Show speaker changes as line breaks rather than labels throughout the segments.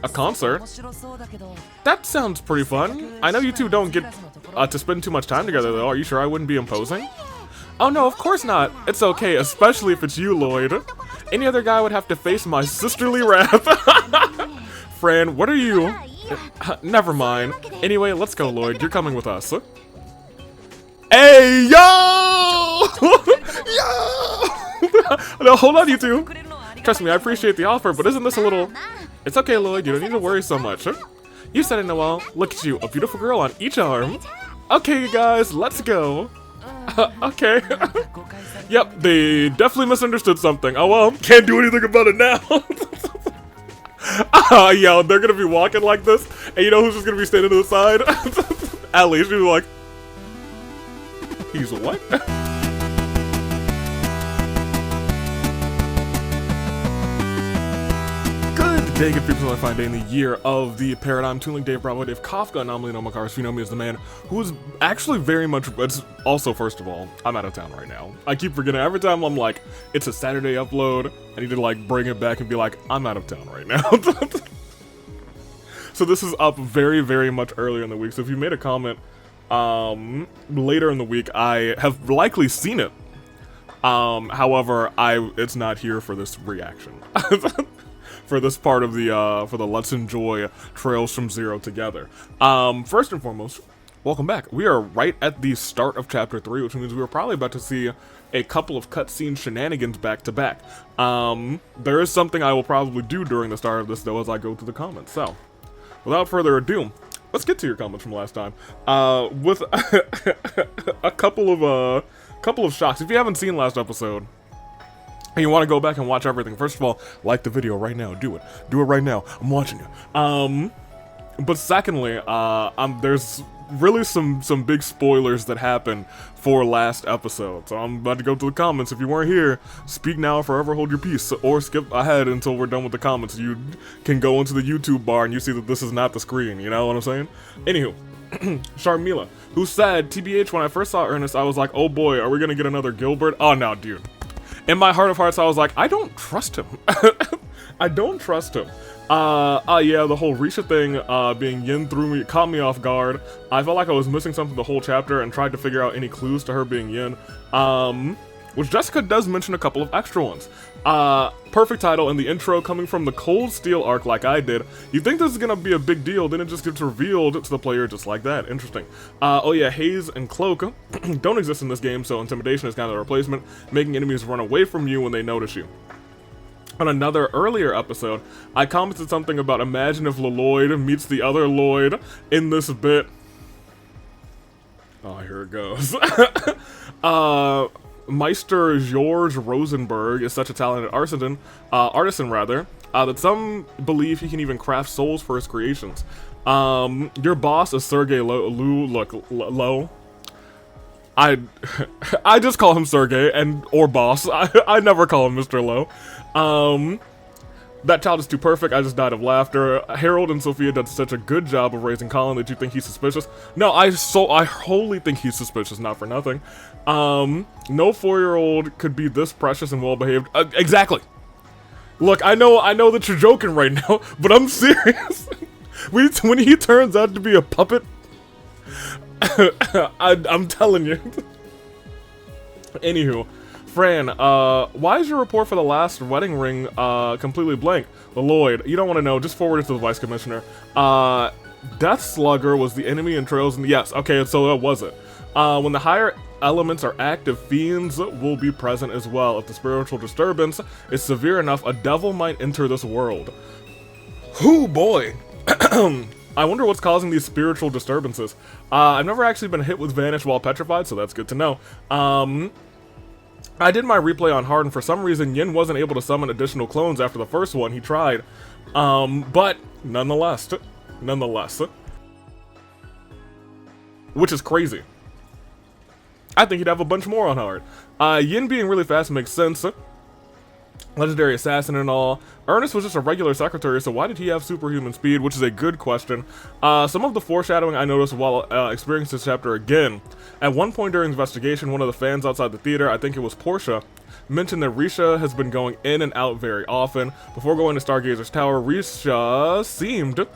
A concert? That sounds pretty fun. I know you two don't get to spend too much time together though. Are you sure I wouldn't be imposing? Oh no, of course not. It's okay, especially if it's you, Lloyd. Any other guy would have to face my sisterly wrath. Fran, what are you? Never mind. Anyway, let's go, Lloyd. You're coming with us. Hey, yo! Yo! No, hold on, you two. Trust me, I appreciate the offer, but isn't this a little... It's okay, Lloyd. You don't need to worry so much. You said it, Noelle. Look at you, a beautiful girl on each arm. Okay, you guys, let's go. Okay. Yep, they definitely misunderstood something. Oh well, can't do anything about it now. Yo, they're gonna be walking like this, and you know who's just gonna be standing to the side? Ellie, she's like, he's what? Good day, good people. I find day in the year of the paradigm. Tooling Dave Bravo, Dave Kafka, anomaly, no Makars. You know me as the man who is actually very much. It's also, first of all, I'm out of town right now. I keep forgetting every time I'm like, it's a Saturday upload. I need to like bring it back and be like, I'm out of town right now. So this is up very, very much earlier in the week. So if you made a comment later in the week, I have likely seen it. However, it's not here for this reaction. For this part of the for the Let's Enjoy Trails from Zero together. First and foremost, welcome back. We are right at the start of chapter 3, which means we are probably about to see a couple of cutscene shenanigans back to back. There is something I will probably do during the start of this though as I go through the comments. So, without further ado, let's get to your comments from last time. With a couple of shocks. If you haven't seen last episode, and you want to go back and watch everything, first of all, like the video right now. Do it right now. I'm watching you. But secondly, there's really some big spoilers that happen for last episode. So I'm about to go to the comments. If you weren't here, speak now or forever hold your peace, or skip ahead until we're done with the comments. You can go into the YouTube bar and you see that this is not the screen. You know what I'm saying? Anywho. Sharmila, who said, TBH, when I first saw Ernest, I was like, oh boy, are we gonna get another Gilbert? Oh no, dude. In my heart of hearts, I was like, I don't trust him. I don't trust him. Yeah, the whole Risha thing, being Yin caught me off guard. I felt like I was missing something the whole chapter and tried to figure out any clues to her being Yin. Which Jessica does mention a couple of extra ones. Perfect title in the intro coming from the Cold Steel arc like I did. You think this is gonna be a big deal, then it just gets revealed to the player just like that. Interesting. Oh yeah, Haze and Cloak don't exist in this game, so intimidation is kind of a replacement, making enemies run away from you when they notice you. On another earlier episode, I commented something about imagine if LLYOD meets the other Lloyd in this bit. Oh, here it goes. Meister George Rosenberg is such a talented artisan, that some believe he can even craft souls for his creations. Your boss is Sergey Low. I just call him Sergey or boss. I never call him Mr. Low. That child is too perfect. I just died of laughter. Harold and Sophia did such a good job of raising Colin that you think he's suspicious. No, I wholly think he's suspicious, not for nothing. No 4-year-old could be this precious and well-behaved. Exactly. Look, I know that you're joking right now, but I'm serious. When he turns out to be a puppet, I'm telling you. Anywho. Fran, why is your report for the last wedding ring, completely blank? Lloyd, you don't want to know, just forward it to the Vice Commissioner. Death Slugger was the enemy in Trails, and yes, okay, so that was it. When the higher elements are active, fiends will be present as well. If the spiritual disturbance is severe enough, a devil might enter this world. Hoo boy! I wonder what's causing these spiritual disturbances. I've never actually been hit with Vanish while petrified, so that's good to know. I did my replay on hard, and for some reason, Yin wasn't able to summon additional clones after the first one. He tried. But nonetheless. Which is crazy. I think he'd have a bunch more on hard. Yin being really fast makes sense. legendary assassin and all. Ernest was just a regular secretary, so why did he have superhuman speed? Which is a good question. Some of the foreshadowing I noticed while experiencing this chapter again. At one point during investigation, one of the fans outside the theater, I think it was Portia, mentioned that Risha has been going in and out very often. Before going to Stargazer's Tower, Risha seemed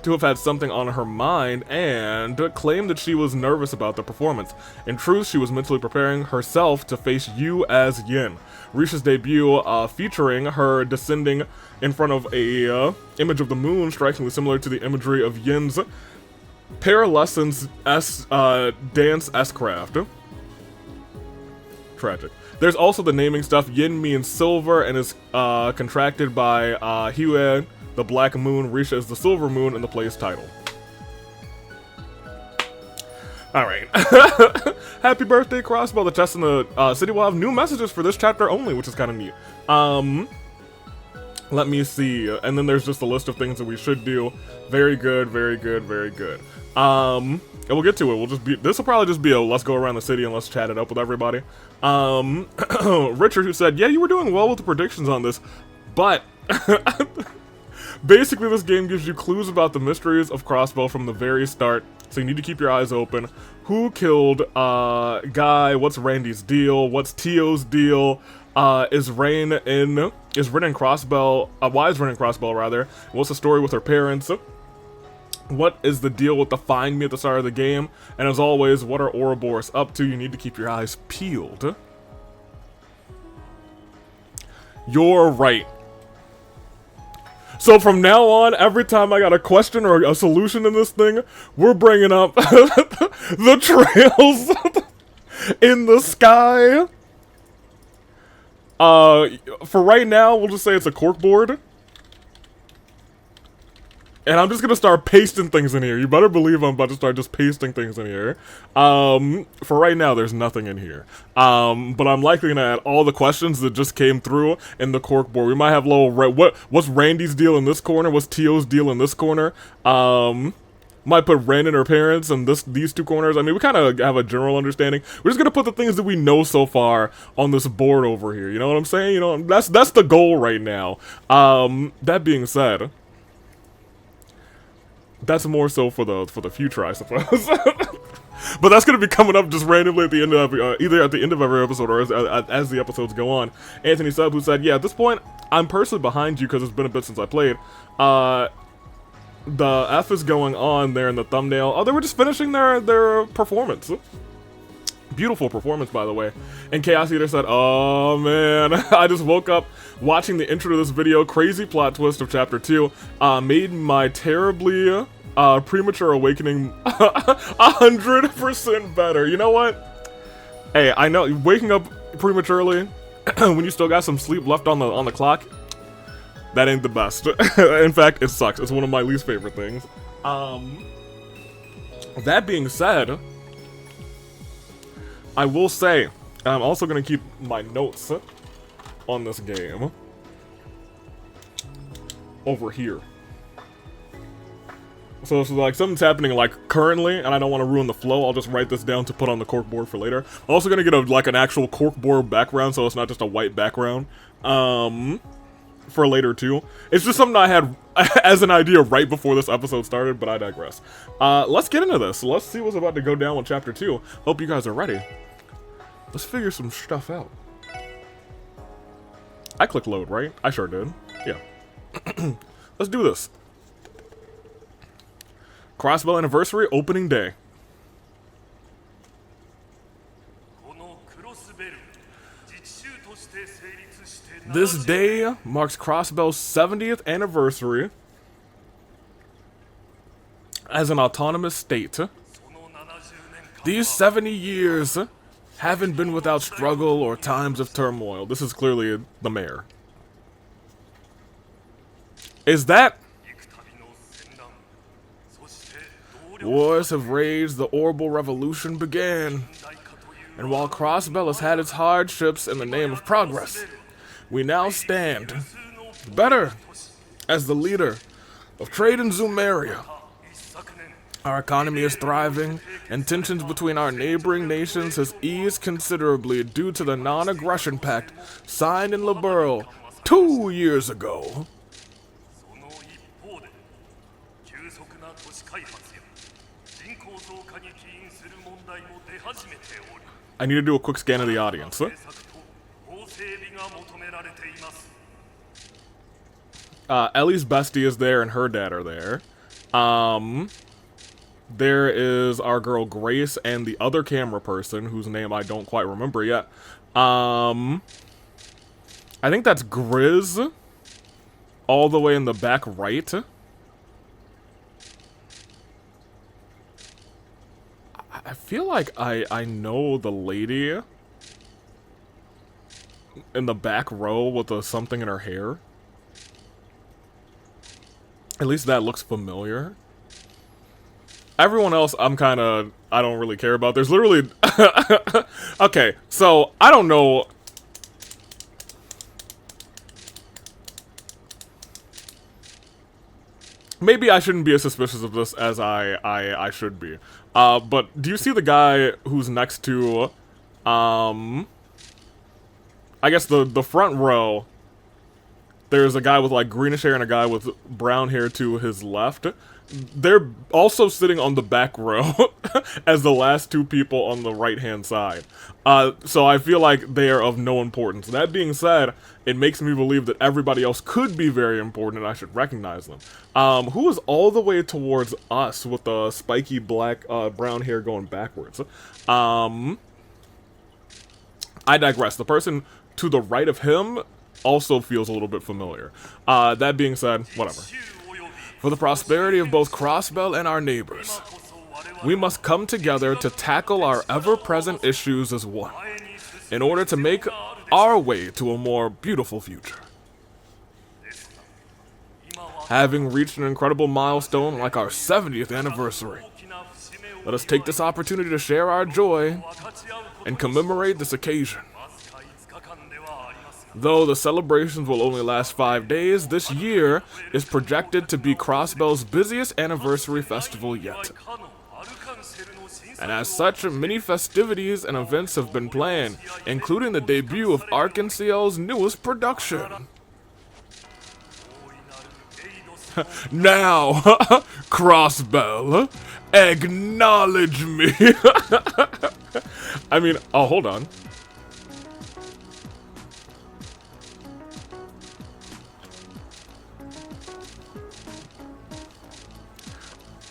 to have had something on her mind and claimed that she was nervous about the performance. In truth, she was mentally preparing herself to face you as Yin. Risha's debut featuring her descending in front of a image of the moon, strikingly similar to the imagery of Yin's Paralescence dance S-craft. Tragic. There's also the naming stuff. Yin means silver and is contracted by Hue, the black moon. Risha is the silver moon in the play's title. Alright. Happy birthday, Crossbow. The chest in the city will have new messages for this chapter only, which is kind of neat. Let me see. And then there's just a list of things that we should do. Very good, very good, very good. And we'll get to it. This will probably just be a let's go around the city and let's chat it up with everybody. Richard, who said, yeah, you were doing well with the predictions on this, but basically this game gives you clues about the mysteries of Crossbow from the very start, so you need to keep your eyes open. Who killed Guy? What's Randy's deal? What's Tio's deal? Is Ren and Crossbow, why is Ren and Crossbow rather? What's the story with her parents? What is the deal with the find me at the start of the game? And as always, what are Ouroboros up to? You need to keep your eyes peeled. You're right. So from now on, every time I got a question or a solution in this thing, we're bringing up the trails in the sky. For right now, we'll just say it's a corkboard. And I'm just gonna start pasting things in here. You better believe I'm about to start just pasting things in here. For right now, there's nothing in here. But I'm likely gonna add all the questions that just came through in the corkboard. We might have little, what's Randy's deal in this corner? What's Tio's deal in this corner? Might put Ren and her parents in these two corners. I mean, we kind of have a general understanding. We're just gonna put the things that we know so far on this board over here. You know what I'm saying? You know, that's the goal right now. That being said, that's more so for the future, I suppose. But that's gonna be coming up just randomly at the end of either at the end of every episode or as the episodes go on. Anthony Sub, who said, yeah, at this point, I'm personally behind you because it's been a bit since I played. The F is going on there in the thumbnail. Oh, they were just finishing their performance. Beautiful performance, by the way. And Chaos Eater said, oh man, I just woke up watching the intro to this video. Crazy plot twist of chapter 2 made my terribly premature awakening 100% better. You know what? Hey, I know waking up prematurely when you still got some sleep left on the clock, that ain't the best. In fact, it sucks. It's one of my least favorite things. That being said, I will say, and I'm also going to keep my notes on this game over here. So if like something's happening like currently, and I don't want to ruin the flow, I'll just write this down to put on the corkboard for later. I'm also going to get like an actual corkboard background, so it's not just a white background, for later too. It's just something I had as an idea right before this episode started, but I digress. Let's get into this. Let's see what's about to go down with chapter 2. Hope you guys are ready. Let's figure some stuff out. I clicked load, right? I sure did. Yeah. Let's do this. Crossbow Anniversary Opening Day. This day marks Crossbow's 70th anniversary as an autonomous state. These 70 years haven't been without struggle or times of turmoil. This is clearly the mayor. Is that? Wars have raged, the Orbital Revolution began. And while Crossbell has had its hardships in the name of progress, we now stand better as the leader of trade in Zumeria. Our economy is thriving, and tensions between our neighboring nations has eased considerably due to the non-aggression pact signed in Liberl 2 years ago. I need to do a quick scan of the audience. Ellie's bestie is there and her dad are there. There is our girl Grace and the other camera person whose name I don't quite remember yet. I think that's Grizz. All the way in the back right. I feel like I know the lady in the back row with the something in her hair. At least that looks familiar. Everyone else, I don't really care about. There's literally... Okay, so, I don't know... Maybe I shouldn't be as suspicious of this as I should be. But do you see the guy who's next to, I guess the front row? There's a guy with like greenish hair and a guy with brown hair to his left. They're also sitting on the back row as the last two people on the right-hand side. So I feel like they are of no importance. That being said, it makes me believe that everybody else could be very important and I should recognize them. Who is all the way towards us with the spiky black, brown hair going backwards? I digress. The person to the right of him also feels a little bit familiar. That being said, whatever. For the prosperity of both Crossbell and our neighbors, we must come together to tackle our ever-present issues as one, in order to make our way to a more beautiful future. Having reached an incredible milestone like our 70th anniversary, let us take this opportunity to share our joy and commemorate this occasion. Though the celebrations will only last 5 days, this year is projected to be Crossbell's busiest anniversary festival yet. And as such, many festivities and events have been planned, including the debut of Arkansas's newest production. Now, Crossbell, acknowledge me. I mean, oh, hold on.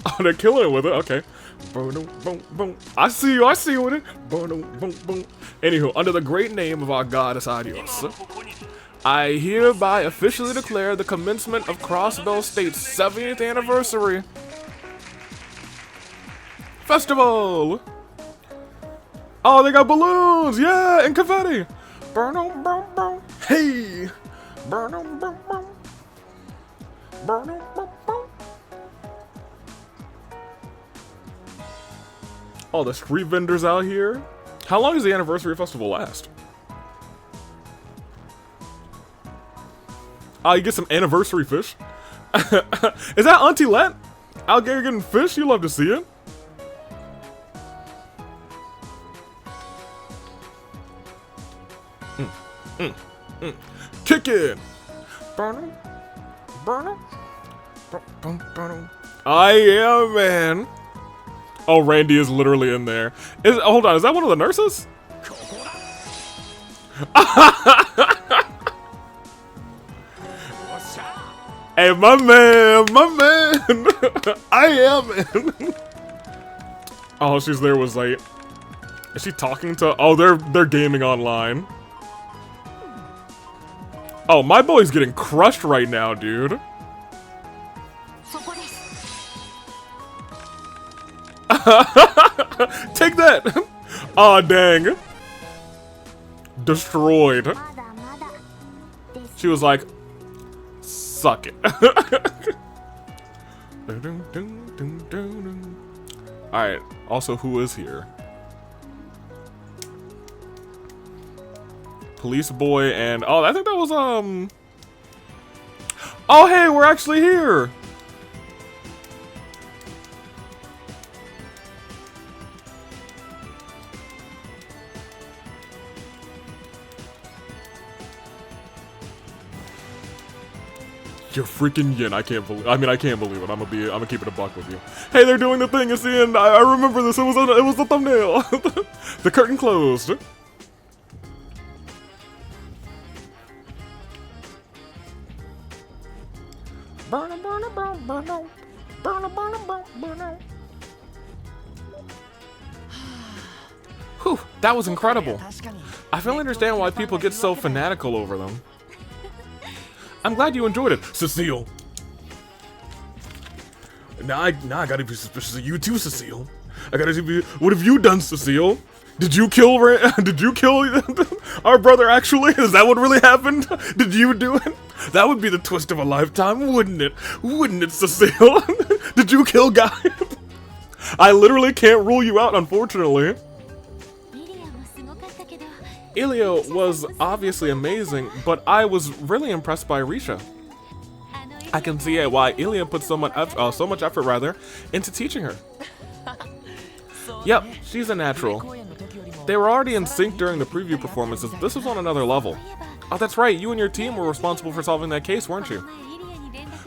Oh, they're killing it with it. Okay. I see you with it. Anywho, under the great name of our goddess Adios, I hereby officially declare the commencement of Crossbell State's 70th anniversary festival. Oh, they got balloons, yeah, and confetti. Hey. Oh, the street vendors out here. How long does the anniversary festival last? Oh, you get some anniversary fish. Is that Auntie Let? Out there getting fish? You love to see it. Chicken. I am, man. Oh, Randy is literally in there. Hold on, is that one of the nurses? Hey, my man. I am, man. Oh, she's there was late. Is she talking to? Oh, they're gaming online. Oh, my boy's getting crushed right now, dude. Take that! Aw, dang. Destroyed. She was like, suck it. Alright, also, who is here? Police boy and... Oh, I think that was, Oh, hey, we're actually here! You're freaking yin. I can't believe it. I'm gonna keep it a buck with you. Hey, they're doing the thing. It's the end. I remember this. It was the thumbnail. The curtain closed. Whew, that was incredible. I finally understand why people get so fanatical over them. I'm glad you enjoyed it, Cecile. Now I gotta be suspicious of you too, Cecile. I gotta be. What have you done, Cecile? Did you kill our brother? Actually, is that what really happened? Did you do it? That would be the twist of a lifetime, wouldn't it? Wouldn't it, Cecile? Did you kill Guy? I literally can't rule you out, unfortunately. Ilya was obviously amazing, but I was really impressed by Risha. I can see why Ilya put so much effort into teaching her. Yep, she's a natural. They were already in sync during the preview performances. This was on another level. Oh, that's right, you and your team were responsible for solving that case, weren't you?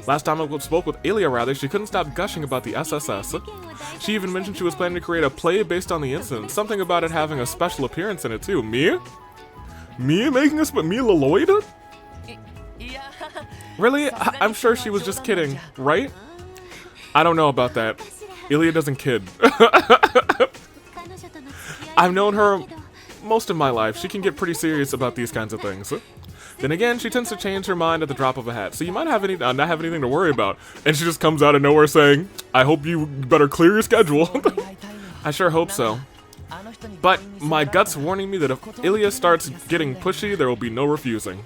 Last time I spoke with Ilya, she couldn't stop gushing about the SSS. She even mentioned she was planning to create a play based on the incident, something about it having a special appearance in it too. Me? Me making me LLYOD? Really? I'm sure she was just kidding, right? I don't know about that. Ilya doesn't kid. I've known her most of my life. She can get pretty serious about these kinds of things. Then again, she tends to change her mind at the drop of a hat, so you might not have anything to worry about. And she just comes out of nowhere saying, I hope you better clear your schedule. I sure hope so. But my gut's warning me that if Ilya starts getting pushy, there will be no refusing.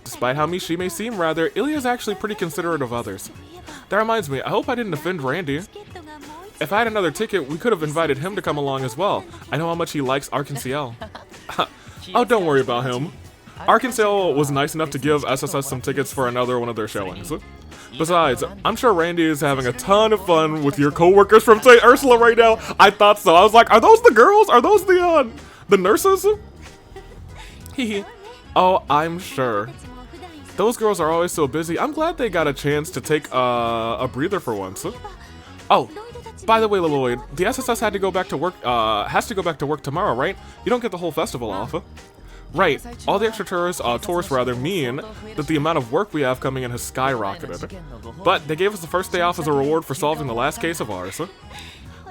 Despite how she may seem rather, Ilya's actually pretty considerate of others. That reminds me, I hope I didn't offend Randy. If I had another ticket, we could have invited him to come along as well. I know how much he likes Arkansas. Oh, don't worry about him. Arkansas was nice enough to give SSS some tickets for another one of their showings. Besides, I'm sure Randy is having a ton of fun with your co-workers from St. Ursula right now. I thought so. I was like, are those the girls? Are those the nurses? Hehe. Oh, I'm sure. Those girls are always so busy. I'm glad they got a chance to take a breather for once. Oh, by the way, LLYOD, the SSS had to go back to work. Has to go back to work tomorrow, right? You don't get the whole festival off. Right. All the extra tourists mean that the amount of work we have coming in has skyrocketed. But they gave us the first day off as a reward for solving the last case of ours.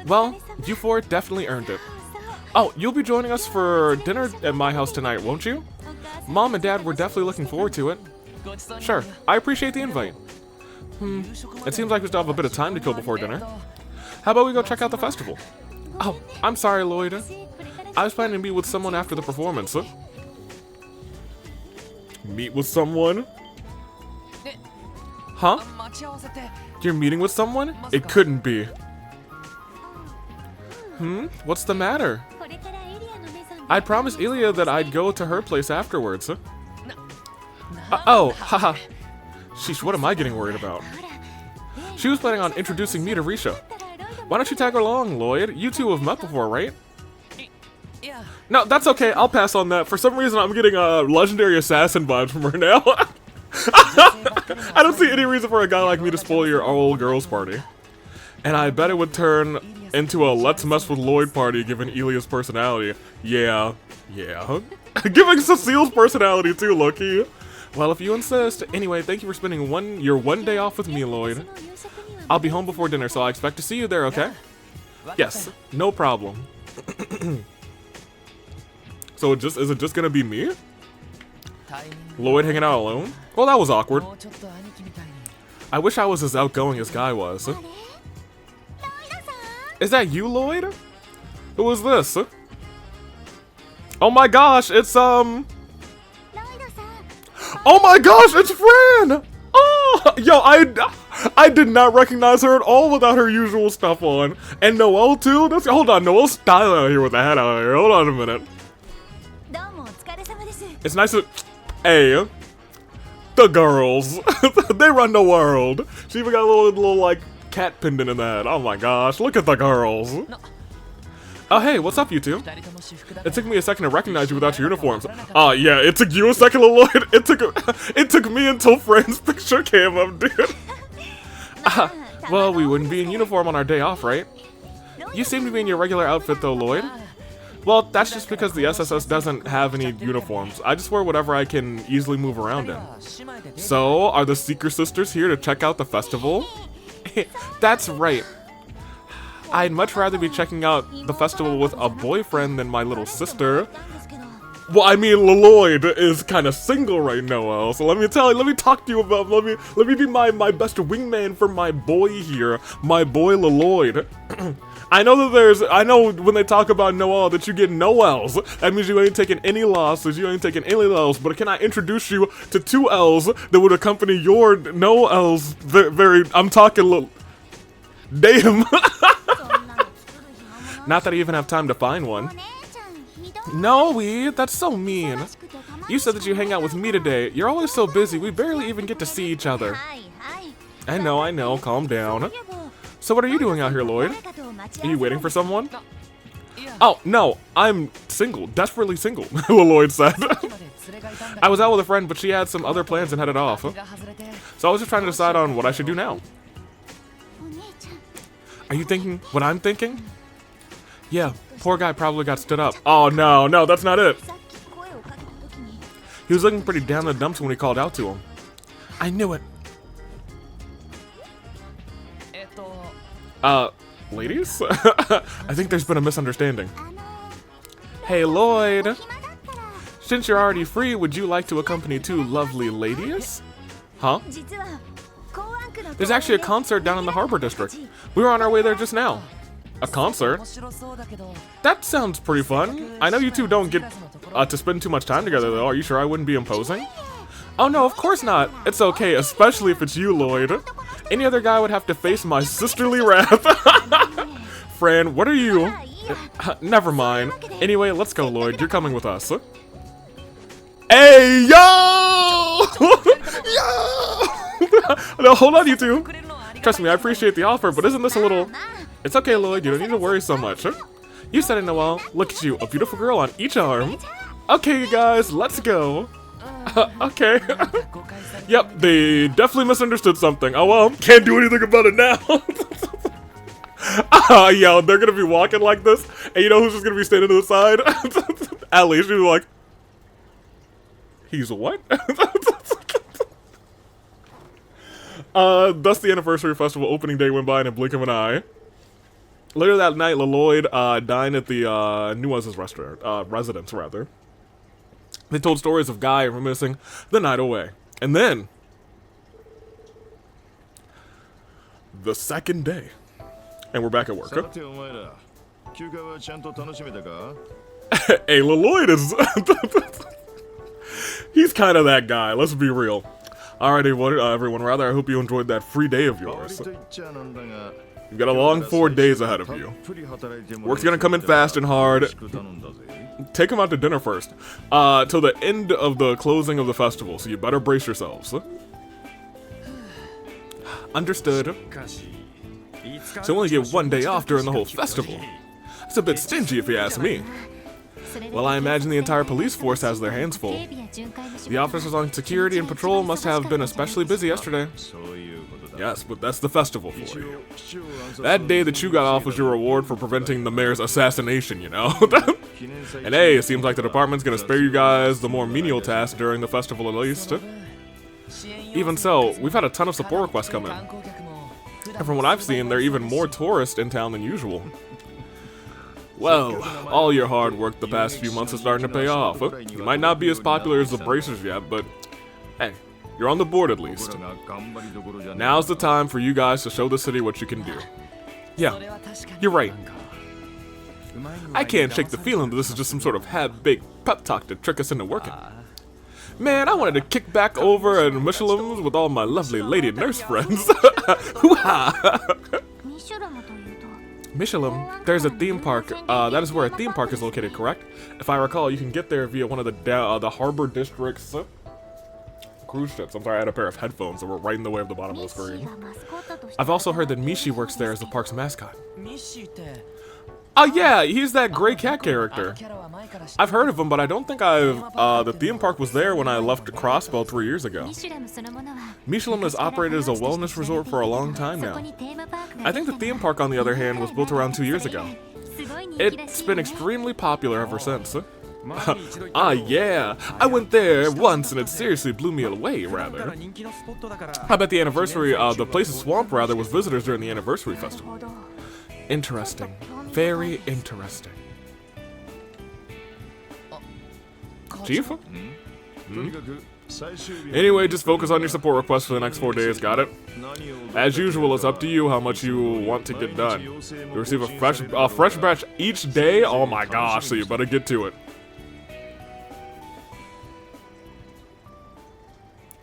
Well, you four definitely earned it. Oh, you'll be joining us for dinner at my house tonight, won't you? Mom and Dad were definitely looking forward to it. Sure, I appreciate the invite. It seems like we still have a bit of time to kill before dinner. How about we go check out the festival? Oh, I'm sorry, Lloyd. I was planning to meet with someone after the performance. Meet with someone? Huh? You're meeting with someone? It couldn't be. What's the matter? I promised Ilya that I'd go to her place afterwards. Oh, haha. Sheesh, what am I getting worried about? She was planning on introducing me to Risha. Why don't you tag along, Lloyd? You two have met before, right? No, that's okay. I'll pass on that. For some reason, I'm getting legendary assassin vibes from her now. I don't see any reason for a guy like me to spoil your old girls' party. And I bet it would turn into a let's mess with Lloyd party given Ilya's personality. Yeah. Giving Cecile's personality too, Loki. Well, if you insist. Anyway, thank you for spending your one day off with me, Lloyd. I'll be home before dinner, so I expect to see you there, okay? Yes, no problem. So is it just gonna be me? Lloyd hanging out alone? Well, that was awkward. I wish I was as outgoing as Guy was. Is that you, Lloyd? Who is this? Oh my gosh, it's oh my gosh, it's Fran! Oh, yo, I did not recognize her at all without her usual stuff on. And Noelle too? Hold on, Noelle's styling out here with the hat out here. Hold on a minute. It's nice to... Hey, the girls. They run the world. She even got a little like cat pendant in the head. Oh my gosh, look at the girls. Oh, hey, what's up, you two? It took me a second to recognize you without your uniforms. Oh, yeah, it took you a second, LLYOD. It took me until Fran's picture came up, dude. Well, we wouldn't be in uniform on our day off, right? You seem to be in your regular outfit, though, LLYOD. Well, that's just because the SSS doesn't have any uniforms. I just wear whatever I can easily move around in. So, are the Seeker Sisters here to check out the festival? That's right. I'd much rather be checking out the festival with a boyfriend than my little sister. Well, I mean, LLYOD is kind of single right now, so let me talk to you about, let me be my best wingman for my boy here, my boy LLYOD. I know when they talk about Noel that you get no L's. That means you ain't taking any losses, you ain't taking any L's, but can I introduce you to 2 L's that would accompany your no L's I'm talking damn. Not that I even have time to find one. No, that's so mean. You said that you hang out with me today. You're always so busy, we barely even get to see each other. I know, calm down. So what are you doing out here, LLYOD? Are you waiting for someone? Oh, no, I'm single, desperately single, LLYOD said. I was out with a friend, but she had some other plans and headed off. So I was just trying to decide on what I should do now. Are you thinking what I'm thinking? Yeah, poor guy probably got stood up. Oh, no, that's not it. He was looking pretty down in the dumps when we called out to him. I knew it. Ladies? I think there's been a misunderstanding. Hey, LLYOD. Since you're already free, would you like to accompany 2 lovely ladies? Huh? There's actually a concert down in the Harbor District. We were on our way there just now. A concert? That sounds pretty fun. I know you two don't get to spend too much time together, though. Are you sure I wouldn't be imposing? Oh no, of course not. It's okay, especially if it's you, LLYOD. Any other guy would have to face my sisterly wrath. Fran, what are you? Never mind. Anyway, let's go, LLYOD. You're coming with us. Hey, yo! Yo! No, hold on, you two. Trust me, I appreciate the offer, but isn't this a little... It's okay, LLYOD, you don't need to worry so much. You said it, Noel. Look at you, a beautiful girl on each arm. Okay, you guys, let's go. Okay. Yep, they definitely misunderstood something. Oh well, can't do anything about it now. Yo, they're gonna be walking like this, and you know who's just gonna be standing to the side? Allie, she's like, he's what? Thus the anniversary festival opening day went by in a blink of an eye. Later that night, LLYOD dined at the Nuance's residence, rather. They told stories of Guy reminiscing the night away. And then, the second day. And we're back at work. Huh? Hey, LLYOD is... He's kind of that guy, let's be real. Alrighty, everyone, rather, I hope you enjoyed that free day of yours. You've got a long 4 days ahead of you. Work's gonna come in fast and hard. Take them out to dinner first. Till the end of the closing of the festival, so you better brace yourselves. Understood. So only get 1 day off during the whole festival. It's a bit stingy if you ask me. Well, I imagine the entire police force has their hands full. The officers on security and patrol must have been especially busy yesterday. Yes, but that's the festival for you. That day that you got off was your reward for preventing the mayor's assassination, you know? And hey, it seems like the department's gonna spare you guys the more menial tasks during the festival at least. Even so, we've had a ton of support requests come in. And from what I've seen, there are even more tourists in town than usual. Well, all your hard work the past few months is starting to pay off. You might not be as popular as the Bracers yet, but hey, you're on the board at least. Now's the time for you guys to show the city what you can do. Yeah, you're right. I can't shake the feeling that this is just some sort of half-baked pep talk to trick us into working. Man, I wanted to kick back over at Michelin's with all my lovely lady nurse friends. Hoo-ha! Michelin, there's a theme park. That is where a theme park is located, correct? If I recall, you can get there via one of the Harbor District's cruise ships. I'm sorry, I had a pair of headphones that were right in the way of the bottom of the screen. I've also heard that Mishi works there as the park's mascot. Oh yeah, he's that gray cat character. I've heard of him, but I don't think I've, the theme park was there when I left Crossbell 3 years ago. Michelin has operated as a wellness resort for a long time now. I think the theme park, on the other hand, was built around 2 years ago. It's been extremely popular ever since. Ah yeah, I went there once and it seriously blew me away, rather. I bet the anniversary, the place's swamp, rather, was visitors during the anniversary festival. Interesting. Very interesting. Chief? Anyway, just focus on your support requests for the next 4 days, got it? As usual, it's up to you how much you want to get done. You receive a fresh batch each day? Oh my gosh, so you better get to it.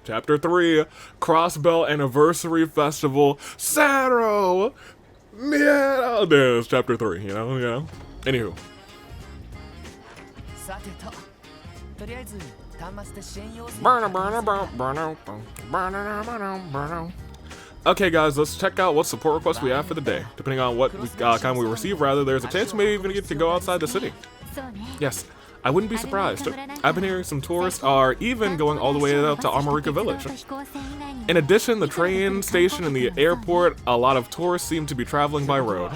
Chapter 3, Crossbell Anniversary Festival, Saro! Yeah, there's chapter 3, you know? Anywho. Okay guys, let's check out what support requests we have for the day. Depending on what kind we receive, rather, there's a chance we may even get to go outside the city. Yes, I wouldn't be surprised. I've been hearing some tourists are even going all the way out to Armorica Village. In addition, the train station and the airport, a lot of tourists seem to be traveling by road.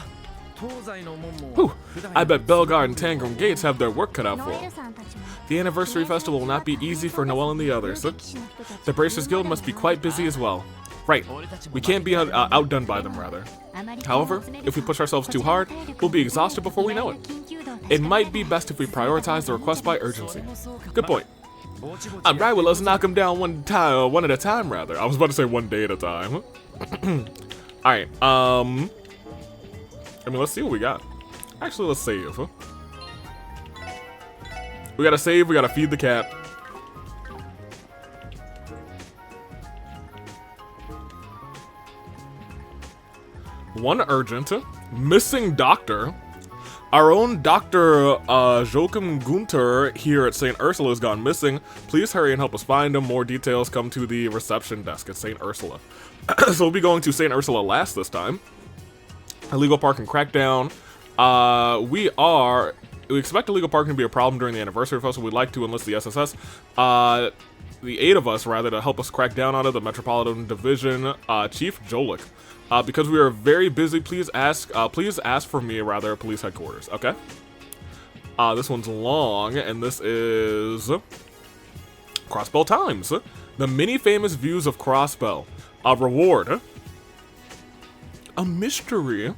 Whew, I bet Belgar and Tangram Gates have their work cut out for them. The anniversary festival will not be easy for Noel and the others. The Bracers Guild must be quite busy as well. Right, we can't be outdone by them, rather. However, if we push ourselves too hard, we'll be exhausted before we know it. It might be best if we prioritize the request by urgency. Good point. Alright, well, let's knock them down one at a time, rather. I was about to say 1 day at a time. Alright, I mean, let's see what we got. Actually, let's save. We gotta save, we gotta feed the cat. One urgent. Missing doctor. Our own Dr. Joachim Gunther here at St. Ursula has gone missing. Please hurry and help us find him. More details come to the reception desk at St. Ursula. So we'll be going to St. Ursula last this time. Illegal parking crackdown. We expect illegal parking to be a problem during the anniversary festival. We'd like to enlist the SSS, the 8 of us rather, to help us crack down on it. The Metropolitan Division Chief Jolik. Because we are very busy, please ask for me, rather, at police headquarters. Okay. This one's long, and this is Crossbell Times. The many famous views of Crossbell. A reward. A mystery.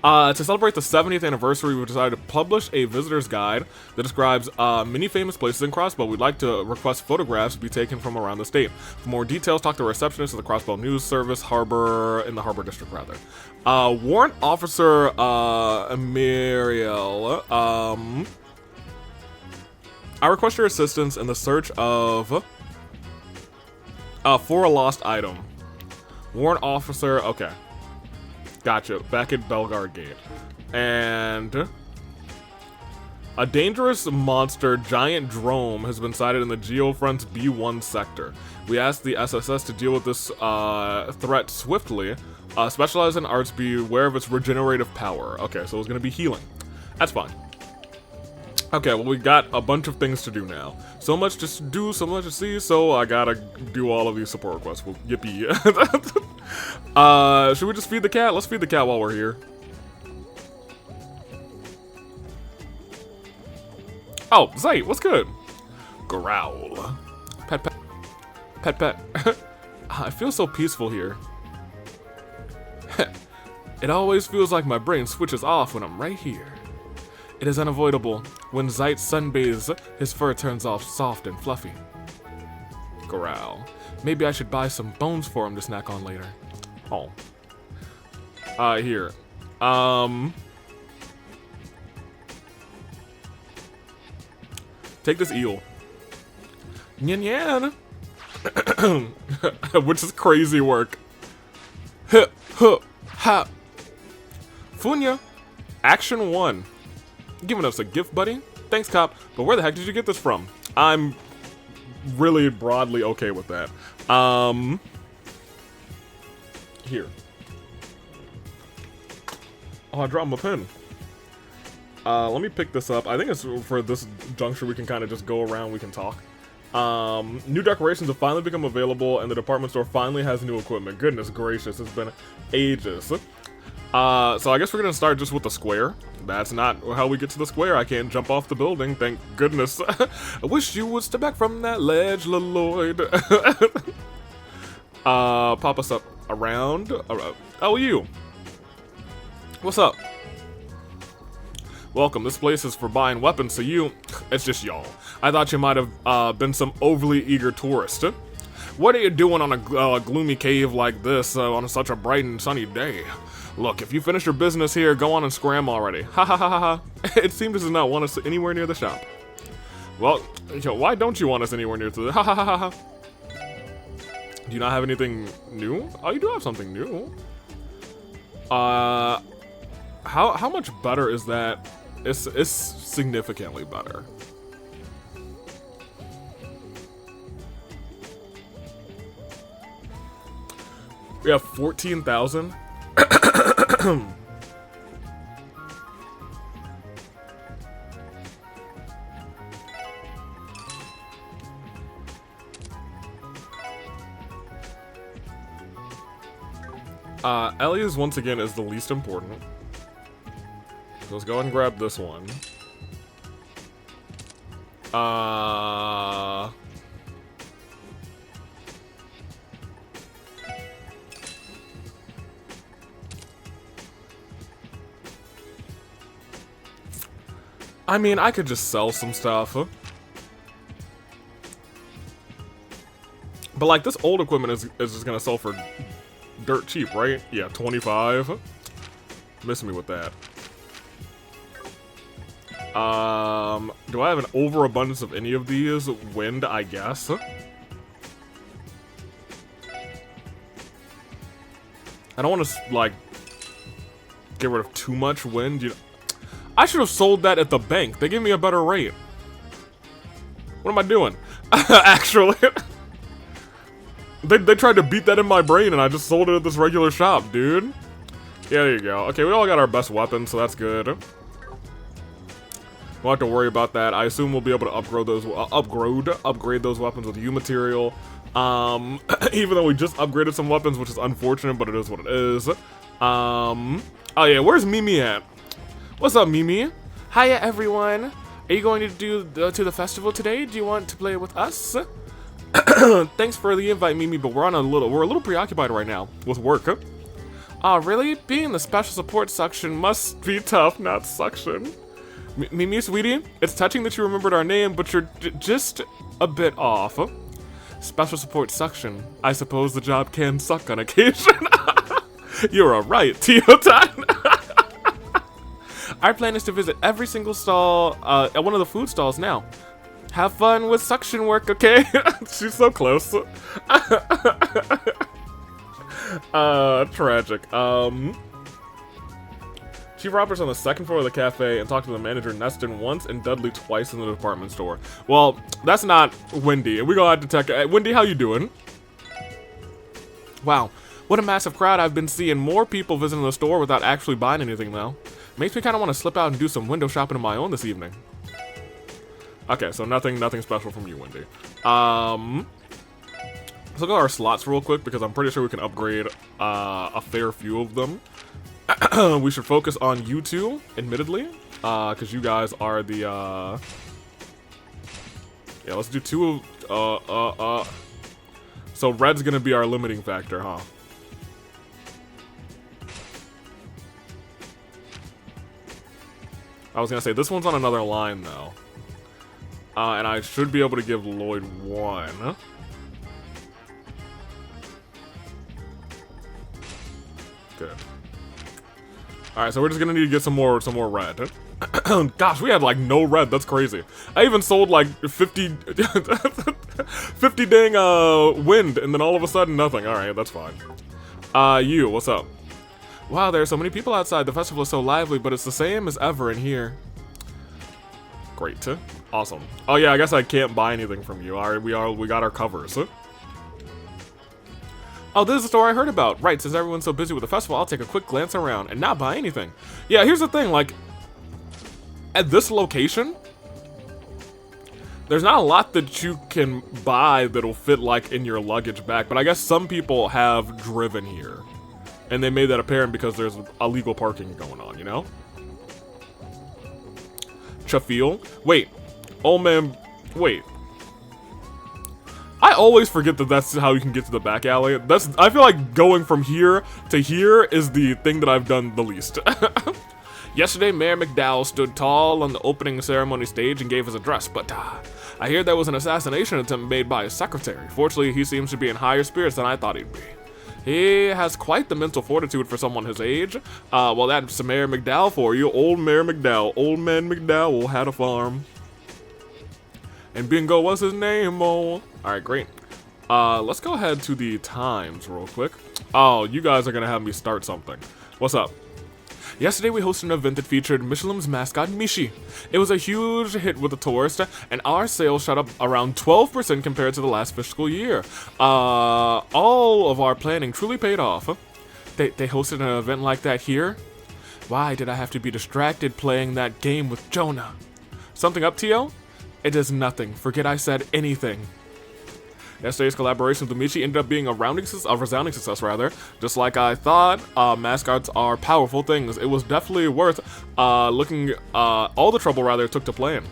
To celebrate the 70th anniversary, we decided to publish a visitor's guide that describes many famous places in Crossbell. We'd like to request photographs to be taken from around the state. For more details, talk to the receptionist of the Crossbell News Service, in the Harbor District, rather. Warrant Officer Muriel, I request your assistance in the search of for a lost item. Warrant Officer, okay. Gotcha, back at Belgar Gate. And a dangerous monster, giant drome, has been sighted in the Geofront's B1 sector. We asked the SSS to deal with this threat swiftly. Specialize in arts, be aware of its regenerative power. Okay, so it's gonna be healing. That's fine. Okay, well, we got a bunch of things to do now. So much to do, so much to see, so I gotta do all of these support requests. Well, yippee. Should we just feed the cat? Let's feed the cat while we're here. Oh, Zay, what's good? Growl. Pet, pet. Pet, pet. I feel so peaceful here. It always feels like my brain switches off when I'm right here. It is unavoidable. When Zeit sunbathes, his fur turns off soft and fluffy. Growl. Maybe I should buy some bones for him to snack on later. Oh. Here. Take this eel. Nyan yan. Which is crazy work. Huh, huh, ha. Funya. Action 1. Giving us a gift, buddy. Thanks, cop. But where the heck did you get this from? I'm really broadly okay with that. Here. Oh, I dropped my pen. Let me pick this up. I think it's for this juncture we can kind of just go around, we can talk. New decorations have finally become available, and the department store finally has new equipment. Goodness gracious, it's been ages. So I guess we're gonna start just with the square. That's not how we get to the square. I can't jump off the building, thank goodness. I wish you would step back from that ledge, LLYOD. Pop us up around. Oh, you. What's up? Welcome, this place is for buying weapons, so it's just y'all. I thought you might have been some overly eager tourist. What are you doing on a gloomy cave like this on such a bright and sunny day? Look, if you finish your business here, go on and scram already. Ha ha ha ha ha. It seems does not want us anywhere near the shop. Well, why don't you want us anywhere near to the ha ha ha ha? Do you not have anything new? Oh, you do have something new. How much better is that? It's significantly better. We have 14,000. Ellie's once again is the least important. So let's go ahead and grab this one. I mean, I could just sell some stuff. But like, this old equipment is just gonna sell for dirt cheap, right? Yeah, 25. Miss me with that. Do I have an overabundance of any of these? Wind, I guess. I don't want to, like, get rid of too much wind. You know, I should have sold that at the bank. They gave me a better rate. What am I doing? Actually. They tried to beat that in my brain, and I just sold it at this regular shop, dude. Yeah, there you go. Okay, we all got our best weapons, so that's good. Won't have to worry about that. I assume we'll be able to upgrade those weapons with U material. Even though we just upgraded some weapons, which is unfortunate, but it is what it is. Oh yeah, where's Mimi at? What's up, Mimi?
Hiya, everyone. Are you going to do to the festival today? Do you want to play with us?
Thanks for the invite, Mimi, but we're a little preoccupied right now with work.
Oh, really? Being in the special support section must be tough, not suction.
Mimi, sweetie, it's touching that you remembered our name, but you're just a bit off.
Special support suction. I suppose the job can suck on occasion.
You're right, Teotan.
Our plan is to visit every single stall at one of the food stalls now. Have fun with suction work, okay?
She's so close. Tragic. Chief Robert's on the second floor of the cafe and talked to the manager Neston once and Dudley twice in the department store. Well, that's not Wendy. We gonna have to check. Wendy, how you doing?
Wow, what a massive crowd. I've been seeing more people visiting the store without actually buying anything though. Makes me kind of want to slip out and do some window shopping of my own this evening.
Okay, so nothing special from you, Wendy. Let's look at our slots real quick because I'm pretty sure we can upgrade a fair few of them. We should focus on you two, admittedly, because you guys are the, yeah, let's do two of, so red's gonna be our limiting factor, huh? I was gonna say, this one's on another line, though. And I should be able to give Lloyd one. Good. Alright, so we're just gonna need to get some more red. Gosh, we had like no red, that's crazy. I even sold like 50 50 dang wind, and then all of a sudden nothing. Alright, that's fine. You, what's up?
Wow, there are so many people outside. The festival is so lively, but it's the same as ever in here.
Great. Awesome. Oh yeah, I guess I can't buy anything from you. Alright, we got our covers.
Oh, this is the store I heard about. Right, since everyone's so busy with the festival, I'll take a quick glance around and not buy anything. Yeah, here's the thing, like, at this location, there's not a lot that you can buy that'll fit, like, in your luggage bag, but I guess some people have driven here. And they made that apparent because there's illegal parking going on, you know? Chafil? Wait. Old man... Wait. I always forget that that's how you can get to the back alley. I feel like going from here to here is the thing that I've done the least. Yesterday, Mayor McDowell stood tall on the opening ceremony stage and gave his address, but I hear there was an assassination attempt made by his secretary. Fortunately, he seems to be in higher spirits than I thought he'd be. He has quite the mental fortitude for someone his age. Well, that's Mayor McDowell for you. Old Mayor McDowell. Old man McDowell had a farm. And Bingo was his name, oh. Alright, great. Let's go ahead to the times real quick. Oh, you guys are gonna have me start something. What's up? Yesterday we hosted an event that featured Michelin's mascot, Michi. It was a huge hit with the tourists, and our sales shot up around 12% compared to the last fiscal year. All of our planning truly paid off. They hosted an event like that here? Why did I have to be distracted playing that game with Jonah? Something up, Tio? It is nothing. Forget I said anything. Yesterday's collaboration with Michi ended up being a resounding success, rather. Just like I thought, mascots are powerful things. It was definitely worth all the trouble, rather, it took to plan.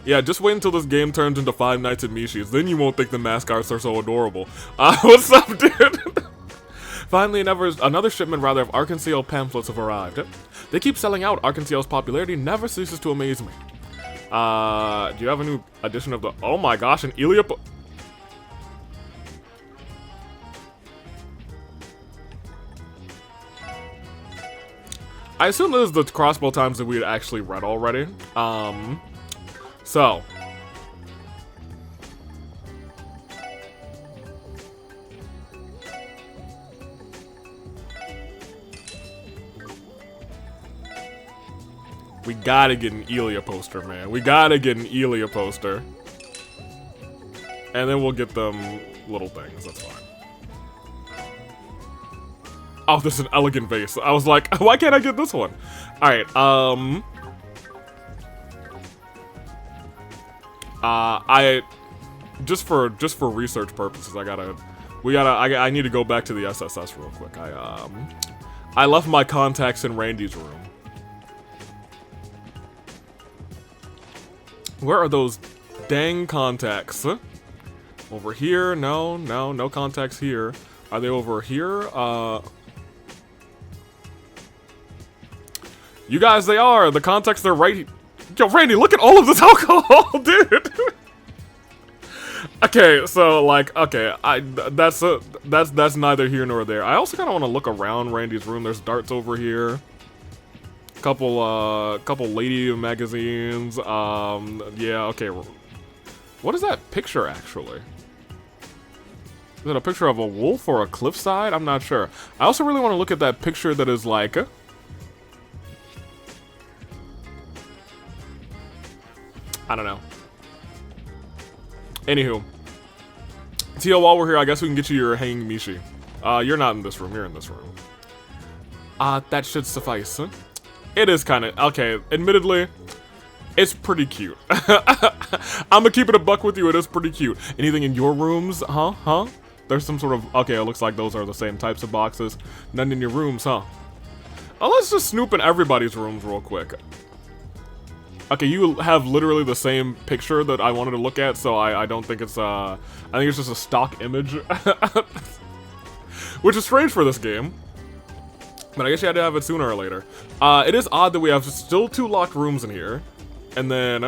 Yeah, just wait until this game turns into Five Nights at Michi's. Then you won't think the mascots are so adorable. What's up, dude? Finally, another shipment, rather, of Arkansas pamphlets have arrived. They keep selling out. Arkansas's popularity never ceases to amaze me. Do you have a new edition of the... Oh my gosh, an Elia... I assume this is the crossbow times that we had actually read already. So... We gotta get an Elia poster, man. We gotta get an Elia poster. And then we'll get them little things, that's fine. Oh, this is an elegant vase. I was like, why can't I get this one? Alright, just for research purposes, I need to go back to the SSS real quick. I left my contacts in Randy's room. Where are those dang contacts? Over here? No contacts here. Are they over here? You guys, they are. The contacts, they're right. Yo, Randy, look at all of this alcohol, dude. Okay, so like, okay, that's neither here nor there. I also kind of want to look around Randy's room. There's darts over here. Couple lady magazines. Yeah, okay. What is that picture actually? Is it a picture of a wolf or a cliffside? I'm not sure. I also really want to look at that picture that is like... I don't know. Anywho. Tio, while we're here, I guess we can get you your hanging Michi. You're not in this room. You're in this room. That should suffice. Huh? It is kind of... Okay, admittedly, it's pretty cute. I'm gonna keep it a buck with you. It is pretty cute. Anything in your rooms? Huh? There's some sort of... Okay, it looks like those are the same types of boxes. None in your rooms, huh? Oh, let's just snoop in everybody's rooms real quick. Okay, you have literally the same picture that I wanted to look at, so I don't think it's... I think it's just a stock image. Which is strange for this game. But I guess you had to have it sooner or later. It is odd that we have still 2 locked rooms in here. And then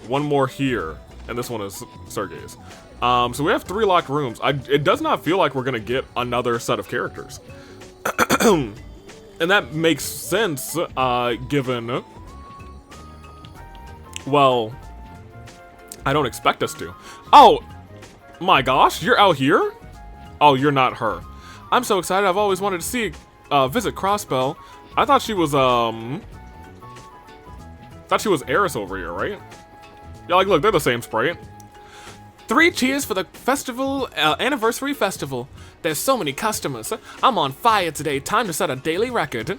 one more here. And this one is Sergei's. So we have 3 locked rooms. It does not feel like we're going to get another set of characters. And that makes sense, given... Well, I don't expect us to. Oh, my gosh, you're out here? Oh, you're not her. I'm so excited. I've always wanted to see... visit Crossbell. I thought she was, Eris over here, right? Yeah, like, look, they're the same sprite. 3 cheers for the festival, anniversary festival. There's so many customers. I'm on fire today. Time to set a daily record.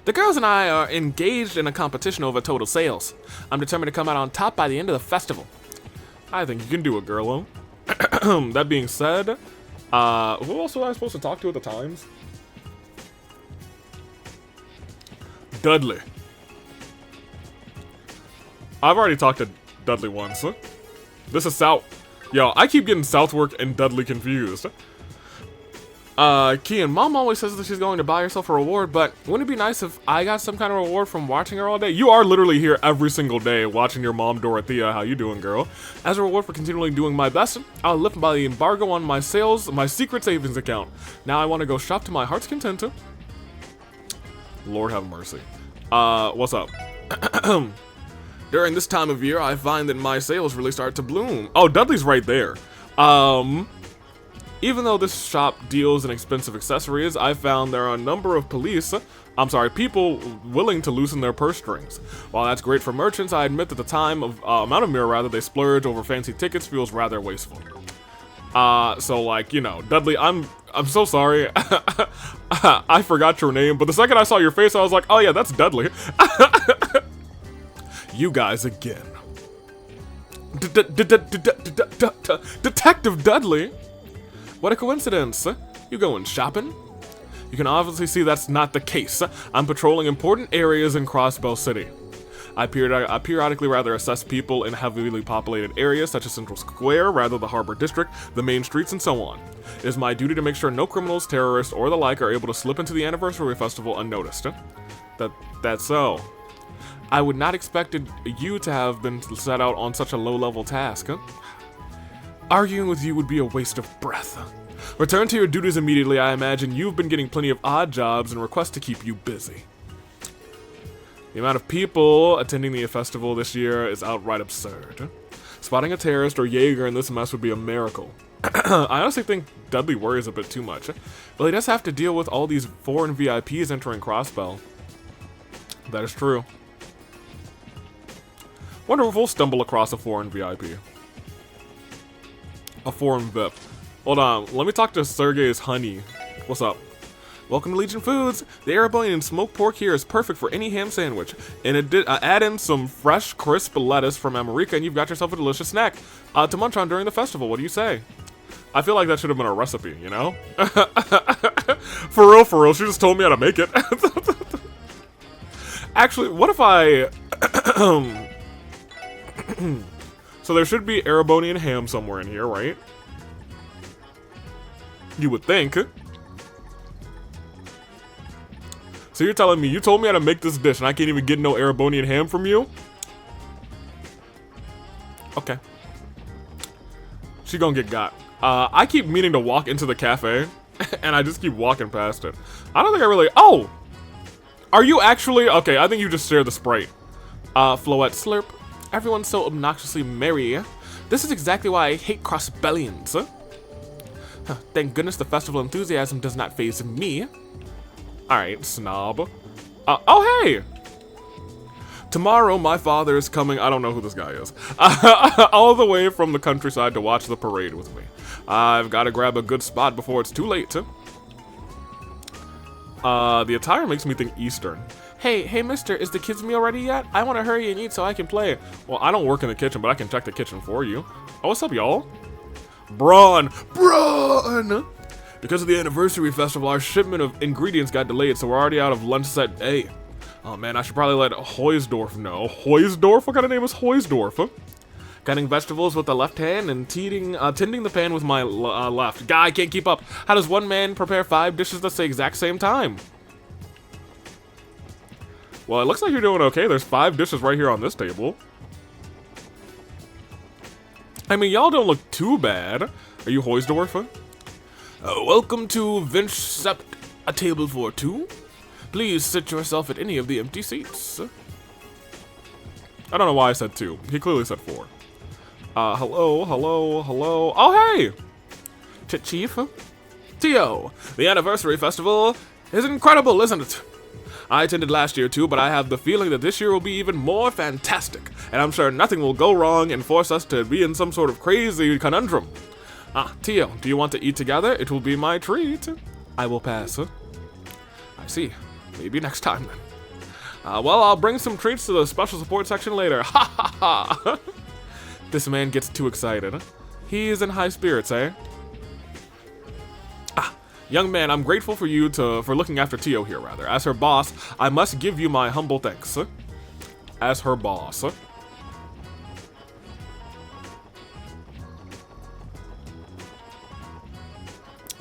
The girls and I are engaged in a competition over total sales. I'm determined to come out on top by the end of the festival.
I think you can do it, girlo. That being said, who else was I supposed to talk to at the Times? Dudley. I've already talked to Dudley once. This is South. Yo, I keep getting Southwark and Dudley confused. Kian, Mom always says that she's going to buy herself a reward, but wouldn't it be nice if I got some kind of reward from watching her all day? You are literally here every single day watching your mom, Dorothea. How you doing, girl? As a reward for continually doing my best, I'll lift my embargo on my sales, my secret savings account. Now I want to go shop to my heart's content. Lord have mercy. What's up? During this time of year, I find that my sales really start to bloom. Oh, Dudley's right there. Even though this shop deals in expensive accessories, I found there are a number of people willing to loosen their purse strings. While that's great for merchants, I admit that the amount of mirror they splurge over fancy tickets feels rather wasteful. So like, you know, Dudley, I'm so sorry. I forgot your name, but the second I saw your face, I was like, oh yeah, that's Dudley. You guys again. Detective Dudley? What a coincidence. You going shopping? You can obviously see that's not the case. I'm patrolling important areas in Crossbell City. I periodically rather assess people in heavily populated areas such as Central Square, rather the Harbor District, the main streets, and so on. It is my duty to make sure no criminals, terrorists, or the like are able to slip into the anniversary festival unnoticed. That's so. I would not expect you to have been set out on such a low-level task. Arguing with you would be a waste of breath. Return to your duties immediately. I imagine you've been getting plenty of odd jobs and requests to keep you busy. The amount of people attending the festival this year is outright absurd. Spotting a terrorist or Jaeger in this mess would be a miracle. I honestly think Dudley worries a bit too much. But he does have to deal with all these foreign VIPs entering Crossbell. That is true. Wonder if we'll stumble across a foreign VIP. A foreign VIP. Hold on, let me talk to Sergey's honey. What's up? Welcome to Legion Foods. The Erebonian smoked pork here is perfect for any ham sandwich. And add in some fresh, crisp lettuce from America and you've got yourself a delicious snack to munch on during the festival. What do you say? I feel like that should have been a recipe, you know? For real, she just told me how to make it. Actually, what if I... So there should be Erebonian ham somewhere in here, right? You would think. So you're telling me, you told me how to make this dish and I can't even get no Erebonian ham from you? Okay. She gonna get got. I keep meaning to walk into the cafe, and I just keep walking past it. I don't think I really... Oh! Are you actually... Okay, I think you just shared the Sprite. Floette Slurp. Everyone's so obnoxiously merry. This is exactly why I hate Crossbellians. Thank goodness the festival enthusiasm does not faze me. Alright, snob. Oh, hey! Tomorrow, my father is coming, I don't know who this guy is, all the way from the countryside to watch the parade with me. I've got to grab a good spot before it's too late. The attire makes me think Eastern. Hey, mister, is the kids' meal ready yet? I want to hurry and eat so I can play. Well, I don't work in the kitchen, but I can check the kitchen for you. Oh, what's up, y'all? Braun! Because of the anniversary festival, our shipment of ingredients got delayed, so we're already out of lunch set A. Oh man, I should probably let Hoysdorf know. Hoysdorf? What kind of name is Hoysdorf? Cutting vegetables with the left hand and tending the pan with my left. Guy, I can't keep up. How does one man prepare 5 dishes at the exact same time? Well, it looks like you're doing okay. There's 5 dishes right here on this table. I mean, y'all don't look too bad. Are you Hoysdorf? Welcome to Vincept, a table for 2. Please sit yourself at any of the empty seats. I don't know why I said 2. He clearly said 4. Hello. Oh, hey! Chief? Tio, the anniversary festival is incredible, isn't it? I attended last year too, but I have the feeling that this year will be even more fantastic, and I'm sure nothing will go wrong and force us to be in some sort of crazy conundrum.
Ah, Tio, do you want to eat together? It will be my treat. I will pass. I see. Maybe next time then. Well, I'll bring some treats to the special support section later. Ha ha ha! This man gets too excited. He is in high spirits, eh? Ah, young man, I'm grateful for you for looking after Tio here, rather. As her boss, I must give you my humble thanks. As her boss.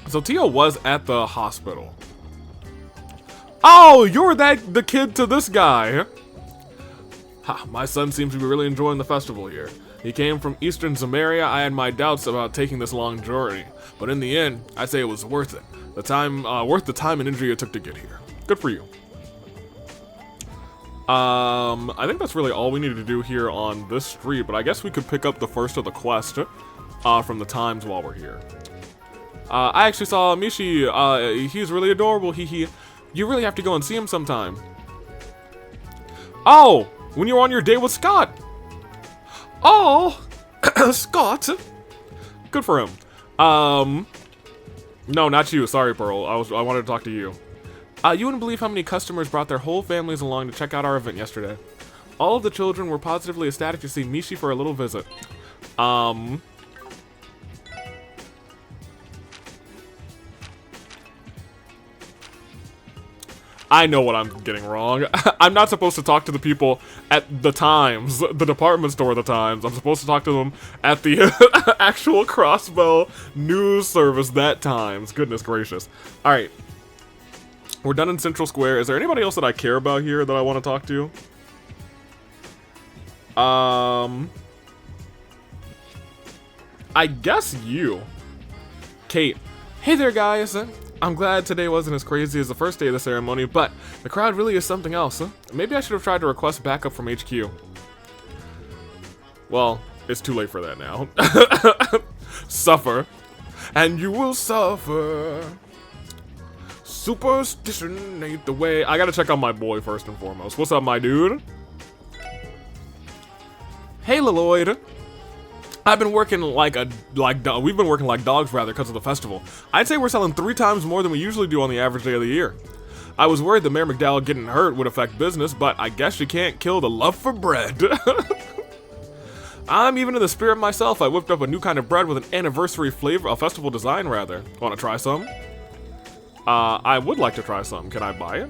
So Tio was at the hospital. Oh, you're the kid to this guy. Ha, my son seems to be really enjoying the festival here. He came from Eastern Samaria. I had my doubts about taking this long journey, but in the end, I'd say it was worth it. Worth the time and energy it took to get here. Good for you. I think that's really all we needed to do here on this street, but I guess we could pick up the first of the quest from the times while we're here. I actually saw Mishi. He's really adorable. Hee. You really have to go and see him sometime. Oh, when you were on your date with Scott. Oh, Scott. Good for him. No, not you. Sorry, Pearl. I wanted to talk to you. You wouldn't believe how many customers brought their whole families along to check out our event yesterday. All of the children were positively ecstatic to see Mishi for a little visit. I know what I'm getting wrong. I'm not supposed to talk to the people at the Times, the department store of the Times. I'm supposed to talk to them at the actual Crossbow news service that Times. Goodness gracious. All right. We're done in Central Square. Is there anybody else that I care about here that I want to talk to? I guess you. Kate. Hey there, guys. I'm glad today wasn't as crazy as the first day of the ceremony, but the crowd really is something else. Maybe I should have tried to request backup from HQ. Well, it's too late for that now. Suffer. And you will suffer. Superstition ain't the way. I gotta check on my boy first and foremost. What's up, my dude? Hey, LLYOD. I've been working we've been working like dogs rather because of the festival. I'd say we're selling 3 times more than we usually do on the average day of the year. I was worried that Mayor McDowell getting hurt would affect business, but I guess you can't kill the love for bread. I'm even in the spirit myself. I whipped up a new kind of bread with an anniversary flavor, a festival design rather. Want to try some? I would like to try some. Can I buy it?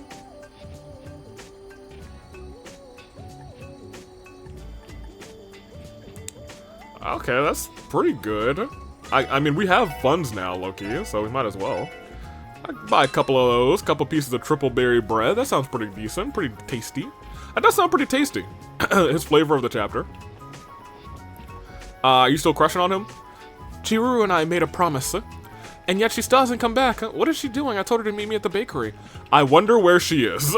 Okay, that's pretty good. I mean, we have funds now, Loki, so we might as well. I'd buy a couple of those, couple pieces of triple berry bread. That sounds pretty decent, pretty tasty. That does sound pretty tasty. His flavor of the chapter. Are you still crushing on him? Chiruru and I made a promise, and yet she still hasn't come back. What is she doing? I told her to meet me at the bakery. I wonder where she is.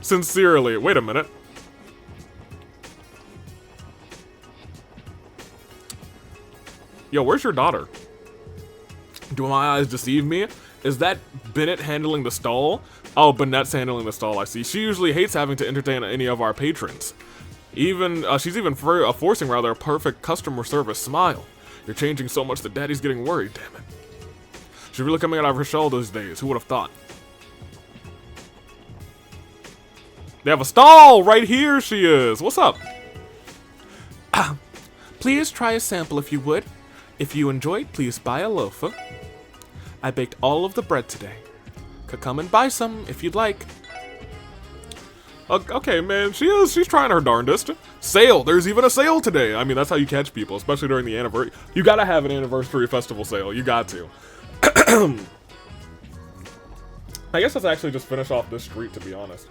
Sincerely. Wait a minute. Yo, where's your daughter? Do my eyes deceive me? Is that Bennett handling the stall? Oh, Bennett's handling the stall, I see. She usually hates having to entertain any of our patrons. She's even forcing rather a perfect customer service smile. You're changing so much that Daddy's getting worried, damn it. She's really coming out of her shell those days, who would have thought? They have a stall! Right here she is! What's up? Please try a sample if you would. If you enjoyed, please buy a loaf. I baked all of the bread today. Could come and buy some if you'd like. Okay, man, she's trying her darndest. Sale! There's even a sale today! I mean, that's how you catch people, especially during the anniversary. You gotta have an anniversary festival sale. You got to. I guess let's actually just finish off this street, to be honest.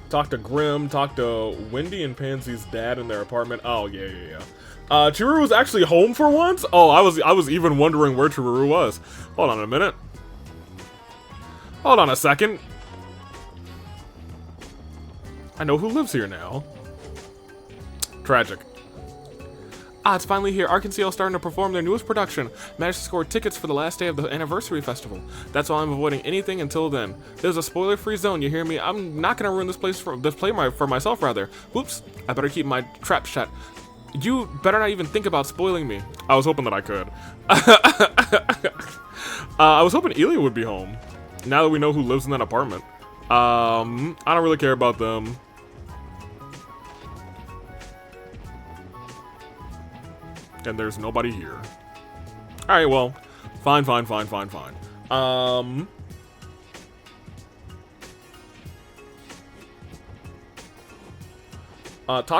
Talk to Grim, talk to Wendy and Pansy's dad in their apartment. Oh, yeah. Chiruru was actually home for once? Oh, I was even wondering where Chiruru was. Hold on a minute. Hold on a second. I know who lives here now. Tragic. Ah, it's finally here. Arkansas starting to perform their newest production. Managed to score tickets for the last day of the anniversary festival. That's why I'm avoiding anything until then. There's a spoiler-free zone, you hear me? I'm not gonna ruin this place for myself, rather. Whoops, I better keep my trap shut. You better not even think about spoiling me.
I was hoping that I could. I was hoping Elia would be home. Now that we know who lives in that apartment. I don't really care about them. And there's nobody here. Alright, well. Fine. Talk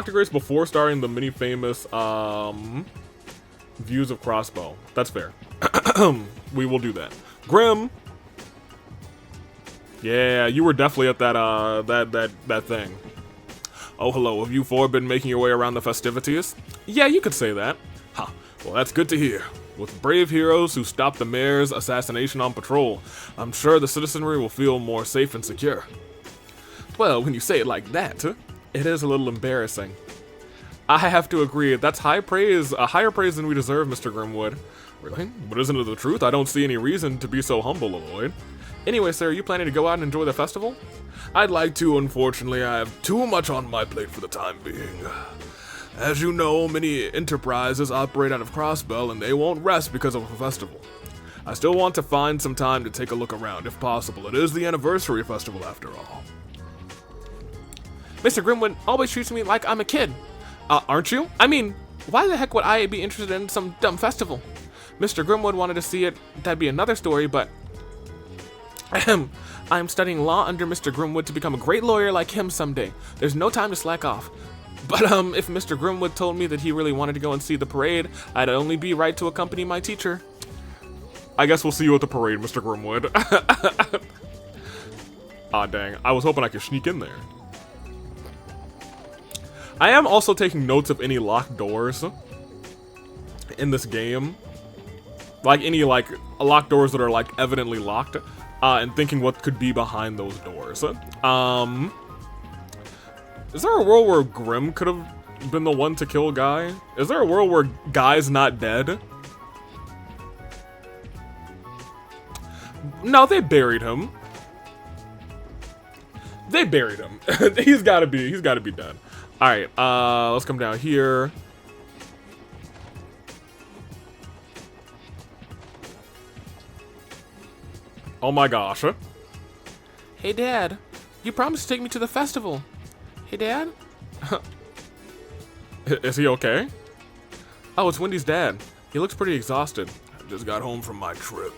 to Grace before starting the mini famous, views of Crossbow. That's fair. We will do that. Grim! Yeah, you were definitely at that thing. Oh, hello. Have you four been making your way around the festivities? Yeah, you could say that. Huh. Well, that's good to hear. With brave heroes who stopped the mayor's assassination on patrol, I'm sure the citizenry will feel more safe and secure. Well, when you say it like that, it is a little embarrassing. I have to agree, that's high praise, higher praise than we deserve, Mr. Grimwood. Really? But isn't it the truth? I don't see any reason to be so humble, LLYOD. Anyway, sir, are you planning to go out and enjoy the festival? I'd like to, unfortunately. I have too much on my plate for the time being. As you know, many enterprises operate out of Crossbell, and they won't rest because of a festival. I still want to find some time to take a look around, if possible. It is the anniversary festival, after all.
Mr. Grimwood always treats me like I'm a kid. Aren't you? I mean, why the heck would I be interested in some dumb festival? Mr. Grimwood wanted to see it. That'd be another story, but... I'm studying law under Mr. Grimwood to become a great lawyer like him someday. There's no time to slack off. But, if Mr. Grimwood told me that he really wanted to go and see the parade, I'd only be right to accompany my teacher.
I guess we'll see you at the parade, Mr. Grimwood. Aw, dang. I was hoping I could sneak in there. I am also taking notes of any locked doors in this game. Like, any, like, locked doors that are, like, evidently locked. And thinking what could be behind those doors. Is there a world where Grim could have been the one to kill Guy? Is there a world where Guy's not dead? No, they buried him. They buried him. He's gotta be dead. Alright, let's come down here. Oh my gosh.
Hey, Dad. You promised to take me to the festival. Hey, Dad?
Is he okay?
Oh, it's Wendy's dad. He looks pretty exhausted.
I just got home from my trip.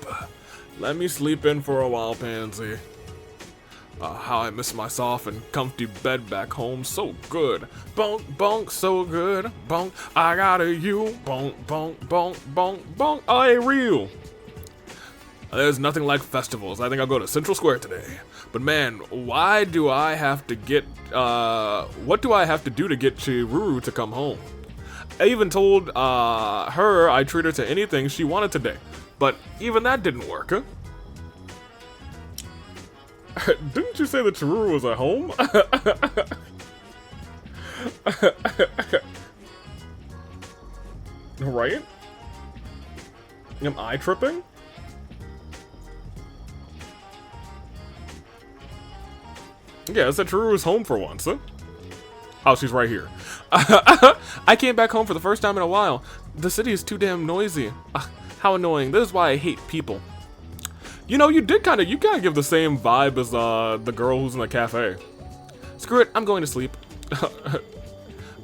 Let me sleep in for a while, Pansy. How I miss my soft and comfy bed back home. So good. Bonk, bonk, so good. Bonk, I got a you. Bonk, bonk, bonk, bonk, bonk. Oh, hey, Ryu. There's nothing like festivals. I think I'll go to Central Square today. But man, why do I have to get, what do I have to do to get Chiruru to come home? I even told, her I'd treat her to anything she wanted today. But even that didn't work, huh? Didn't you say that Chiruru was at home? Right? Am I tripping? Yeah, it's that Chiruru's home for once, huh? Oh, she's right here.
I came back home for the first time in a while. The city is too damn noisy. How annoying. This is why I hate people.
You know, you kind of give the same vibe as the girl who's in the cafe.
Screw it, I'm going to sleep.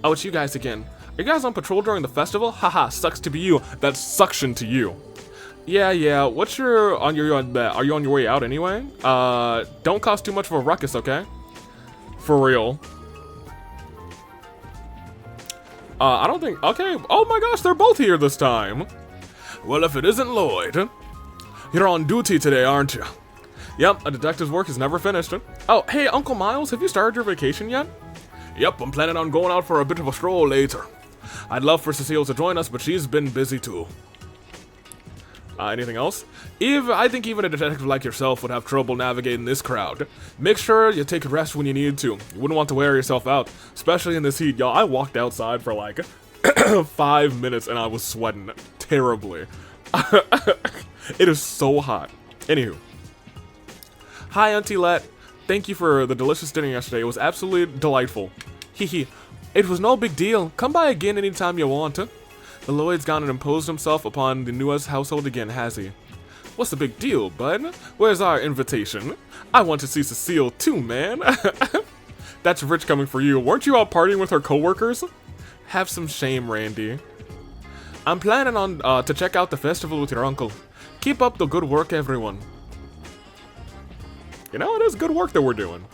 Oh, it's you guys again. Are you guys on patrol during the festival? Haha, sucks to be you.
That's suction to you.
Yeah. What's your are you on your way out anyway? Don't cause too much of a ruckus, okay?
For real. I don't think. Okay. Oh my gosh, they're both here this time. Well, if it isn't Lloyd, you're on duty today, aren't you? Yep. A detective's work is never finished.
Oh, hey, Uncle Miles, have you started your vacation yet?
Yep. I'm planning on going out for a bit of a stroll later. I'd love for Cecile to join us, but she's been busy too. Anything else? I think even a detective like yourself would have trouble navigating this crowd. Make sure you take a rest when you need to. You wouldn't want to wear yourself out, especially in this heat. Y'all, I walked outside for like 5 minutes and I was sweating terribly. It is so hot. Anywho. Hi, Auntie Let. Thank you for the delicious dinner yesterday. It was absolutely delightful. Hehe. It was no big deal. Come by again anytime you want. The Lloyd's gone and imposed himself upon the newest household again, has he? What's the big deal, bud? Where's our invitation? I want to see Cecile too, man. That's rich coming for you. Weren't you out partying with her coworkers? Have some shame, Randy. I'm planning on to check out the festival with your uncle. Keep up the good work, everyone. You know, it is good work that we're doing.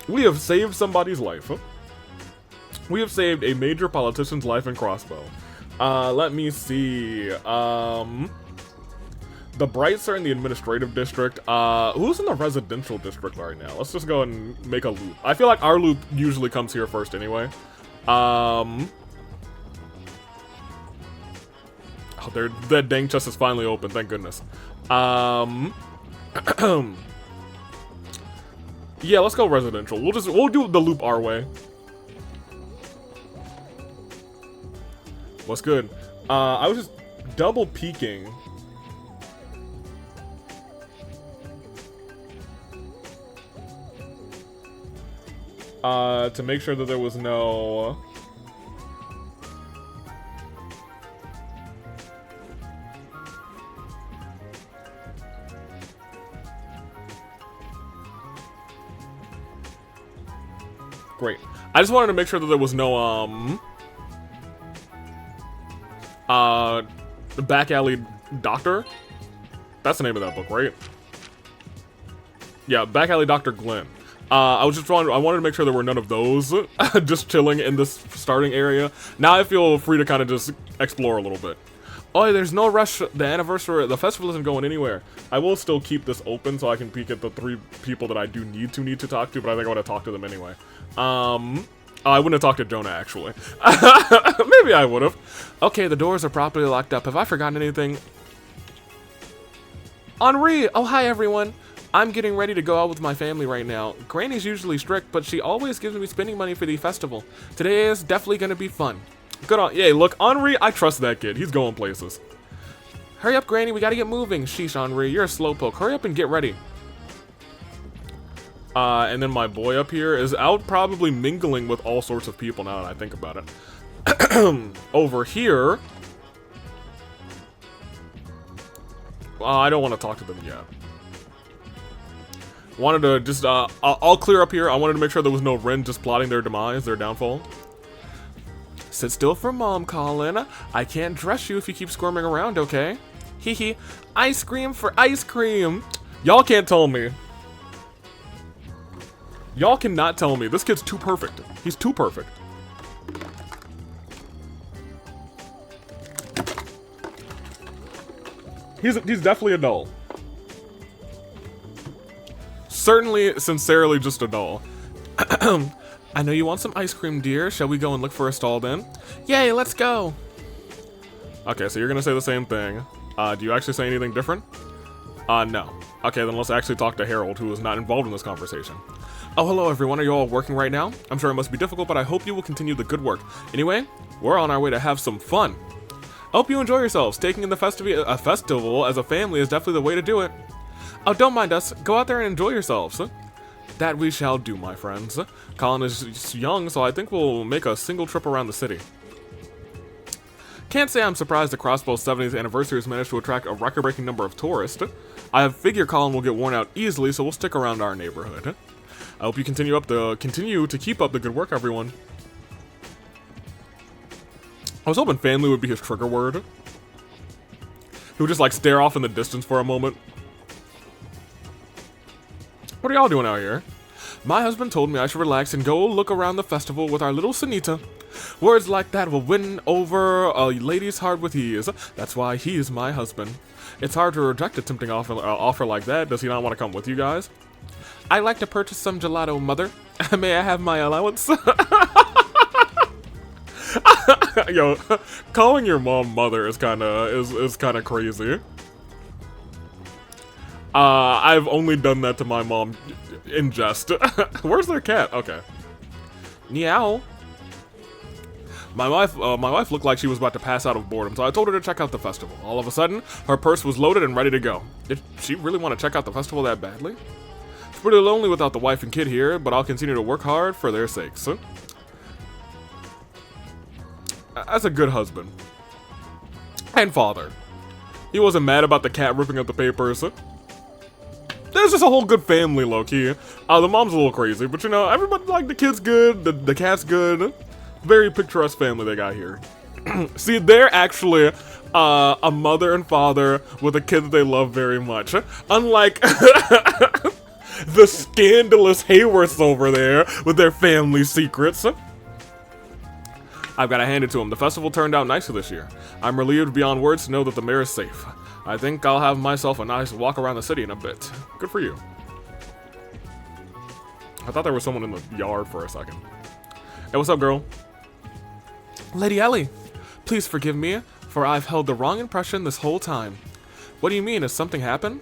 We have saved somebody's life. We have saved a major politician's life in Crossbow. Let me see. The Brights are in the administrative district. Who's in the residential district right now? Let's just go and make a loop. I feel like our loop usually comes here first anyway. Oh, that dang chest is finally open, thank goodness. Yeah, let's go residential. We'll do the loop our way. What's good? I was just double peeking. To make sure that there was no... Great. I just wanted to make sure that there was no, the Back Alley Doctor? That's the name of that book, right? Yeah, Back Alley Dr. Glenn. I wanted to make sure there were none of those just chilling in this starting area. Now I feel free to kind of just explore a little bit. Oh, there's no rush. The festival isn't going anywhere. I will still keep this open so I can peek at the 3 people that I do need to talk to, but I think I want to talk to them anyway. I wouldn't have talked to Jonah, actually. Maybe I would have. Okay, the doors are properly locked up. Have I forgotten anything? Henri! Oh, hi, everyone. I'm getting ready to go out with my family right now. Granny's usually strict, but she always gives me spending money for the festival. Today is definitely going to be fun. Good on. Yeah, look, Henri, I trust that kid. He's going places. Hurry up, Granny. We got to get moving. Sheesh, Henri. You're a slowpoke. Hurry up and get ready. And then my boy up here is out probably mingling with all sorts of people now that I think about it. Over here... I don't want to talk to them yet. Wanted to just, I'll clear up here. I wanted to make sure there was no Ren just plotting their demise, their downfall. Sit still for Mom, Colin. I can't dress you if you keep squirming around, okay? Hee hee. Ice cream for ice cream. Y'all can't tell me. Y'all cannot tell me. This kid's too perfect. He's too perfect. He's definitely a doll. Certainly, sincerely, just a doll. I know you want some ice cream, dear. Shall we go and look for a stall then? Yay, let's go. Okay, so you're gonna say the same thing. Do you actually say anything different? No. Okay, then let's actually talk to Harold, who is not involved in this conversation. Oh, hello everyone. Are you all working right now? I'm sure it must be difficult, but I hope you will continue the good work. Anyway, we're on our way to have some fun. I hope you enjoy yourselves. Taking in the festival as a family is definitely the way to do it. Oh, don't mind us. Go out there and enjoy yourselves. That we shall do, my friends. Colin is young, so I think we'll make a single trip around the city. Can't say I'm surprised the Crossbow's 70th anniversary has managed to attract a record-breaking number of tourists. I figure Colin will get worn out easily, so we'll stick around our neighborhood. I hope you continue to keep up the good work, everyone. I was hoping family would be his trigger word. He would just like stare off in the distance for a moment. What are y'all doing out here? My husband told me I should relax and go look around the festival with our little Sunita. Words like that will win over a lady's heart with ease. That's why he is my husband. It's hard to reject a tempting offer like that. Does he not want to come with you guys? I'd like to purchase some gelato, mother. May I have my allowance? Yo, calling your mom mother is kind of crazy. I've only done that to my mom in jest. Where's their cat? Okay. Meow.
My wife looked like she was about to pass out of boredom, so I told her to check out the festival. All of a sudden, her purse was loaded and ready to go. Did she really want to check out the festival that badly? It's pretty lonely without the wife and kid here, but I'll continue to work hard for their sakes. As a good husband. And father. He wasn't mad about the cat ripping up the papers. There's just a whole good family, low-key. The mom's a little crazy, but you know, everybody, like, the kid's good, the cat's good. Very picturesque family they got here. See, they're actually a mother and father with a kid that they love very much. Unlike the scandalous Hayworths over there with their family secrets. I've got to hand it to them. The festival turned out nicely this year. I'm relieved beyond words to know that the mayor is safe. I think I'll have myself a nice walk around the city in a bit. Good for you. I thought there was someone in the yard for a second. Hey, what's up, girl? Lady Ellie, please forgive me, for I've held the wrong impression this whole time. What do you mean? Has something happened?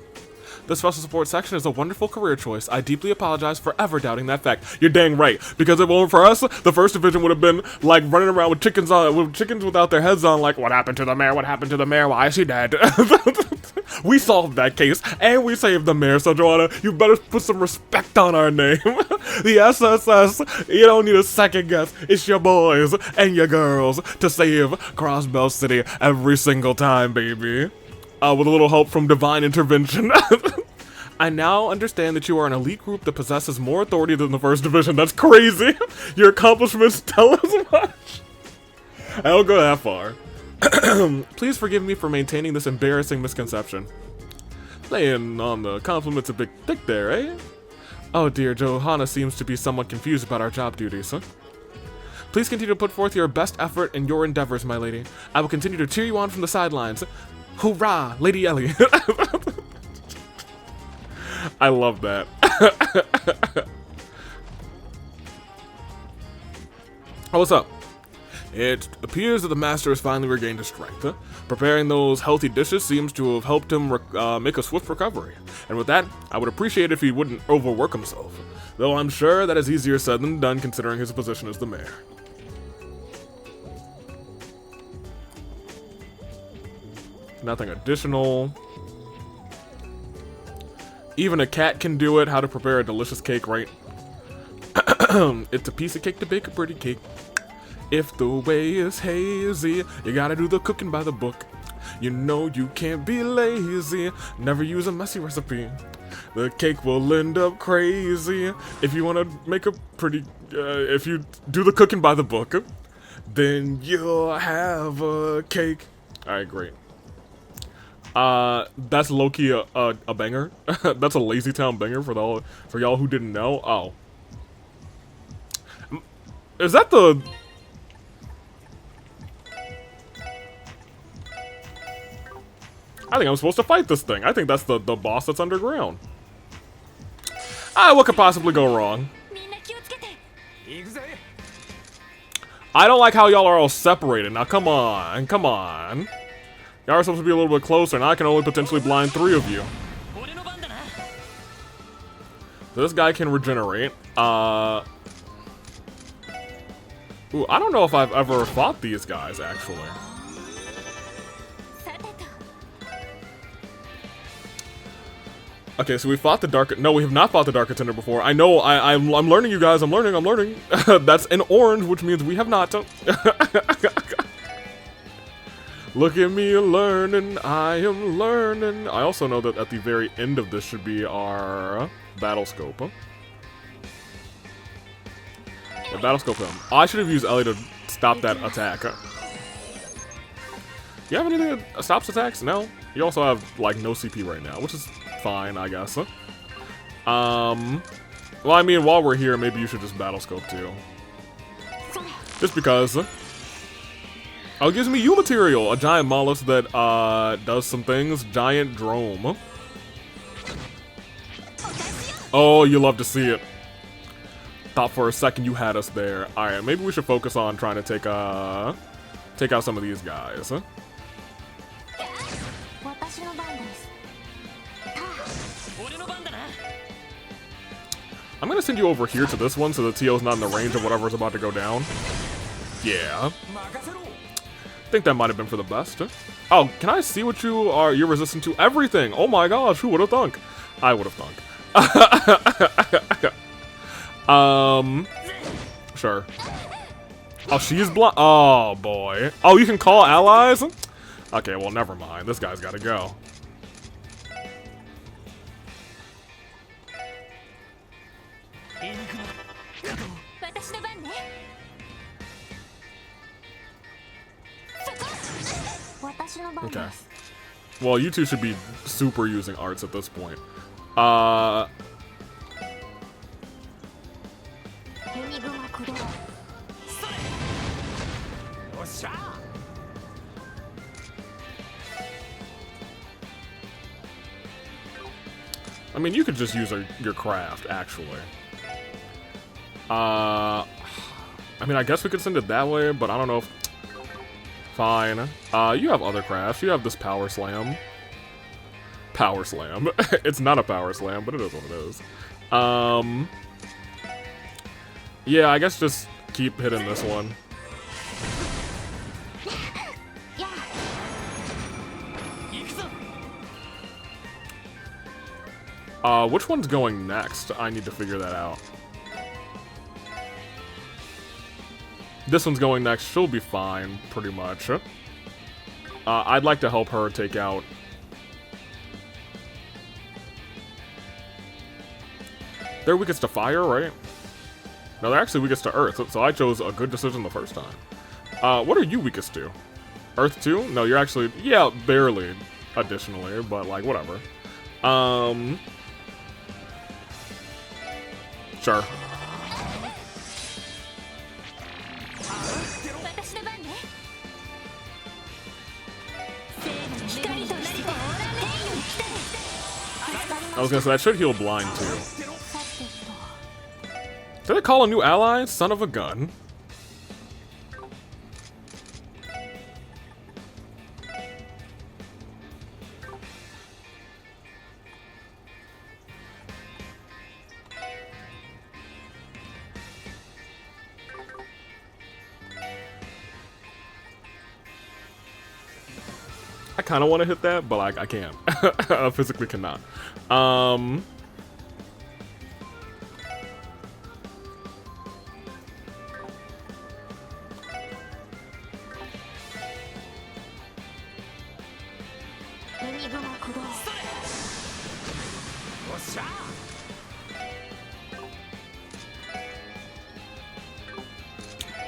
The special support section is a wonderful career choice. I deeply apologize for ever doubting that fact. You're dang right, because if it weren't for us, the first division would have been like running around with chickens without their heads on, like, what happened to the mayor? What happened to the mayor? Why is she dead? We solved that case, and we saved the mayor, so Joanna, you better put some respect on our name. The SSS, you don't need a second guess. It's your boys and your girls to save Crossbell City every single time, baby. With a little help from divine intervention. I now understand that you are an elite group that possesses more authority than the first division. That's crazy. Your accomplishments tell us much. I don't go that far. Please forgive me for maintaining this embarrassing misconception. Laying on the compliments a bit thick there, eh? Oh dear, Johanna seems to be somewhat confused about our job duties, huh? Please continue to put forth your best effort in your endeavors, my lady. I will continue to cheer you on from the sidelines. Hoorah, Lady Ellie. I love that. Oh, what's up? It appears that the master has finally regained his strength. Preparing those healthy dishes seems to have helped him make a swift recovery. And with that, I would appreciate if he wouldn't overwork himself. Though I'm sure that is easier said than done considering his position as the mayor. Nothing additional. Even a cat can do it. How to prepare a delicious cake, right? It's a piece of cake to bake a pretty cake. If the way is hazy, you gotta do the cooking by the book. You know you can't be lazy. Never use a messy recipe. The cake will end up crazy. If you want to make a pretty... if you do the cooking by the book, then you'll have a cake. Alright, great. That's low-key a banger. That's a Lazy Town banger for y'all who didn't know. Oh. Is that the... I think I'm supposed to fight this thing. I think that's the boss that's underground. What could possibly go wrong? I don't like how y'all are all separated. Now, come on. Come on. Y'all are supposed to be a little bit closer, and I can only potentially blind 3 of you. This guy can regenerate. Ooh, I don't know if I've ever fought these guys, actually. Okay, so we fought the Dark... No, we have not fought the Dark Contender before. I know, I'm learning, you guys. I'm learning. That's in orange, which means we have not. Look at me learning. I am learning. I also know that at the very end of this should be our battle scope. The battle scope him. Oh, I should have used Ellie to stop that attack. You have anything that stops attacks? No. You also have, like, no CP right now, which is fine, I guess. Well, I mean, while we're here, maybe you should just battle scope too. Just because. Oh, it gives me U material, a giant mollusk that does some things. Giant drome. Oh, you love to see it. Thought for a second you had us there. All right, maybe we should focus on trying to take out some of these guys. I'm gonna send you over here to this one so the TO's not in the range of whatever's about to go down.
Yeah. I think that might have been for the best. Oh, can I see what you are? You're resistant to everything. Oh my gosh, who would have thunk? I would have thunk. Sure. Oh, she's blind. Oh boy. Oh, you can call allies? Okay, well, never mind. This guy's gotta go. Okay. Well, you two should be super using arts at this point. I mean, you could just use your craft, actually. I mean, I guess we could send it that way, but I don't know if... Fine. You have other crafts. You have this power slam. Power slam. It's not a power slam, but it is what it is. Yeah, I guess just keep hitting this one. Which one's going next? I need to figure that out. This one's going next. She'll be fine, pretty much. I'd like to help her take out... They're weakest to fire, right? No, they're actually weakest to earth, so I chose a good decision the first time. What are you weakest to? Earth too? No, you're actually... Yeah, barely, additionally, but, like, whatever. Sure. I was gonna say, that should heal blind, too. Did I call a new ally? Son of a gun. I kind of want to hit that, but I can't. I physically cannot.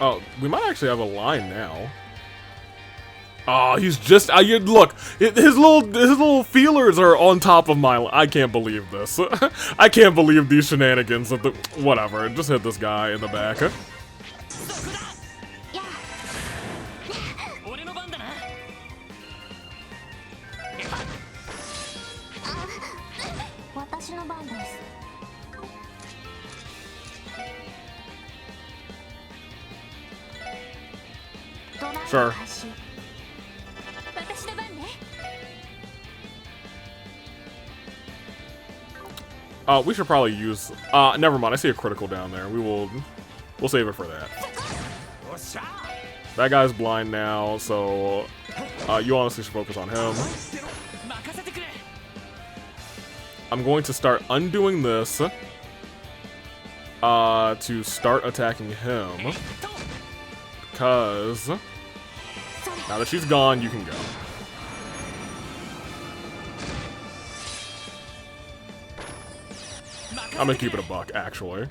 Oh, we might actually have a line now. Oh, he's just look. His little feelers are on top of my. I can't believe this. I can't believe these shenanigans. Whatever. Just hit this guy in the back. Sure. We should probably use... never mind, I see a critical down there. We'll save it for that. That guy's blind now, so... you honestly should focus on him. I'm going to start undoing this... to start attacking him. Because... now that she's gone, you can go. I'm gonna keep it a buck, actually.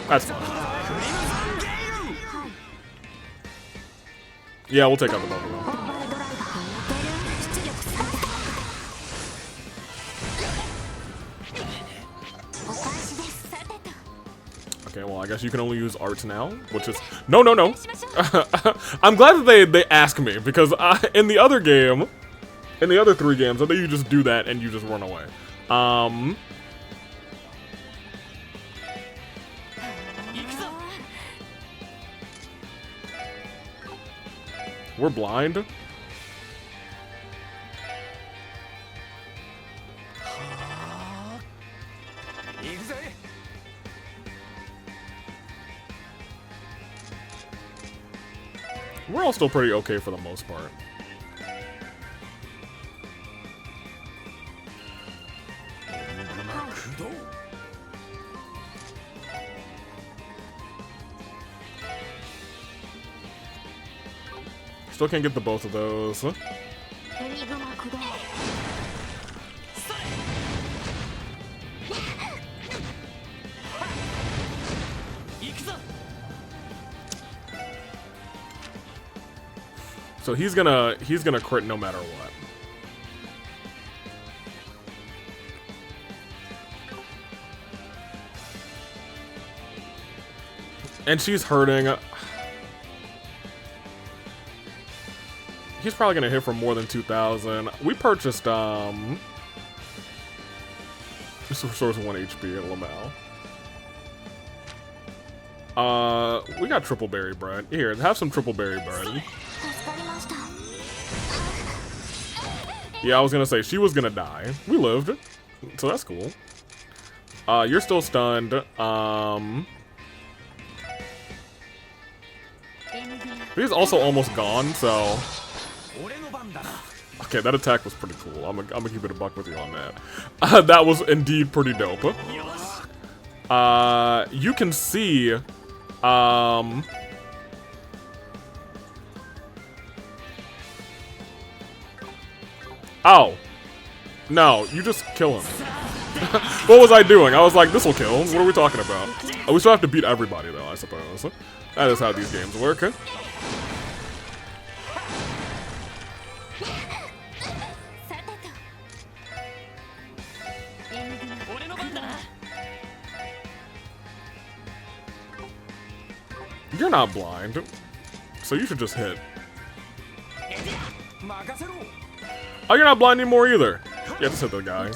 That's fine. Yeah, we'll take out the both of them. Okay, well, I guess you can only use arts now, which is... No, no, no! I'm glad that they ask me, because in the other game, in the other 3 games, I think you just do that and you just run away. We're blind? We're all still pretty okay for the most part. Still can't get the both of those. Huh? So he's gonna crit no matter what. And she's hurting. He's probably gonna hit for more than 2,000. We purchased this restores 1 HP at Lamau. We got triple berry bread. Here, have some triple berry bread. Yeah, I was gonna say she was gonna die. We lived, so that's cool. You're still stunned. He's also almost gone, so. Okay, that attack was pretty cool. I'm gonna keep it a buck with you on that. That was indeed pretty dope. You can see, Ow. No, you just kill him. What was I doing? I was like, this'll kill him. What are we talking about? Oh, we still have to beat everybody, though, I suppose. That is how these games work. You're not blind, so you should just hit. Oh, you're not blind anymore either. Yeah, just hit the guy.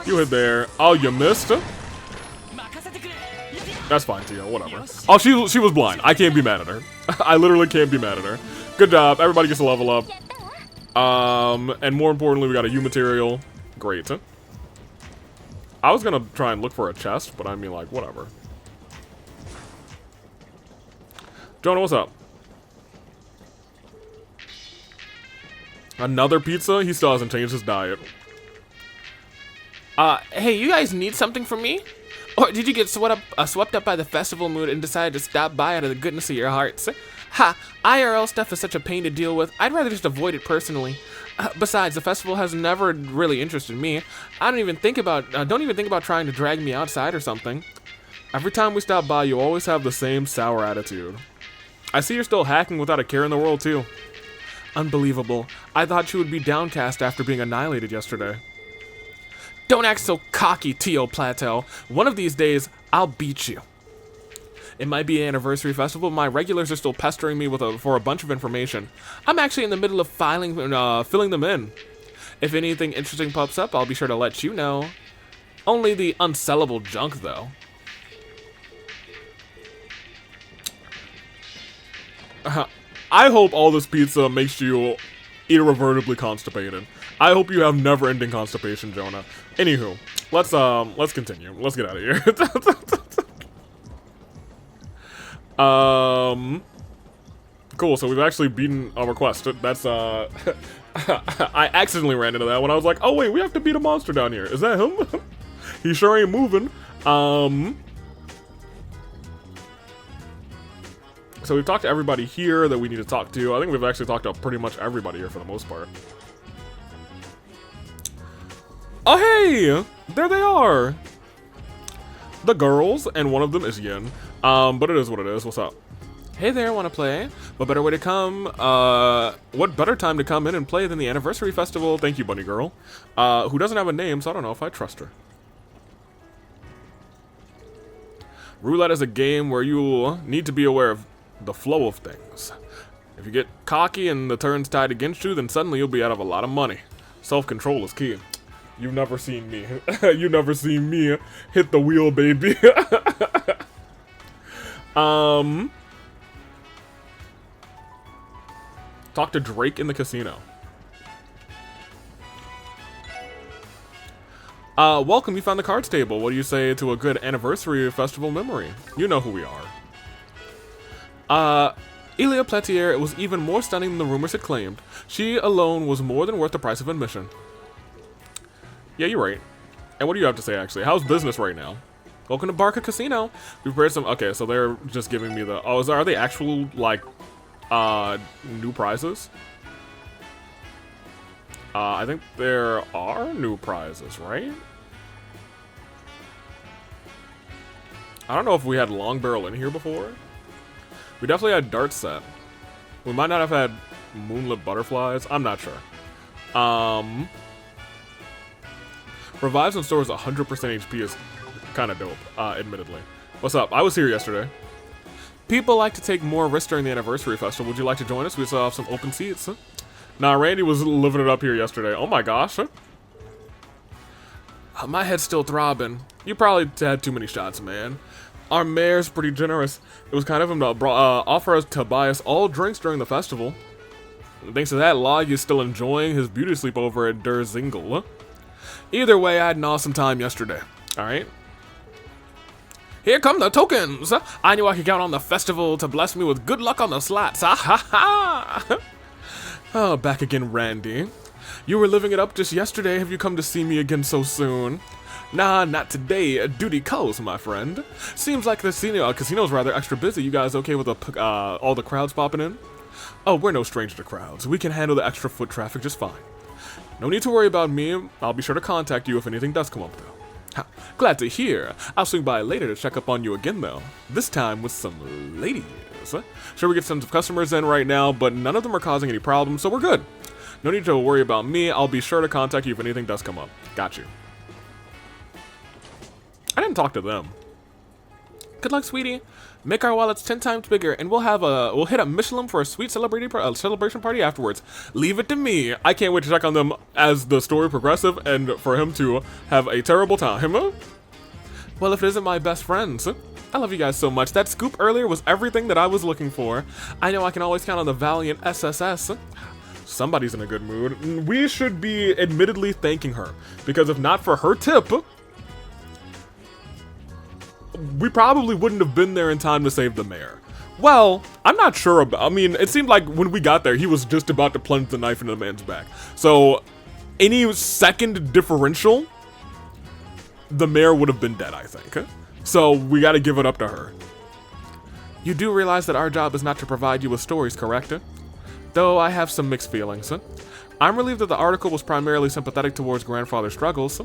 You hit there. Oh, you missed? That's fine, Tia, whatever. Oh, she was blind. I can't be mad at her. I literally can't be mad at her. Good job. Everybody gets a level up. And more importantly, we got a U material. Great. I was gonna try and look for a chest, but I mean, like, whatever. Jonah, what's up? Another pizza? He still hasn't changed his diet.
Hey, you guys need something from me? Or did you get swept up by the festival mood and decide to stop by out of the goodness of your hearts? Ha! IRL stuff is such a pain to deal with. I'd rather just avoid it personally. Besides, the festival has never really interested me. I don't even think about trying to drag me outside or something. Every time we stop by, you always have the same sour attitude. I see you're still hacking without a care in the world, too. Unbelievable. I thought you would be downcast after being annihilated yesterday. Don't act so cocky, Tio Plateau. One of these days, I'll beat you. It might be an anniversary festival, but my regulars are still pestering me for a bunch of information. I'm actually in the middle of filling them in. If anything interesting pops up, I'll be sure to let you know. Only the unsellable junk, though.
I hope all this pizza makes you irrevertibly constipated. I hope you have never-ending constipation, Jonah. Anywho, let's continue. Let's get out of here. Cool, so we've actually beaten our quest. That's, I accidentally ran into that when I was like, oh wait, we have to beat a monster down here. Is that him? He sure ain't moving. So we've talked to everybody here that we need to talk to. I think we've actually talked to pretty much everybody here for the most part. Oh, hey! There they are! The girls, and one of them is Yin. But it is what it is. What's up?
Hey there, wanna play? What better way to come,
What better time to come in and play than the anniversary festival? Thank you, bunny girl. Who doesn't have a name, so I don't know if I trust her. Roulette is a game where you need to be aware of the flow of things. If you get cocky and the turn's tied against you, then suddenly you'll be out of a lot of money. Self-control is key. You've never seen me. You've never seen me hit the wheel, baby. Talk to Drake in the casino. Welcome, you found the cards table. What do you say to a good anniversary festival memory? You know who we are.
Elia Platier was even more stunning than the rumors had claimed. She alone was more than worth the price of admission. Yeah, you're right. And what do you have to say, actually? How's business right now? Welcome to Barca Casino. We prepared some... Okay, so they're just giving me the... Oh, are they actual, like, new prizes? I think there are new prizes, right? I don't know if we had Long Barrel in here before. We definitely had Dart Set. We might not have had Moonlit Butterflies. I'm not sure. Revives and stores 100% HP is kind of dope, admittedly. What's up? I was here yesterday. People like to take more risks during the anniversary festival. Would you like to join us? We still have some open seats. Nah, Randy was living it up here yesterday. Oh my gosh. My head's still throbbing. You probably had too many shots, man. Our mayor's pretty generous. It was kind of him to offer us to buy us all drinks during the festival. Thanks to that, Log is still enjoying his beauty sleep over at Der Zingle. Either way, I had an awesome time yesterday. Alright. Here come the tokens! I knew I could count on the festival to bless me with good luck on the slots. Ha ha ha! Oh, back again, Randy. You were living it up just yesterday. Have you come to see me again so soon? Nah, not today. Duty calls, my friend. Seems like the casino's rather extra busy. You guys okay with all the crowds popping in? Oh, we're no stranger to crowds. We can handle the extra foot traffic just fine. No need to worry about me. I'll be sure to contact you if anything does come up, though. Ha, glad to hear. I'll swing by later to check up on you again, though. This time with some ladies. Sure, we get tons of customers in right now, but none of them are causing any problems, so we're good. No need to worry about me. I'll be sure to contact you if anything does come up. Got you. I didn't talk to them. Good luck, sweetie. Make our wallets 10 times bigger, and we'll hit a Michelin for a sweet celebration party afterwards. Leave it to me. I can't wait to check on them as the story progresses, and for him to have a terrible time. Well, if it isn't my best friends. I love you guys so much. That scoop earlier was everything that I was looking for. I know I can always count on the valiant SSS. Somebody's in a good mood. We should be admittedly thanking her, because if not for her tip, we probably wouldn't have been there in time to save the mayor. Well, I'm not sure about... I mean, it seemed like when we got there, he was just about to plunge the knife into the man's back. So, any second differential, the mayor would have been dead, I think. So, we gotta give it up to her. You do realize that our job is not to provide you with stories, correct? Though I have some mixed feelings. I'm relieved that the article was primarily sympathetic towards grandfather's struggles.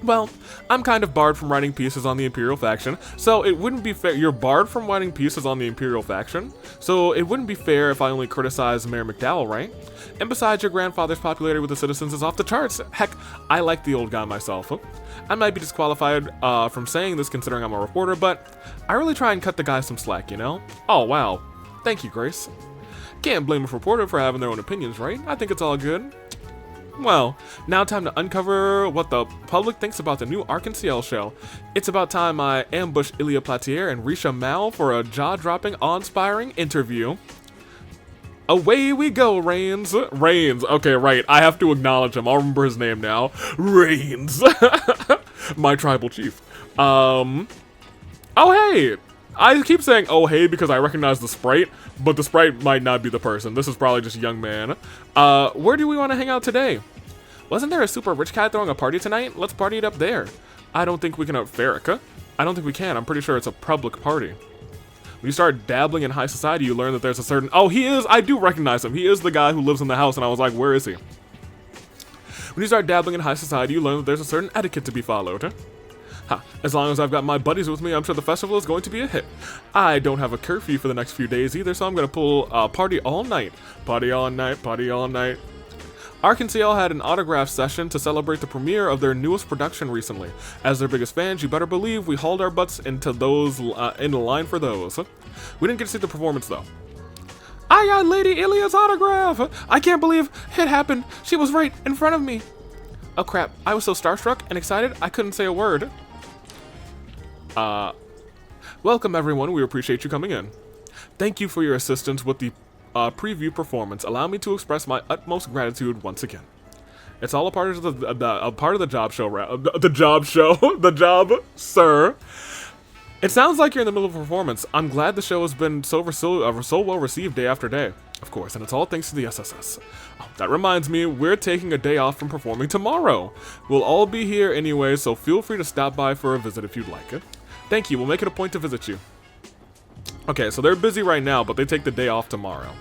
Well, I'm kind of barred from writing pieces on the Imperial faction, so it wouldn't be fair. You're barred from writing pieces on the Imperial faction, so it wouldn't be fair if I only criticize Mayor McDowell, right? And besides, your grandfather's popularity with the citizens is off the charts. Heck, I like the old guy myself. I might be disqualified from saying this considering I'm a reporter, but I really try and cut the guy some slack, you know? Oh, wow. Thank you, Grace. Can't blame a reporter for having their own opinions, right? I think it's all good. Well, now time to uncover what the public thinks about the new Arc-en-Ciel show. It's about time I ambush Ilia Platier and Risha Mal for a jaw-dropping, awe-inspiring interview. Away we go, Reigns. Reigns. Okay, right. I have to acknowledge him. I'll remember his name now. Reigns. My tribal chief. Oh, hey. I keep saying, oh, hey, because I recognize the sprite, but the sprite might not be the person. This is probably just a young man. Where do we want to hang out today? Wasn't there a super rich cat throwing a party tonight? Let's party it up there. I don't think we can Farrakha. I don't think we can. I'm pretty sure it's a public party. When you start dabbling in high society, you learn that there's a certain... Oh, he is! I do recognize him. He is the guy who lives in the house, and I was like, where is he? When you start dabbling in high society, you learn that there's a certain etiquette to be followed. Ha, as long as I've got my buddies with me, I'm sure the festival is going to be a hit. I don't have a curfew for the next few days either, so I'm going to pull party all night. Party all night, party all night. Arc-en-Ciel had an autograph session to celebrate the premiere of their newest production recently. As their biggest fans, you better believe we hauled our butts into the line for those. We didn't get to see the performance though. I got Lady Ilia's autograph! I can't believe it happened. She was right in front of me. Oh crap, I was so starstruck and excited I couldn't say a word. Welcome everyone, we appreciate you coming in. Thank you for your assistance with the preview performance. Allow me to express my utmost gratitude once again. It's all a part of the job show, the job, sir.
It sounds like you're in the middle of a performance. I'm glad the show has been so well received day after day. Of course, and it's all thanks to the SSS. Oh, that reminds me, we're taking a day off from performing tomorrow. We'll all be here anyway, so feel free to stop by for a visit if you'd like it. Thank you, we'll make it a point to visit you. Okay, so they're busy right now, but they take the day off tomorrow.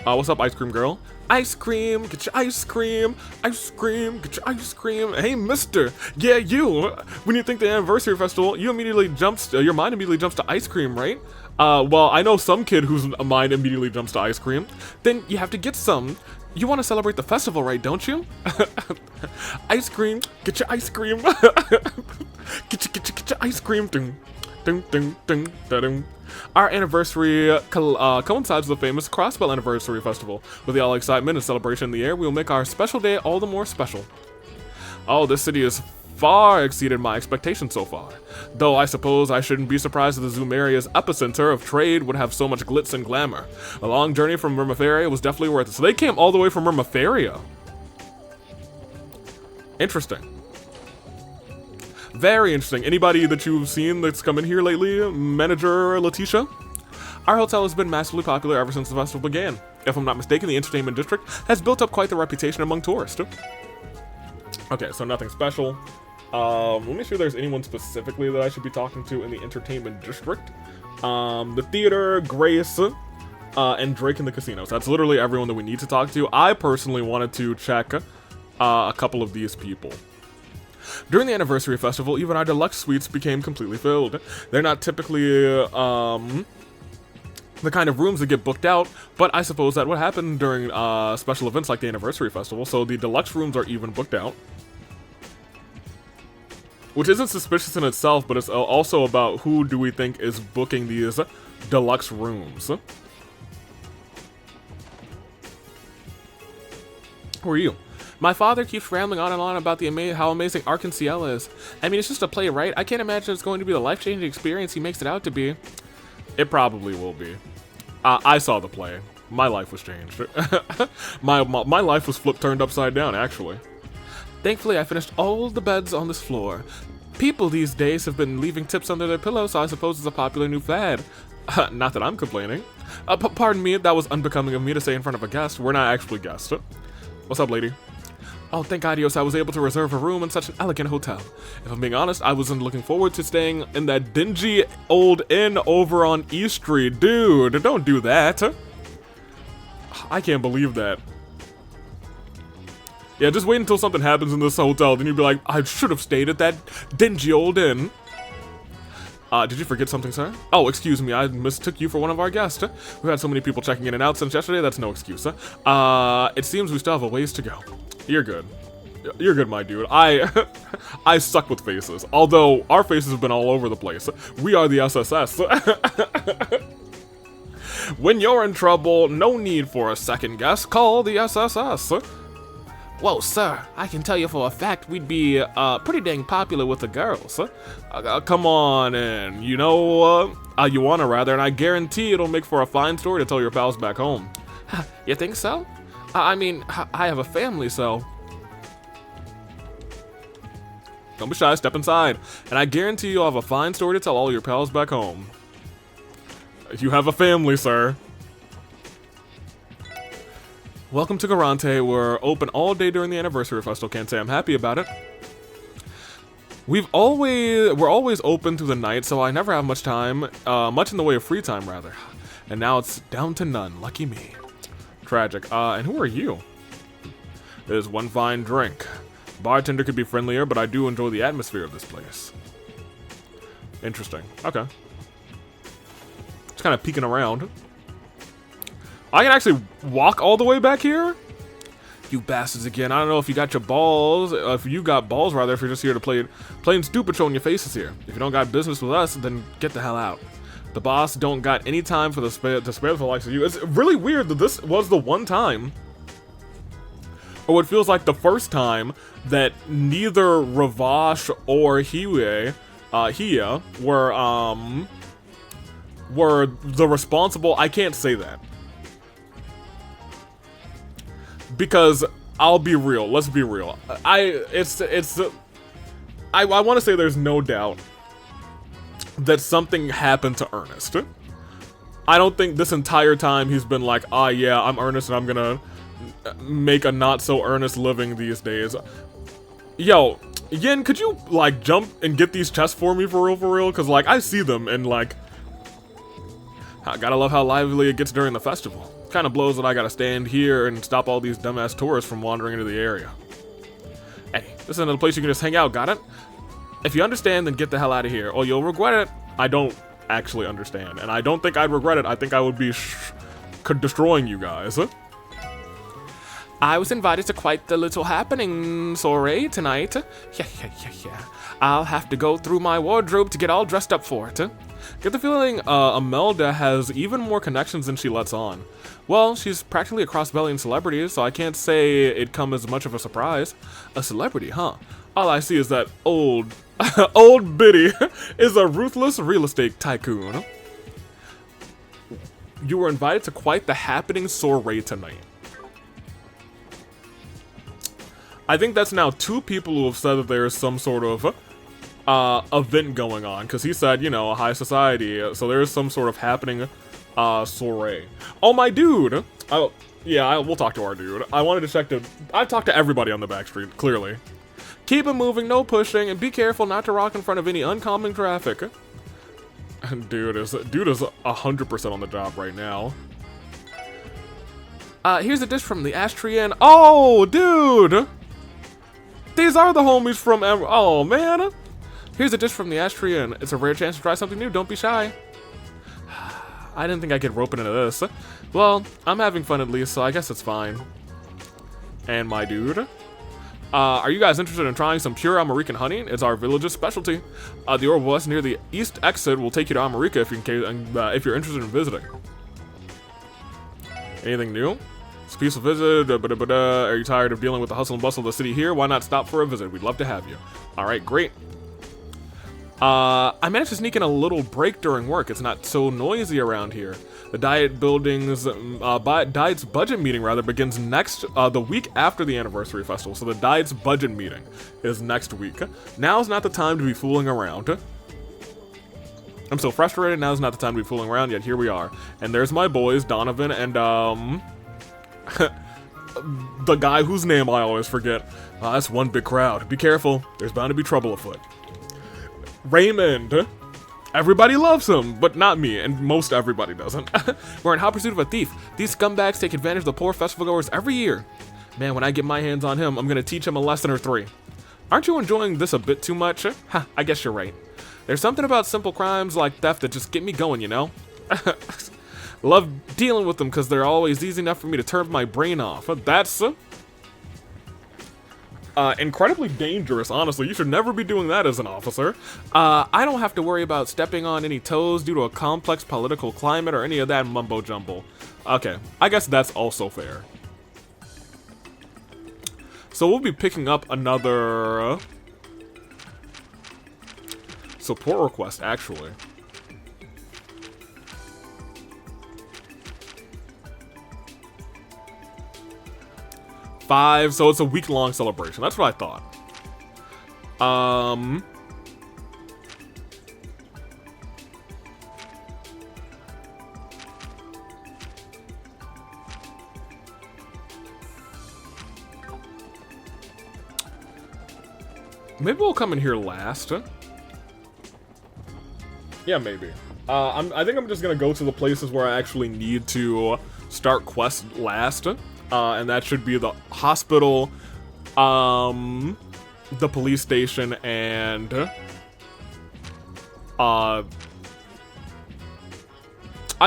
What's up, Ice Cream Girl? Ice cream, get your ice cream, get your ice cream. Hey, mister, yeah, you. When you think the anniversary festival, your mind immediately jumps to ice cream, right? Well, I know some kid whose mind immediately jumps to ice cream. Then you have to get some. You want to celebrate the festival, right, don't you? Ice cream, get your ice cream. get your ice cream. Ding, ding, ding, ding, ding. Our anniversary coincides with the famous Crossbell Anniversary Festival. With all excitement and celebration in the air, we will make our special day all the more special. Oh, this city has far exceeded my expectations so far. Though I suppose I shouldn't be surprised that the Zoom area's epicenter of trade would have so much glitz and glamour. A long journey from Mermaferia was definitely worth it. So they came all the way from Mermaferia. Interesting. Very interesting. Anybody that you've seen that's come in here lately? Manager Letitia? Our hotel has been massively popular ever since the festival began. If I'm not mistaken, the entertainment district has built up quite the reputation among tourists. Okay, so nothing special. Let me see if there's anyone specifically that I should be talking to in the entertainment district. The theater, Grace, and Drake in the casinos. That's literally everyone that we need to talk to. I personally wanted to check a couple of these people. During the anniversary festival, even our deluxe suites became completely filled. They're not typically the kind of rooms that get booked out, but I suppose that would happen during special events like the anniversary festival, so the deluxe rooms are even booked out. Which isn't suspicious in itself, but it's also about who do we think is booking these deluxe rooms. Who are you? My father keeps rambling on and on about how amazing Ark Ciel is. I mean, it's just a play, right? I can't imagine it's going to be the life-changing experience he makes it out to be. It probably will be. I saw the play. My life was changed. my life was turned upside down, actually. Thankfully, I finished all the beds on this floor. People these days have been leaving tips under their pillows, so I suppose it's a popular new fad. Not that I'm complaining. Pardon me, that was unbecoming of me to say in front of a guest. We're not actually guests. What's up, lady? Oh, thank Adios, I was able to reserve a room in such an elegant hotel. If I'm being honest, I wasn't looking forward to staying in that dingy old inn over on East Street. Dude, don't do that. I can't believe that. Yeah, just wait until something happens in this hotel, then you'd be like, I should have stayed at that dingy old inn. Did you forget something, sir? Oh, excuse me, I mistook you for one of our guests. We've had so many people checking in and out since yesterday, that's no excuse. It seems we still have a ways to go. You're good. You're good, my dude. I suck with faces. Although, our faces have been all over the place. We are the SSS. When you're in trouble, no need for a second guess. Call the SSS. Whoa, sir, I can tell you for a fact we'd be pretty dang popular with the girls. Come on in, you know, you wanna rather, and I guarantee it'll make for a fine story to tell your pals back home. You think so? I mean, I have a family, so... Don't be shy, step inside. And I guarantee you'll have a fine story to tell all your pals back home. You have a family, sir. Welcome to Garante. We're open all day during the anniversary festival. Can't say I'm happy about it. We're always open through the night, so I never have much time, much in the way of free time, rather. And now it's down to none. Lucky me. Tragic. And who are you? There's one fine drink. Bartender could be friendlier, but I do enjoy the atmosphere of this place. Interesting. Okay. Just kind of peeking around. I can actually walk all the way back here? You bastards again. I don't know if you got your balls, if you got balls rather, if you're just here to plain stupid showing your faces here. If you don't got business with us, then get the hell out. The boss don't got any time for to spare for the likes of you. It's really weird that this was the one time, or what feels like the first time, that neither Ravash or Hiya were the responsible. I can't say that. Because I'll be real. Let's be real. I want to say there's no doubt that something happened to Ernest. I don't think this entire time he's been like, ah, yeah, I'm Ernest and I'm gonna make a not so earnest living these days. Yo, Yin, could you like jump and get these chests for me for real? Cause like I see them and like, I gotta love how lively it gets during the festival. Kind of blows that I gotta stand here and stop all these dumbass tourists from wandering into the area. Hey, this is another place you can just hang out, got it? If you understand, then get the hell out of here, or you'll regret it. I don't actually understand, and I don't think I'd regret it. I think I would be destroying you guys. I was invited to quite the little happening soiree tonight. Yeah. I'll have to go through my wardrobe to get all dressed up for it. Get the feeling Imelda has even more connections than she lets on. Well, she's practically a cross-bellion celebrity, so I can't say it'd come as much of a surprise. A celebrity, huh? All I see is that old Biddy is a ruthless real estate tycoon. You were invited to quite the happening soiree tonight. I think that's now 2 people who have said that there is some sort of event going on, because he said, you know, high society, so there is some sort of happening soiree. Oh, my dude! Oh, yeah, we'll talk to our dude. I wanted to check I've talked to everybody on the back street, clearly. Keep it moving, no pushing, and be careful not to rock in front of any oncoming traffic. Dude is 100% on the job right now. Here's a dish from the Ashtray Inn. Oh, dude! These are the homies from oh, man! Here's a dish from the Ashtray Inn. It's a rare chance to try something new, don't be shy. I didn't think I could rope into this. Well, I'm having fun at least, so I guess it's fine. And my dude. Are you guys interested in trying some pure American honey? It's our village's specialty. The orb bus near the east exit will take you to America if you're interested in visiting. Anything new? It's a peaceful visit. Are you tired of dealing with the hustle and bustle of the city here? Why not stop for a visit? We'd love to have you. Alright, great. I managed to sneak in a little break during work. It's not so noisy around here. The Diet's budget meeting rather begins next, the week after the anniversary festival. So the Diet's budget meeting is next week. Now's not the time to be fooling around. I'm so frustrated. Now's not the time to be fooling around, yet here we are. And there's my boys, Donovan and, the guy whose name I always forget. That's one big crowd. Be careful. There's bound to be trouble afoot. Raymond. Everybody loves him, but not me, and most everybody doesn't. We're in hot pursuit of a thief. These scumbags take advantage of the poor festival goers every year. Man, when I get my hands on him, I'm gonna teach him a lesson or 3. Aren't you enjoying this a bit too much? Ha, I guess you're right. There's something about simple crimes like theft that just get me going, you know? Love dealing with them because they're always easy enough for me to turn my brain off. That's incredibly dangerous, honestly. You should never be doing that as an officer. I don't have to worry about stepping on any toes due to a complex political climate or any of that mumbo jumbo. Okay, I guess that's also fair. So we'll be picking up another support request, actually. So it's a week-long celebration. That's what I thought. Maybe we'll come in here last. Yeah, maybe. I think I'm just gonna go to the places where I actually need to start quests last. And that should be the hospital, the police station, and, I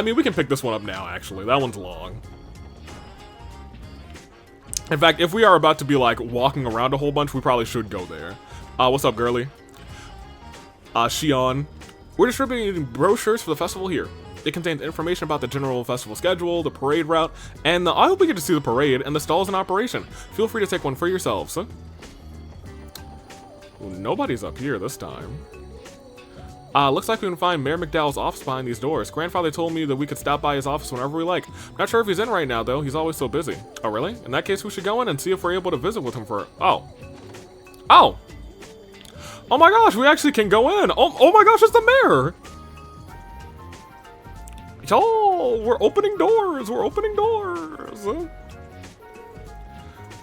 mean, we can pick this one up now, actually. That one's long. In fact, if we are about to be, like, walking around a whole bunch, we probably should go there. What's up, girly? Shion. We're distributing brochures for the festival here. It contains information about the general festival schedule, the parade route, and I hope we get to see the parade and the stalls in operation. Feel free to take one for yourselves. Ooh, nobody's up here this time. Looks like we can find Mayor McDowell's office behind these doors. Grandfather told me that we could stop by his office whenever we like. Not sure if he's in right now, though. He's always so busy. Oh, really? In that case, we should go in and see if we're able to visit with him for... Oh. Oh! Oh my gosh, we actually can go in! Oh my gosh, it's the mayor! Oh, we're opening doors. We're opening doors.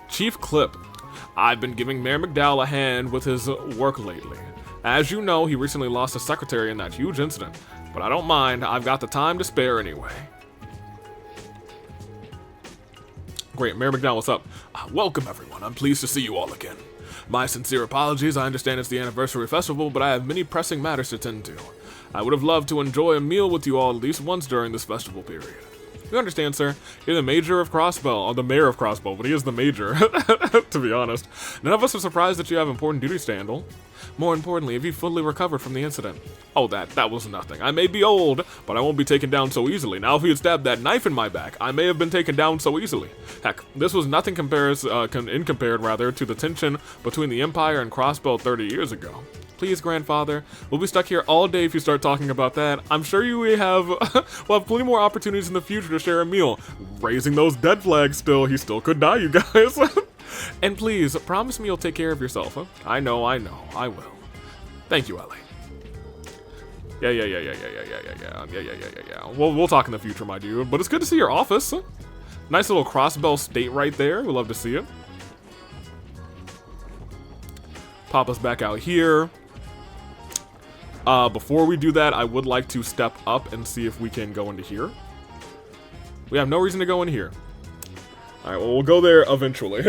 Chief Clip. I've been giving Mayor McDowell a hand with his work lately. As you know, he recently lost a secretary in that huge incident, but I don't mind. I've got the time to spare anyway.
Great, Mayor McDowell, what's up?
Welcome, everyone. I'm pleased to see you all again. My sincere apologies. I understand it's the anniversary festival, but I have many pressing matters to tend to. I would have loved to enjoy a meal with you all at least once during this festival period.
You understand, sir? You're the major of Crossbow, or the mayor of Crossbow, but he is the major, to be honest. None of us are surprised that you have important duties to handle.
More importantly, have you fully recovered from the incident? Oh, that was nothing. I may be old, but I won't be taken down so easily. Now, if he had stabbed that knife in my back, I may have been taken down so easily. Heck, this was nothing compared to the tension between the Empire and Crossbow 30 years ago.
Please, grandfather, we'll be stuck here all day if you start talking about that. I'm sure we'll have plenty more opportunities in the future to share a meal. Raising those dead flags still, he still could die, you guys.
And please, promise me you'll take care of yourself, huh? I know, I will. Thank you, Ellie.
Yeah. We'll talk in the future, my dude. But it's good to see your office. Nice little Crossbow state right there. We love to see it. Pop us back out here. Before we do that, I would like to step up and see if we can go into here. We have no reason to go in here. Alright, well, we'll go there eventually.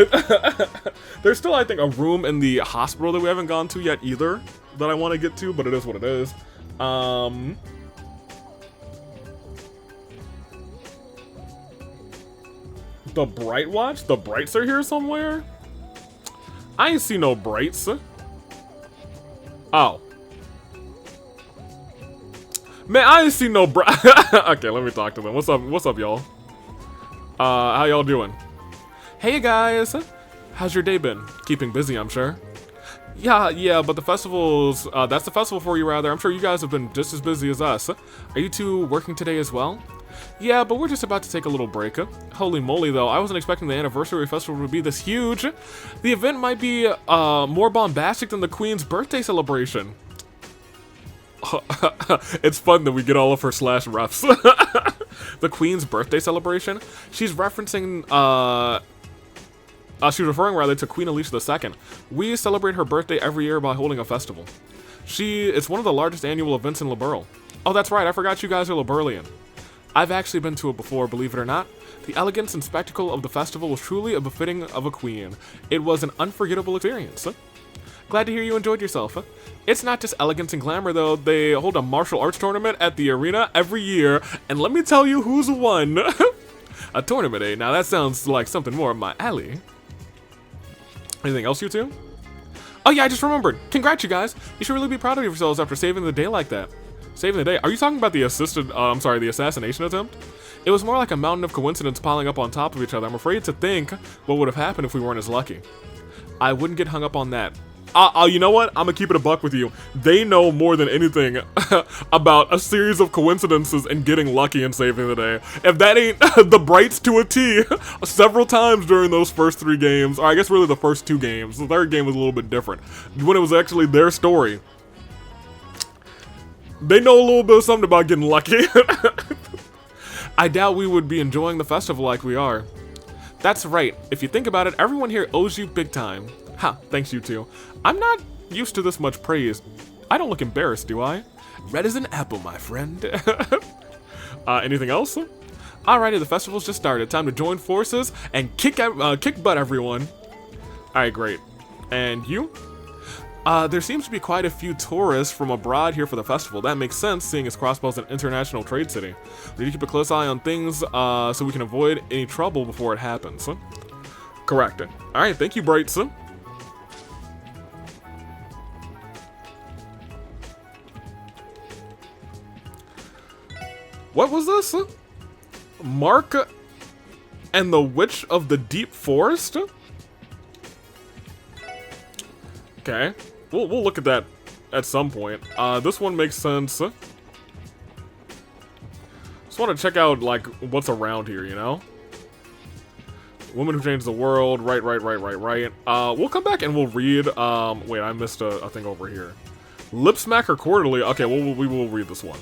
There's still, I think, a room in the hospital that we haven't gone to yet either that I want to get to, but it is what it is. The Bright Watch? The Brights are here somewhere? I ain't see no Brights. Oh. Man, I ain't see no Okay, let me talk to them. What's up, y'all? How y'all doing?
Hey, guys. How's your day been? Keeping busy, I'm sure.
Yeah, but the festival's, that's the festival for you, rather. I'm sure you guys have been just as busy as us.
Are you two working today as well?
Yeah, but we're just about to take a little break. Holy moly, though, I wasn't expecting the anniversary festival to be this huge. The event might be, more bombastic than the Queen's birthday celebration. It's fun that we get all of her /refs.
The Queen's birthday celebration?
She's referencing, she's referring rather to Queen Alicia II. We celebrate her birthday every year by holding a festival. It's one of the largest annual events in Liberl. Oh, that's right, I forgot you guys are Liberlian. I've actually been to it before, believe it or not. The elegance and spectacle of the festival was truly a befitting of a queen. It was an unforgettable experience. Glad to hear you enjoyed yourself. It's not just elegance and glamour, though. They hold a martial arts tournament at the arena every year, and let me tell you who's won. A tournament, eh? Now that sounds like something more up my alley. Anything else, you two? Oh yeah, I just remembered. Congrats, you guys. You should really be proud of yourselves after saving the day like that. Saving the day? Are you talking about the the assassination attempt? It was more like a mountain of coincidence piling up on top of each other. I'm afraid to think what would have happened if we weren't as lucky. I wouldn't get hung up on that. You know what? I'm gonna keep it a buck with you. They know more than anything about a series of coincidences and getting lucky and saving the day. If that ain't the Brights to a T, several times during those first 3 games, or I guess really the first 2 games. The third game was a little bit different, when it was actually their story. They know a little bit of something about getting lucky. I doubt we would be enjoying the festival like we are. That's right. If you think about it, everyone here owes you big time. Ha, thanks you two. I'm not used to this much praise. I don't look embarrassed, do I?
Red as an apple, my friend.
Anything else? Alrighty, the festival's just started. Time to join forces and kick butt, everyone. Alright, great. And you? There seems to be quite a few tourists from abroad here for the festival. That makes sense, seeing as Crossbow's an international trade city. We need to keep a close eye on things, so we can avoid any trouble before it happens. Correct. Alright, thank you, Brights. What was this? Mark and the Witch of the Deep Forest? Okay. We'll look at that at some point. This one makes sense. Just want to check out, like, what's around here, you know? Woman Who Changed the World. Right. We'll come back and we'll read, wait, I missed a thing over here. Lip Smacker Quarterly. Okay, we will read this one.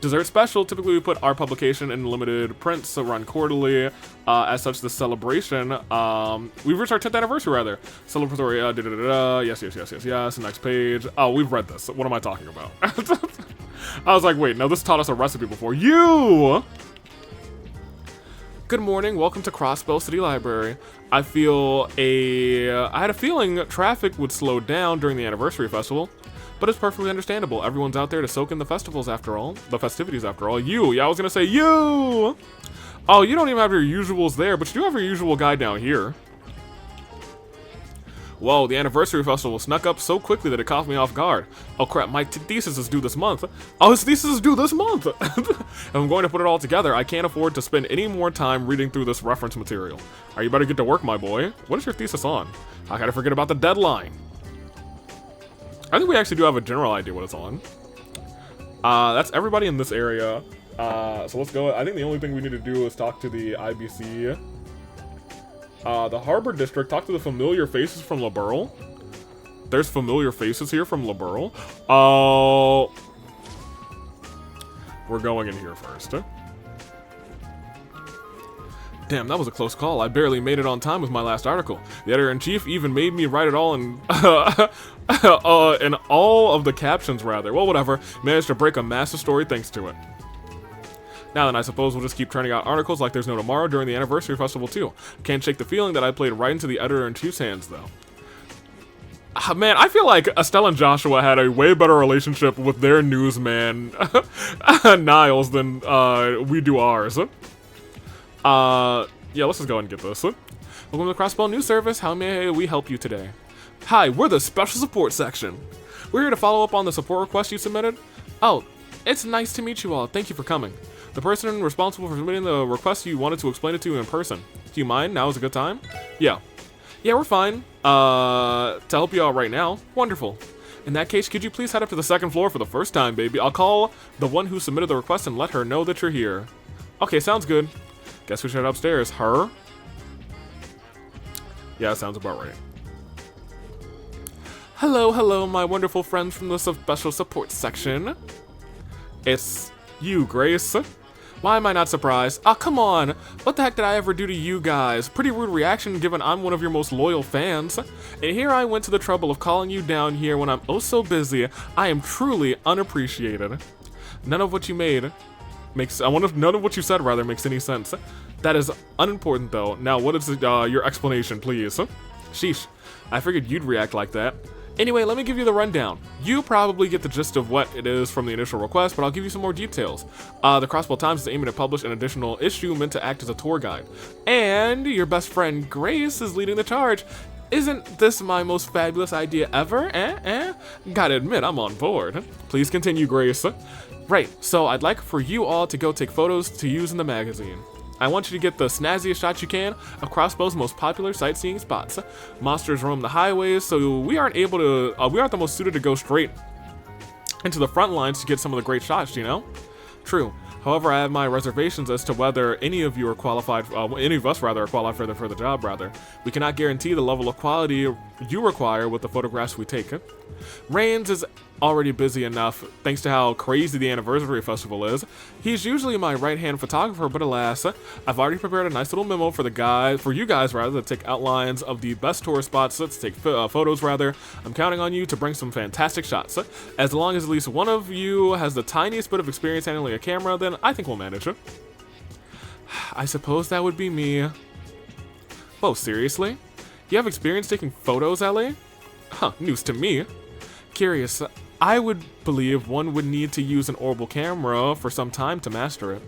Dessert special. Typically, we put our publication in limited prints, so run quarterly. As such, the celebration. We've reached our 10th anniversary, rather. Celebratory. Yes. Next page. Oh, we've read this. What am I talking about? I was like, wait, no, this taught us a recipe before. You! Good morning. Welcome to Crossbow City Library. I had a feeling traffic would slow down during the anniversary festival. But it's perfectly understandable. Everyone's out there to soak in the festivals after all. The festivities after all. You! Yeah, I was gonna say you! Oh, you don't even have your usuals there, but you do have your usual guy down here. Whoa, the anniversary festival snuck up so quickly that it caught me off guard. Oh crap, my thesis is due this month. Oh, his thesis is due this month! If I'm going to put it all together, I can't afford to spend any more time reading through this reference material. You better get to work, my boy. What is your thesis on? I gotta forget about the deadline. I think we actually do have a general idea what it's on. That's everybody in this area. So let's go. I think the only thing we need to do is talk to the IBC. The Harbor District, talk to the familiar faces from LaBeryl. There's familiar faces here from LaBeryl. Oh. We're going in here first. Damn, that was a close call. I barely made it on time with my last article. The editor-in-chief even made me write it all in, in all of the captions, rather. Well, whatever. Managed to break a massive story thanks to it. Now then, I suppose we'll just keep turning out articles like there's no tomorrow during the anniversary festival, too. Can't shake the feeling that I played right into the editor-in-chief's hands, though. Man, I feel like Estelle and Joshua had a way better relationship with their newsman, Niles, than we do ours. Yeah, let's just go ahead and get this. Welcome to the Crossbow News Service. How may we help you today? Hi, we're the Special Support Section. We're here to follow up on the support request you submitted. Oh, it's nice to meet you all. Thank you for coming. The person responsible for submitting the request you wanted to explain it to you in person. Do you mind? Now is a good time? Yeah. Yeah, we're fine. To help you out right now. Wonderful. In that case, could you please head up to the second floor for the first time, baby? I'll call the one who submitted the request and let her know that you're here. Okay, sounds good. Guess we should head upstairs. Her? Yeah, sounds about right. Hello, my wonderful friends from the Special Support Section. It's you, Grace. Why am I not surprised? Ah, come on. What the heck did I ever do to you guys? Pretty rude reaction given I'm one of your most loyal fans. And here I went to the trouble of calling you down here when I'm oh so busy. I am truly unappreciated. None of what you said rather makes any sense. That is unimportant though. Now what is your explanation, please? Sheesh, I figured you'd react like that. Anyway, let me give you the rundown. You probably get the gist of what it is from the initial request, but I'll give you some more details. The Crossbow Times is aiming to publish an additional issue meant to act as a tour guide. And your best friend Grace is leading the charge. Isn't this my most fabulous idea ever? Gotta admit, I'm on board. Please continue, Grace. Right, so I'd like for you all to go take photos to use in the magazine. I want you to get the snazziest shot you can of Crossbow's most popular sightseeing spots. Monsters roam the highways, so we aren't the most suited to go straight into the front lines to get some of the great shots, you know? True. However, I have my reservations as to whether any of us are qualified for the job, rather. We cannot guarantee the level of quality you require with the photographs we take. Rains is already busy enough, thanks to how crazy the anniversary festival is. He's usually my right-hand photographer, but alas, I've already prepared a nice little memo for you guys, to take outlines of the best tourist spots, to take photos, rather. I'm counting on you to bring some fantastic shots. As long as at least one of you has the tiniest bit of experience handling a camera, then I think we'll manage it. I suppose that would be me. Whoa, seriously? You have experience taking photos, Ellie? Huh, news to me. Curious. I would believe one would need to use an orbital camera for some time to master it.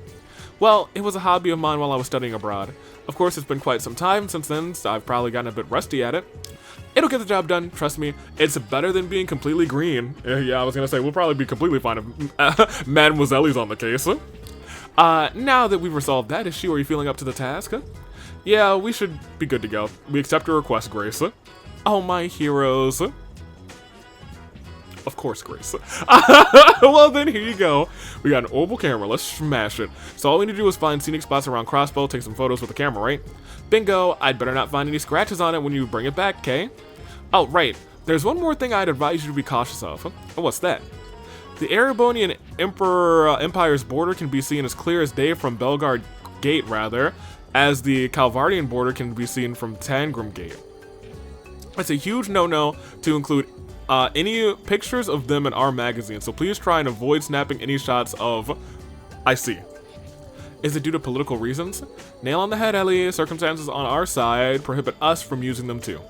Well, it was a hobby of mine while I was studying abroad. Of course, it's been quite some time since then, so I've probably gotten a bit rusty at it. It'll get the job done, trust me. It's better than being completely green. Yeah, I was gonna say, we'll probably be completely fine if Mademoiselle's on the case. Now that we've resolved that issue, are you feeling up to the task? Yeah, we should be good to go. We accept your request, Grace. Oh, my heroes. Of course, Grace. Well, then here you go. We got an orbital camera. Let's smash it. So all we need to do is find scenic spots around Crossbow, take some photos with the camera, right? Bingo. I'd better not find any scratches on it when you bring it back, okay? Oh, right. There's one more thing I'd advise you to be cautious of. Oh, what's that? The Erebonian Empire's border can be seen as clear as day from Belgard Gate, rather, as the Calvardian border can be seen from Tangram Gate. It's a huge no-no to include any pictures of them in our magazine, so please try and avoid snapping any shots of... I see. Is it due to political reasons? Nail on the head, Ellie. Circumstances on our side prohibit us from using them too.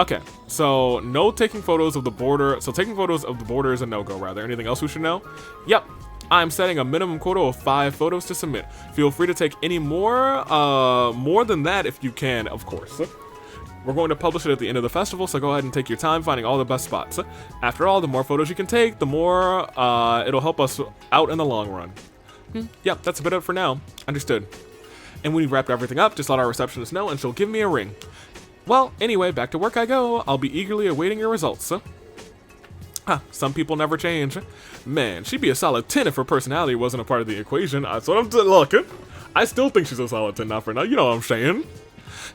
Okay, so no taking photos of the border. So taking photos of the border is a no-go, rather. Anything else we should know? Yep. I'm setting a minimum quota of 5 photos to submit. Feel free to take any more than that if you can, of course. We're going to publish it at the end of the festival, so go ahead and take your time finding all the best spots. After all, the more photos you can take, the more it'll help us out in the long run. Yep, that's about it for now. Understood. And when you've wrapped everything up, just let our receptionist know and she'll give me a ring. Well, anyway, back to work I go. I'll be eagerly awaiting your results. Some people never change. Man, she'd be a solid 10 if her personality wasn't a part of the equation. That's what I'm looking. I still think she's a solid 10 now for now. You know what I'm saying.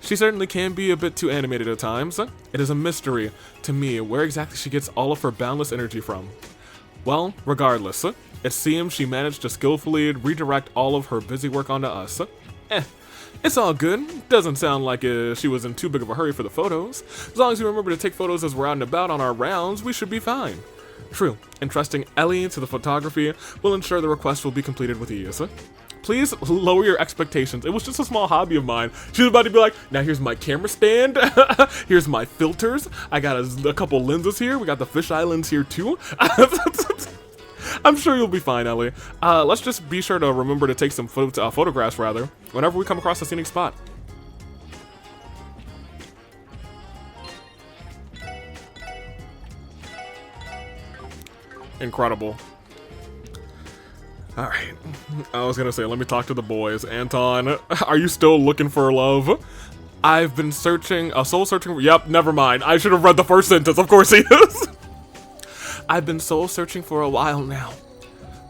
She certainly can be a bit too animated at times. It is a mystery to me where exactly she gets all of her boundless energy from. Well, regardless, it seems she managed to skillfully redirect all of her busy work onto us. It's all good. Doesn't sound like she was in too big of a hurry for the photos. As long as we remember to take photos as we're out and about on our rounds, we should be fine. True, entrusting Ellie to the photography will ensure the request will be completed with ease. Please lower your expectations. It was just a small hobby of mine. She was about to be like, now here's my camera stand. Here's my filters. I got a couple lenses here. We got the fisheye lens here too. I'm sure you'll be fine, Ellie. Let's just be sure to remember to take some photographs, rather, whenever we come across a scenic spot. Incredible. Alright, I was gonna say, let me talk to the boys. Anton, are you still looking for love? I've been searching, soul searching, yep, never mind. I should have read the first sentence, of course he is. I've been soul searching for a while now.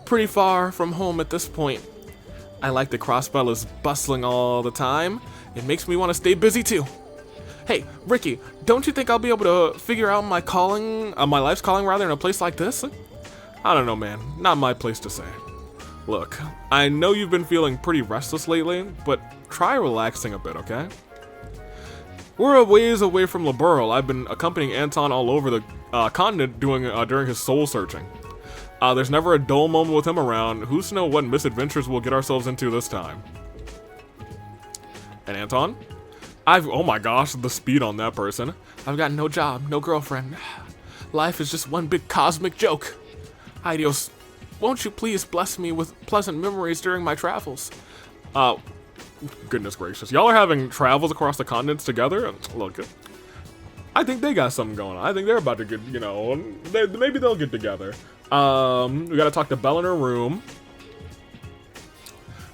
Pretty far from home at this point. I like that Crossbell is bustling all the time. It makes me want to stay busy too. Hey, Ricky, don't you think I'll be able to figure out my calling, my life's calling rather, in a place like this? I don't know, man. Not my place to say. Look, I know you've been feeling pretty restless lately, but try relaxing a bit, okay? We're a ways away from Laburl. I've been accompanying Anton all over the continent during his soul searching. There's never a dull moment with him around. Who's to know what misadventures we'll get ourselves into this time? And Anton? Oh my gosh, the speed on that person. I've got no job, no girlfriend. Life is just one big cosmic joke. Adios. Won't you please bless me with pleasant memories during my travels? Goodness gracious. Y'all are having travels across the continents together? Look, I think they got something going on. I think they're about to get, you know, maybe they'll get together. We gotta talk to Belle in her room.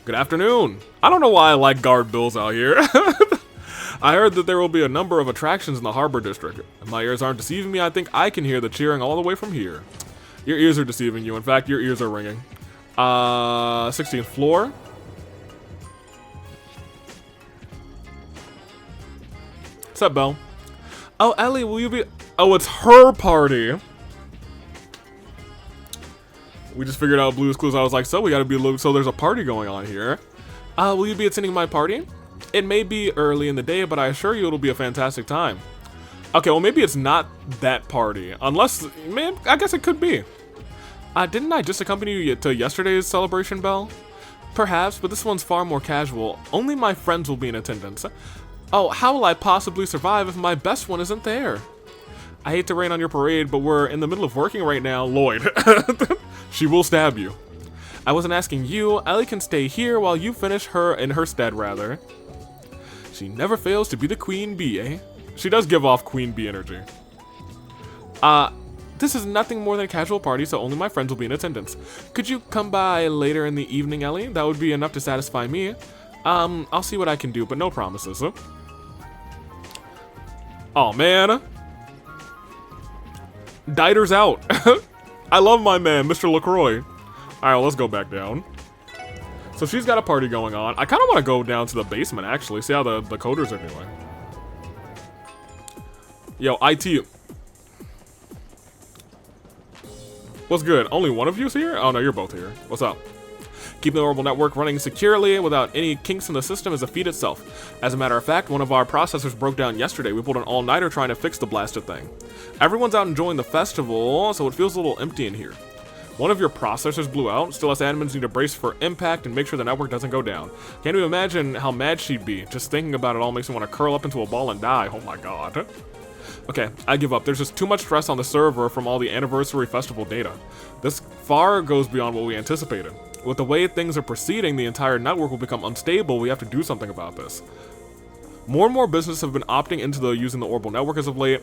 Good afternoon. I don't know why I like guard bills out here. I heard that there will be a number of attractions in the Harbor District. If my ears aren't deceiving me, I think I can hear the cheering all the way from here. Your ears are deceiving you. In fact, your ears are ringing. 16th floor. What's up, Belle? Oh, Ellie, will you be... Oh, it's her party. We just figured out Blue's Clues. I was like, so we gotta be... So there's a party going on here. Will you be attending my party? It may be early in the day, but I assure you it'll be a fantastic time. Okay, well, maybe it's not that party. Unless... Man, I guess it could be. Didn't I just accompany you to yesterday's celebration, Belle? Perhaps, but this one's far more casual. Only my friends will be in attendance. Oh, how will I possibly survive if my best one isn't there? I hate to rain on your parade, but we're in the middle of working right now. Lloyd. She will stab you. I wasn't asking you. Ellie can stay here while you finish her in her stead, rather. She never fails to be the queen bee, eh? She does give off queen bee energy. This is nothing more than a casual party, so only my friends will be in attendance. Could you come by later in the evening, Ellie? That would be enough to satisfy me. I'll see what I can do, but no promises. Oh, man. Diter's out. I love my man, Mr. LaCroix. Alright, let's go back down. So she's got a party going on. I kind of want to go down to the basement, actually. See how the coders are doing. Yo, IT. What's good? Only one of you's here? Oh no, you're both here. What's up? Keeping the orbital network running securely without any kinks in the system is a feat itself. As a matter of fact, one of our processors broke down yesterday. We pulled an all-nighter trying to fix the blasted thing. Everyone's out enjoying the festival, so it feels a little empty in here. One of your processors blew out. Still, us admins need to brace for impact and make sure the network doesn't go down. Can't you imagine how mad she'd be? Just thinking about it all makes me want to curl up into a ball and die. Oh my god. Okay, I give up. There's just too much stress on the server from all the anniversary festival data. This far goes beyond what we anticipated. With the way things are proceeding, the entire network will become unstable. We have to do something about this. More and more businesses have been opting into using the orbital network as of late.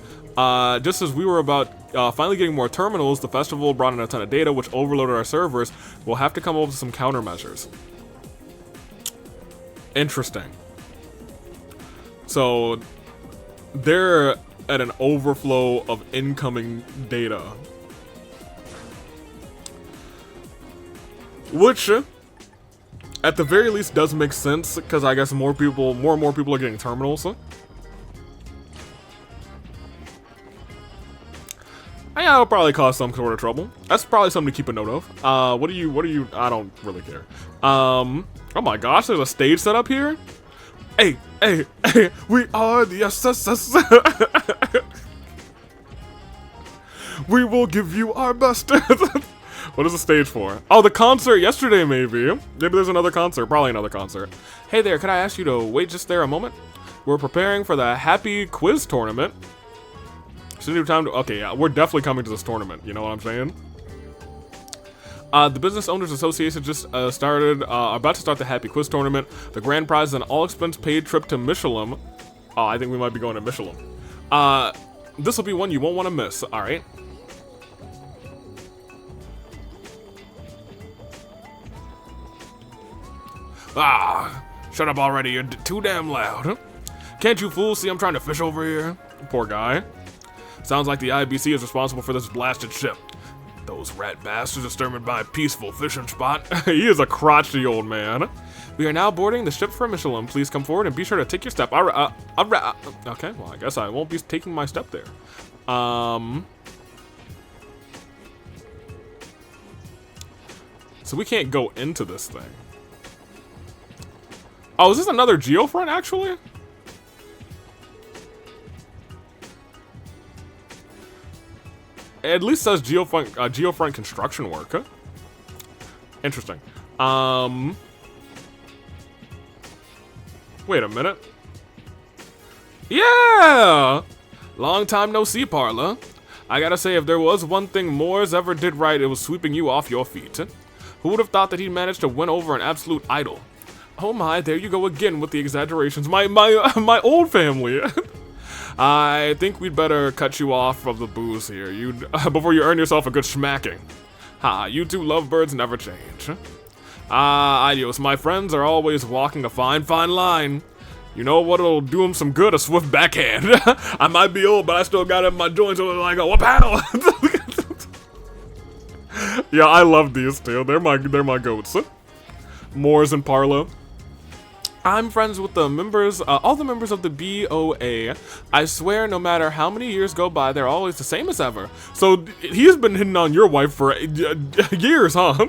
Just as we were about finally getting more terminals, the festival brought in a ton of data, which overloaded our servers. We'll have to come up with some countermeasures. Interesting. So, they're at an overflow of incoming data. Which, at the very least, does make sense, because I guess more and more people are getting terminals. Yeah, it'll probably cause some sort of trouble. That's probably something to keep a note of. What do you, I don't really care. Oh my gosh, there's a stage set up here? Hey, we are the SSS. We will give you our best. What is the stage for? Oh, the concert yesterday, maybe. Maybe there's another concert. Probably another concert. Hey there, could I ask you to wait just there a moment? We're preparing for the Happy Quiz Tournament. So new time to... Okay, yeah, we're definitely coming to this tournament. You know what I'm saying? The Business Owners Association just about to start the Happy Quiz Tournament. The grand prize is an all-expense-paid trip to Michelin. Oh, I think we might be going to Michelin. This will be one you won't want to miss. All right. Ah, shut up already, you're too damn loud. Can't you fools see I'm trying to fish over here? Poor guy. Sounds like the IBC is responsible for this blasted ship. Those rat bastards are disturbed by a peaceful fishing spot. He is a crotchety old man. We are now boarding the ship for Michelin. Please come forward and be sure to take your step. Okay, well, I guess I won't be taking my step there. So we can't go into this thing. Oh, is this another geofront, actually? It at least says geofront construction work, huh? Interesting. Wait a minute. Yeah! Long time no see, Parla. I gotta say, if there was one thing Moores ever did right, it was sweeping you off your feet. Who would have thought that he'd managed to win over an absolute idol? Oh my, there you go again with the exaggerations. My old family. I think we'd better cut you off from the booze here, before you earn yourself a good smacking. Ha, you two lovebirds never change. Adios, my friends are always walking a fine, fine line. You know what'll do them some good? A swift backhand. I might be old, but I still got it in my joints, so like a whoop-pow. Yeah, I love these two. They're my goats. Moores and Parlo. I'm friends with the members, all the members of the BOA. I swear, no matter how many years go by, they're always the same as ever. So he's been hitting on your wife for years, huh?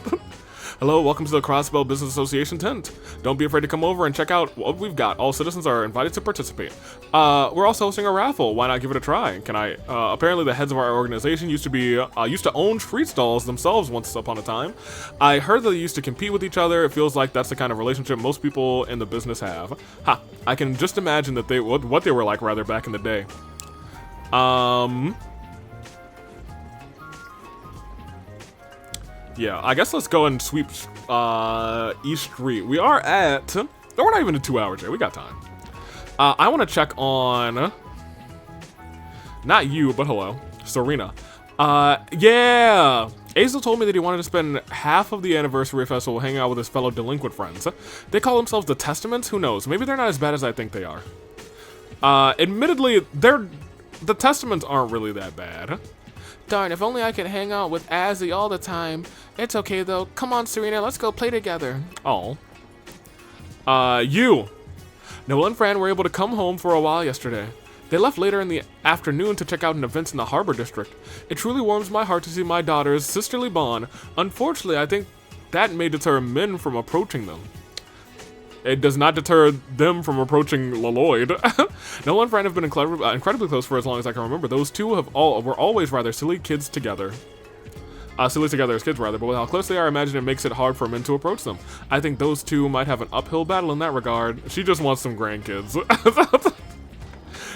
Hello, welcome to the Crossbell Business Association tent. Don't be afraid to come over and check out what we've got. All citizens are invited to participate. We're also hosting a raffle. Why not give it a try? Can I? Apparently, the heads of our organization used to own street stalls themselves once upon a time. I heard that they used to compete with each other. It feels like that's the kind of relationship most people in the business have. Ha! I can just imagine that what they were like rather back in the day. Yeah, I guess let's go and sweep East Street. We are at... No, we're not even in 2 hours yet. We got time. I want to check on... Not you, but hello. Serena. Yeah! Azel told me that he wanted to spend half of the anniversary festival hanging out with his fellow delinquent friends. They call themselves the Testaments? Who knows? Maybe they're not as bad as I think they are. Admittedly, the Testaments aren't really that bad. Darn, if only I could hang out with Azzy all the time. It's okay, though. Come on, Serena, let's go play together. Oh. You. Noel and Fran were able to come home for a while yesterday. They left later in the afternoon to check out an event in the Harbor District. It truly warms my heart to see my daughter's sisterly bond. Unfortunately, I think that may deter men from approaching them. It does not deter them from approaching LLYOD. Noah and Fran have been incredibly close for as long as I can remember. Those two were always rather silly kids together. Silly together as kids, rather, but with how close they are, I imagine it makes it hard for men to approach them. I think those two might have an uphill battle in that regard. She just wants some grandkids.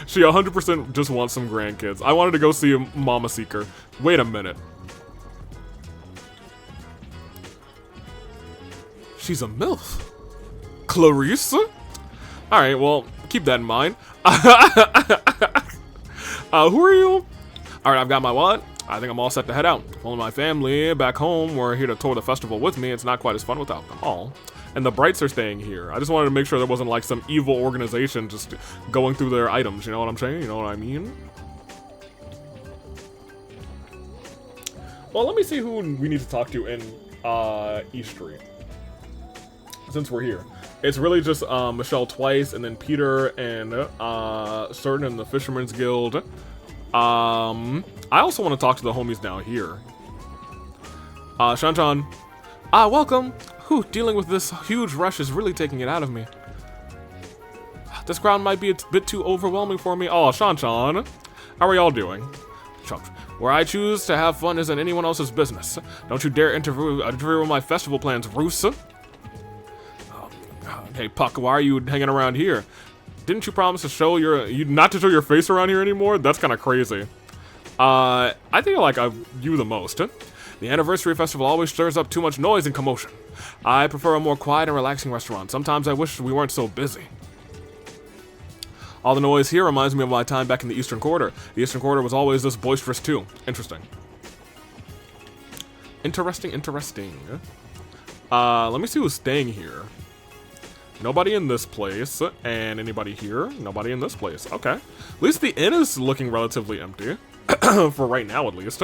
She 100% just wants some grandkids. I wanted to go see a Mama Seeker. Wait a minute. She's a MILF. Clarice? Alright, well, keep that in mind. Who are you? Alright, I've got my wallet. I think I'm all set to head out. Only my family back home were here to tour the festival with me. It's not quite as fun without them all. And the Brights are staying here. I just wanted to make sure there wasn't like some evil organization just going through their items. You know what I'm saying? You know what I mean? Well, let me see who we need to talk to in East Street. Since we're here. It's really just Michelle twice, and then Peter and Certain in the Fisherman's Guild. I also want to talk to the homies down here. Shanchan. Welcome. Whew, dealing with this huge rush is really taking it out of me. This crowd might be a bit too overwhelming for me. Oh, Shanchan. How are y'all doing? Where I choose to have fun isn't anyone else's business. Don't you dare interfere with my festival plans, Roos. Hey, Puck, why are you hanging around here? Didn't you promise to show not to show your face around here anymore? That's kind of crazy. I think I like you the most. The anniversary festival always stirs up too much noise and commotion. I prefer a more quiet and relaxing restaurant. Sometimes I wish we weren't so busy. All the noise here reminds me of my time back in the Eastern Quarter. The Eastern Quarter was always this boisterous too. Interesting. Interesting. Let me see who's staying here. Nobody in this place, and anybody here? Nobody in this place. Okay. At least the inn is looking relatively empty. For right now, at least.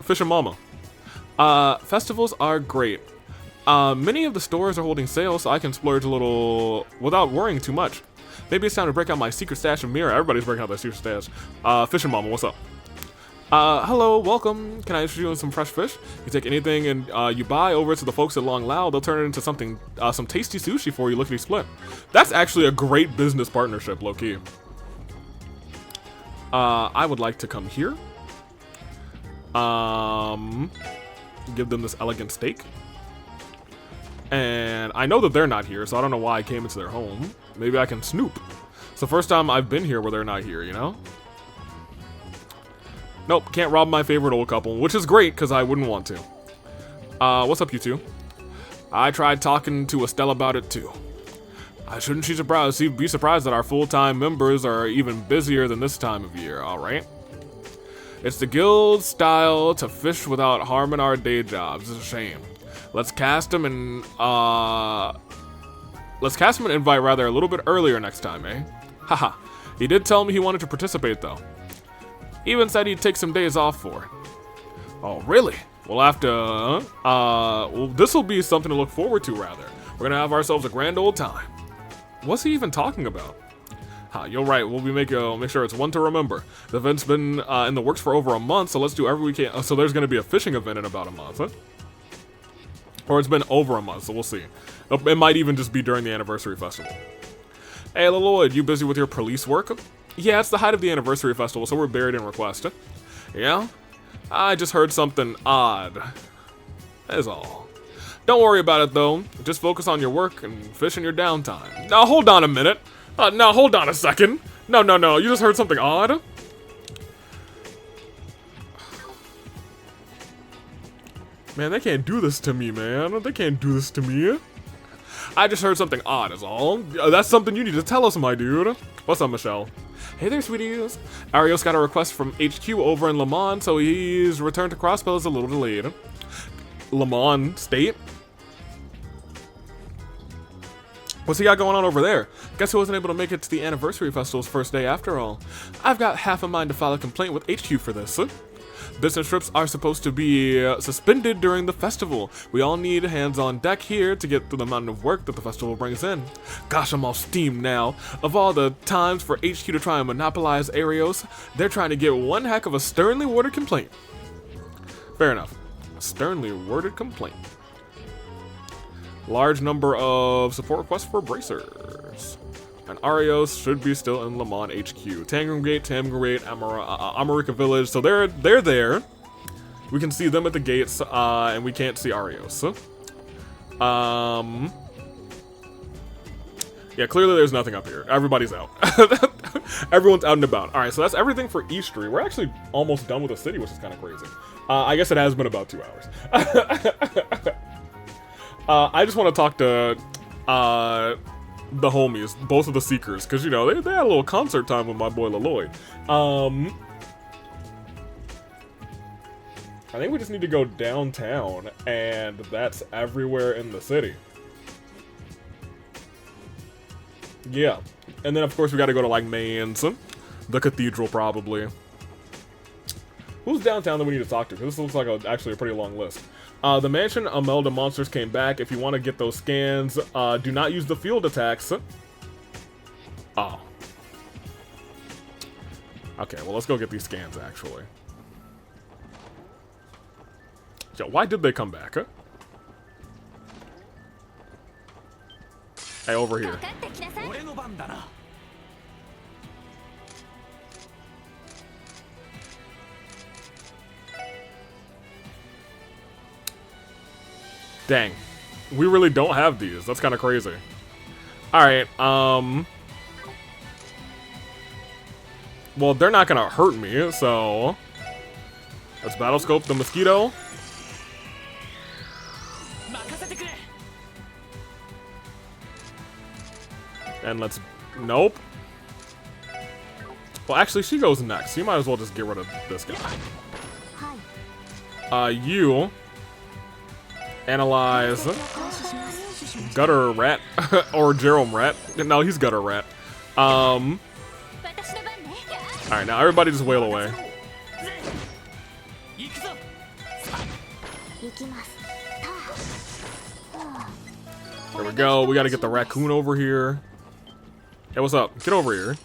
Fish and Mama. Festivals are great. Many of the stores are holding sales, so I can splurge a little without worrying too much. Maybe it's time to break out my secret stash of mirror. Everybody's breaking out their secret stash. Fish and Mama, what's up? Hello, welcome. Can I interest you in some fresh fish? You take anything and you buy over to the folks at Long Lao. They'll turn it into something, some tasty sushi for you, lickety split. That's actually a great business partnership, low-key. I would like to come here. Give them this elegant steak. And I know that they're not here, so I don't know why I came into their home. Maybe I can snoop. It's the first time I've been here where they're not here, you know? Nope, can't rob my favorite old couple, which is great, because I wouldn't want to. What's up, you two? I tried talking to Estelle about it, too. Shouldn't she be surprised that our full-time members are even busier than this time of year, alright? It's the guild style to fish without harming our day jobs. It's a shame. Let's cast him and invite rather a little bit earlier next time, eh? Haha. He did tell me he wanted to participate, though. Even said he'd take some days off for it. Oh, really? We'll have to, well, this'll be something to look forward to, rather. We're gonna have ourselves a grand old time. What's he even talking about? You're right, we'll be make sure it's one to remember. The event's been in the works for over a month, so let's do every weekend. So there's gonna be a fishing event in about a month, huh? Or it's been over a month, so we'll see. It might even just be during the anniversary festival. Hey, LLYOD, you busy with your police work? Yeah, it's the height of the anniversary festival, so we're buried in request. Yeah? I just heard something odd. That is all. Don't worry about it, though. Just focus on your work and fish in your downtime. Now, hold on a minute. No, hold on a second. No. You just heard something odd? Man, they can't do this to me, man. They can't do this to me. I just heard something odd is all. That's something you need to tell us, my dude. What's up, Michelle? Hey there, sweeties. Arios got a request from HQ over in Le Mans, so he's returned to Crossbell is a little delayed. Le Mans State? What's he got going on over there? Guess he wasn't able to make it to the anniversary festival's first day after all. I've got half a mind to file a complaint with HQ for this. Business trips are supposed to be suspended during the festival. We all need hands on deck here to get through the amount of work that the festival brings in. Gosh, I'm all steamed now. Of all the times for HQ to try and monopolize Arios, they're trying to get one heck of a sternly worded complaint. Fair enough. A sternly worded complaint. Large number of support requests for bracers. And Arios should be still in Le Mans HQ. Tangram Gate, America Village. So they're there. We can see them at the gates, and we can't see Arios. Yeah, clearly there's nothing up here. Everybody's out. Everyone's out and about. All right, so that's everything for East Street. We're actually almost done with the city, which is kind of crazy. I guess it has been about 2 hours. I just want to talk to the homies, both of the Seekers, because, you know, they had a little concert time with my boy LLYOD. I think we just need to go downtown, and that's everywhere in the city. Yeah. And then, of course, we got to go to, like, Mainz, the cathedral, probably. Who's downtown that we need to talk to? Because this looks like actually a pretty long list. The mansion, Imelda monsters came back. If you want to get those scans, do not use the field attacks. Oh. Okay, well, let's go get these scans, actually. Yo, why did they come back, huh? Hey, over here. Dang. We really don't have these. That's kind of crazy. Alright, well, they're not gonna hurt me, so... Let's battlescope the mosquito. And let's... Nope. Well, actually, she goes next. So you might as well just get rid of this guy. You... Analyze Gutter Rat or Jerome Rat. No, he's Gutter Rat. Alright, now everybody just wail away. There we go. We gotta get the raccoon over here. Hey, what's up? Get over here.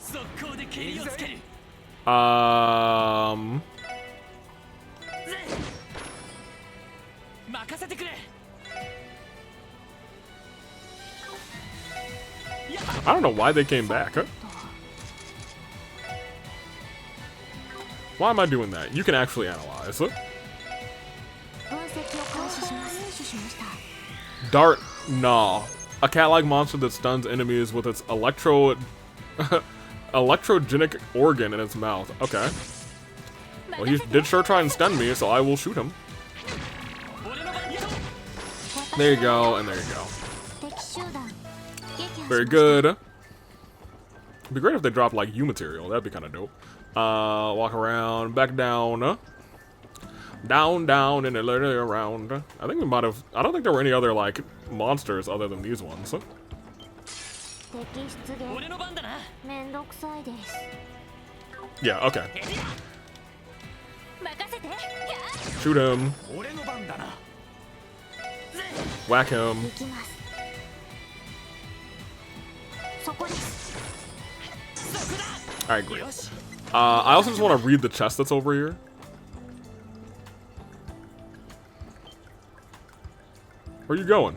I don't know why they came back. Huh? Why am I doing that? You can actually analyze. Huh? Dart, nah. A cat-like monster that stuns enemies with its electrogenic organ in its mouth. Okay. Well, he did sure try and stun me, so I will shoot him. There you go, and there you go. Very good. It'd be great if they dropped, like, U material. That'd be kind of dope. Walk around, back down. Down, down, and later around. I think we might have... I don't think there were any other, like, monsters other than these ones. Yeah, okay. Shoot him. Whack him. Alright, great. I also just want to read the chest that's over here. Where are you going?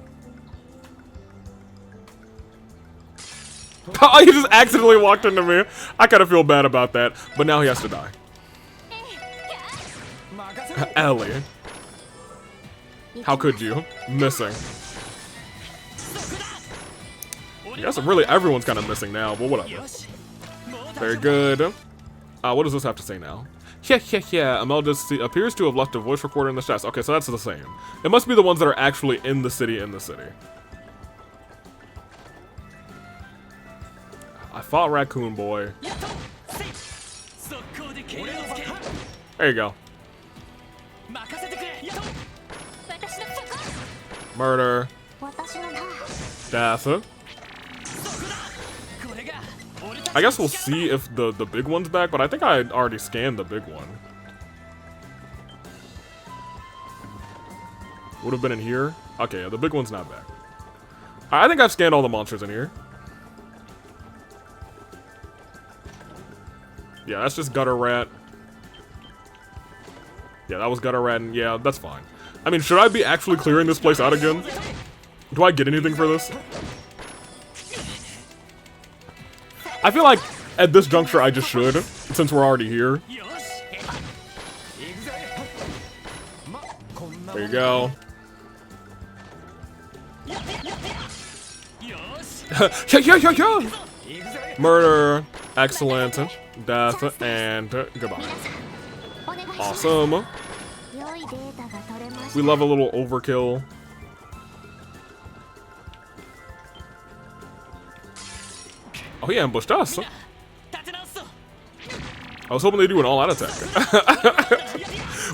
Oh, he just accidentally walked into me. I kind of feel bad about that, but now he has to die. Ellie. How could you? Missing. Yes, really, everyone's kind of missing now, but whatever. Very good. What does this have to say now? Yeah. Imelda appears to have left a voice recorder in the chest. Okay, so that's the same. It must be the ones that are actually in the city. I fought Raccoon Boy. There you go. Murder. Death.
I guess we'll see if the big one's back, but I think I already scanned the big one. Would have been in here. Okay, yeah, the big one's not back. I think I've scanned all the monsters in here. Yeah, that's just Gutter Rat. Yeah, that was Gutter Rat, and yeah, that's fine. I mean, should I be actually clearing this place out again? Do I get anything for this? I feel like at this juncture I just should, since we're already here. There you go. Murder, excellent, death, and goodbye. Awesome. We love a little overkill. Oh, he ambushed us. I was hoping they'd do an all-out attack.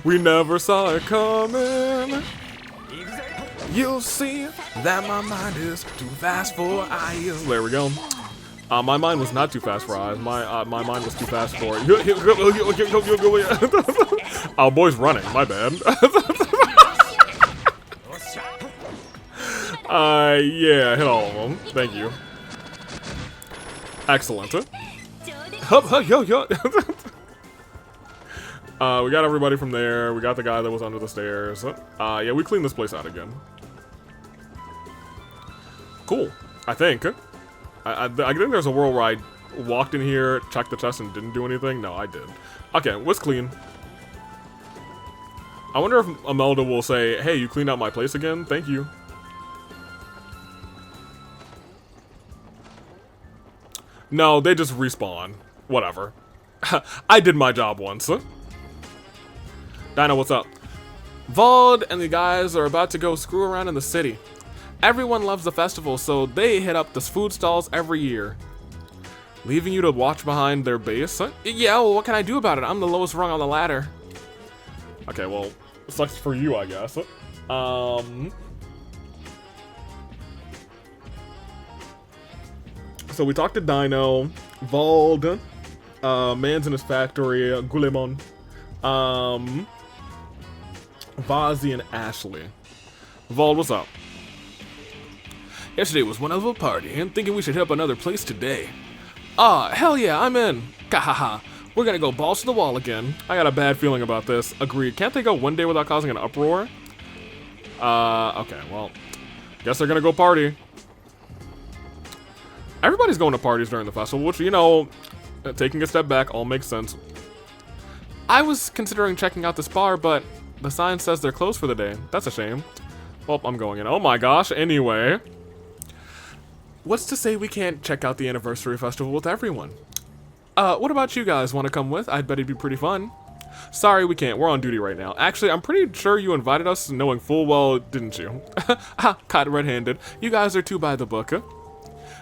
We never saw it coming. You'll see that my mind is too fast for eyes. There we go. My mind was not too fast for eyes. My mind was too fast for it. Oh, boy's running. My bad. Yeah, hit all of them. Thank you. Excellent. We got everybody from there. We got the guy that was under the stairs. Yeah, we cleaned this place out again. Cool. I think. I think there's a world where I walked in here, checked the chest, and didn't do anything. No, I did. Okay, was clean. I wonder if Imelda will say, "Hey, you cleaned out my place again? Thank you." No, they just respawn. Whatever. I did my job once. Dino, what's up? Vald and the guys are about to go screw around in the city. Everyone loves the festival, so they hit up the food stalls every year. Leaving you to watch behind their base? Yeah, well, what can I do about it? I'm the lowest rung on the ladder. Okay, well, it sucks for you, I guess. So we talked to Dino, Vald, Man's in his factory, Gulemon, Vazi, and Ashley. Vald, what's up? Yesterday was one hell of a party, and thinking we should hit up another place today. Ah, hell yeah, I'm in. Kahaha. We're gonna go balls to the wall again. I got a bad feeling about this. Agreed. Can't they go one day without causing an uproar? Okay, well, guess they're gonna go party. Everybody's going to parties during the festival, which, you know, taking a step back all makes sense. I was considering checking out this bar, but the sign says they're closed for the day. That's a shame. Well, I'm going in. Oh my gosh, anyway. What's to say we can't check out the anniversary festival with everyone? What about you guys? Want to come with? I'd bet it'd be pretty fun. Sorry, we can't. We're on duty right now. Actually, I'm pretty sure you invited us knowing full well, didn't you? Ha, caught red-handed. You guys are too by the book.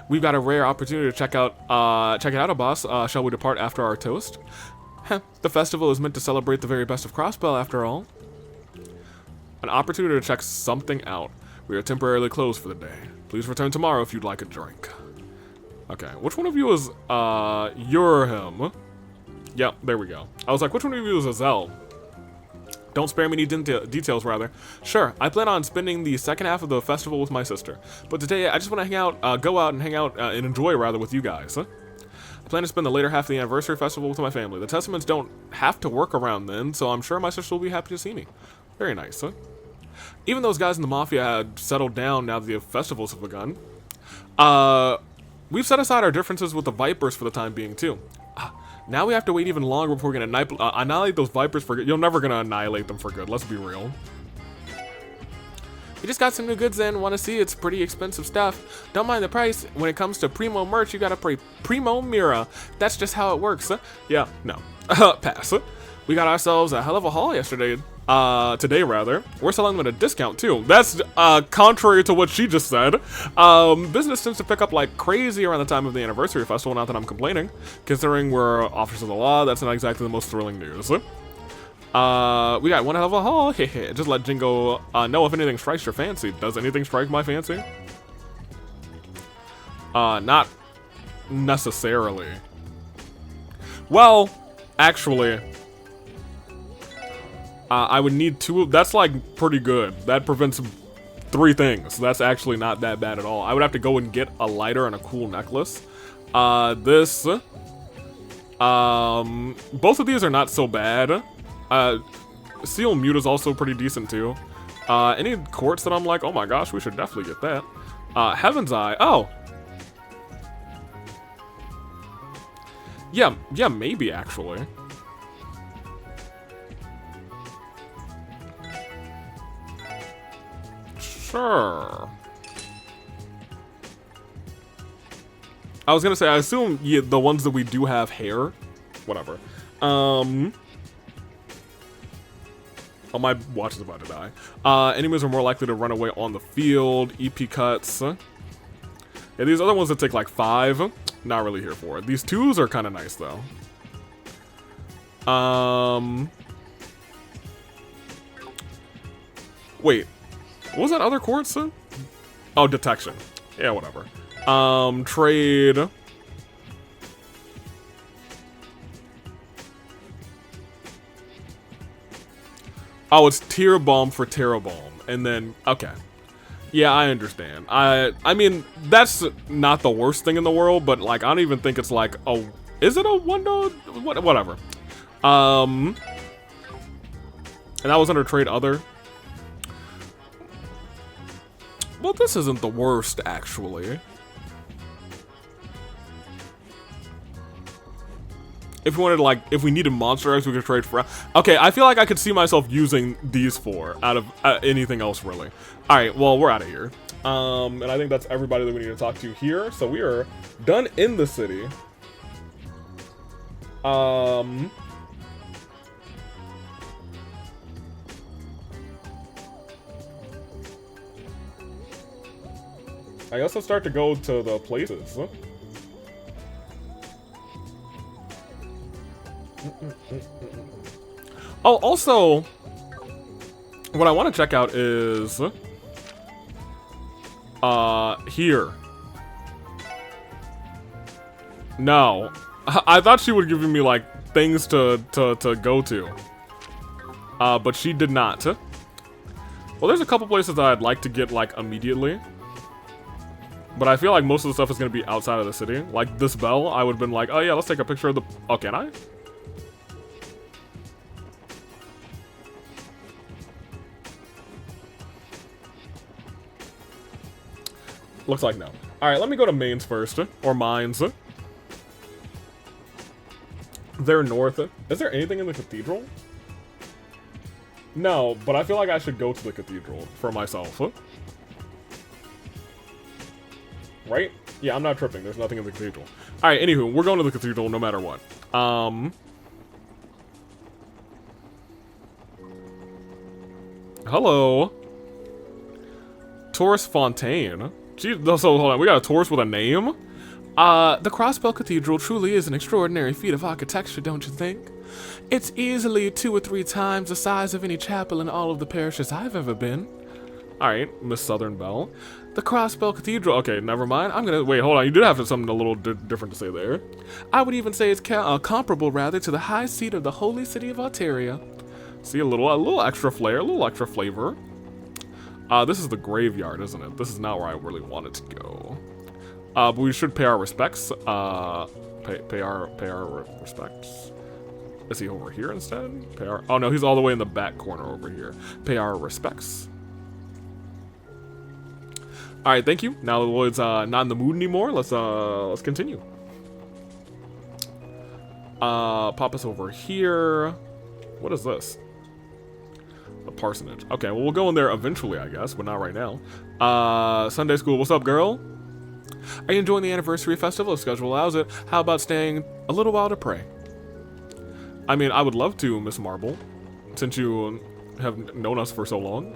We've got a rare opportunity to check it out, boss. Shall we depart after our toast? The festival is meant to celebrate the very best of Crossbell, after all. An opportunity to check something out. We are temporarily closed for the day. Please return tomorrow if you'd like a drink. Okay, which one of you is, you're him? Yep, there we go. I was like, which one of you is Azel? Don't spare me any details, rather. Sure, I plan on spending the second half of the festival with my sister. But today, I just want to hang out, go out and hang out, and enjoy, rather, with you guys. I plan to spend the later half of the anniversary festival with my family. The Testaments don't have to work around then, so I'm sure my sister will be happy to see me. Very nice, huh? Even those guys in the Mafia had settled down now that the festivals have begun. We've set aside our differences with the Vipers for the time being, too. Now we have to wait even longer before we're gonna annihilate those Vipers for good. You're never gonna annihilate them for good, let's be real. We just got some new goods in, want to see? It's pretty expensive stuff. Don't mind the price. When it comes to Primo merch, you gotta pay Primo Mira. That's just how it works. Yeah, no. Pass. We got ourselves a hell of a haul yesterday. Today rather. We're selling them at a discount too. That's contrary to what she just said. Business tends to pick up like crazy around the time of the anniversary festival, not that I'm complaining. Considering we're officers of the law, that's not exactly the most thrilling news. We got one hell of a haul. Just let Jingo know if anything strikes your fancy. Does anything strike my fancy? Not necessarily. Well, actually, I would need 2 of... That's, like, pretty good. That prevents 3 things. That's actually not that bad at all. I would have to go and get a lighter and a cool necklace. This... both of these are not so bad. Seal Mute is also pretty decent, too. Any quartz that I'm like, oh my gosh, we should definitely get that. Heaven's Eye. Oh! Yeah, maybe, actually. Sure. I was gonna say, I assume the ones that we do have hair. Whatever. Oh, my watch is about to die. Enemies are more likely to run away on the field. EP cuts. Yeah, these other ones that take like 5. Not really here for it. These 2s are kind of nice, though. Wait. What was that other quartz? Oh, detection. Yeah, whatever. Trade. Oh, it's Tear Bomb for Terra Bomb. And then, okay. Yeah, I understand. I mean, that's not the worst thing in the world, but, like, I don't even think it's, like, a... Is it a window? Whatever. And that was under Trade Other. Well, this isn't the worst, actually. If we wanted to, like, if we needed monster eggs, we could trade for... Okay, I feel like I could see myself using these 4 out of anything else, really. Alright, well, we're out of here. And I think that's everybody that we need to talk to here. So we are done in the city. I guess I'll start to go to the places. Oh, also, what I want to check out is here. No, I thought she would give me like things to go to, but she did not. Well, there's a couple places that I'd like to get like immediately, but I feel like most of the stuff is gonna be outside of the city. Like this bell, I would have been like, oh yeah, let's take a picture of the. Oh, can I? Looks like no. Alright, let me go to mains first. Or mines. They're north. Is there anything in the cathedral? No, but I feel like I should go to the cathedral for myself. Right? Yeah, I'm not tripping. There's nothing in the cathedral. Alright, anywho, we're going to the cathedral no matter what. Hello. Taurus Fontaine. Gee, so hold on, we got a Taurus with a name? The Crossbell Cathedral truly is an extraordinary feat of architecture, don't you think? It's easily 2 or 3 times the size of any chapel in all of the parishes I've ever been. Alright, Miss Southern Belle. The Crossbell Cathedral, okay, never mind. I'm gonna, wait, hold on, you did have something a little different to say there. I would even say it's comparable, rather, to the high seat of the holy city of Altaria. See, a little extra flair, a little extra flavor. This is the graveyard, isn't it? This is not where I really wanted to go. But we should pay our respects. Pay our respects. Is he over here instead? Oh no, he's all the way in the back corner over here. Pay our respects. All right, thank you. Now that Lloyd's not in the mood anymore, let's continue. Pop us over here. What is this? A parsonage. Okay, well, we'll go in there eventually, I guess, but not right now. Sunday school, what's up, girl? Are you enjoying the anniversary festival? If schedule allows it, how about staying a little while to pray? I mean, I would love to, Miss Marble, since you have known us for so long.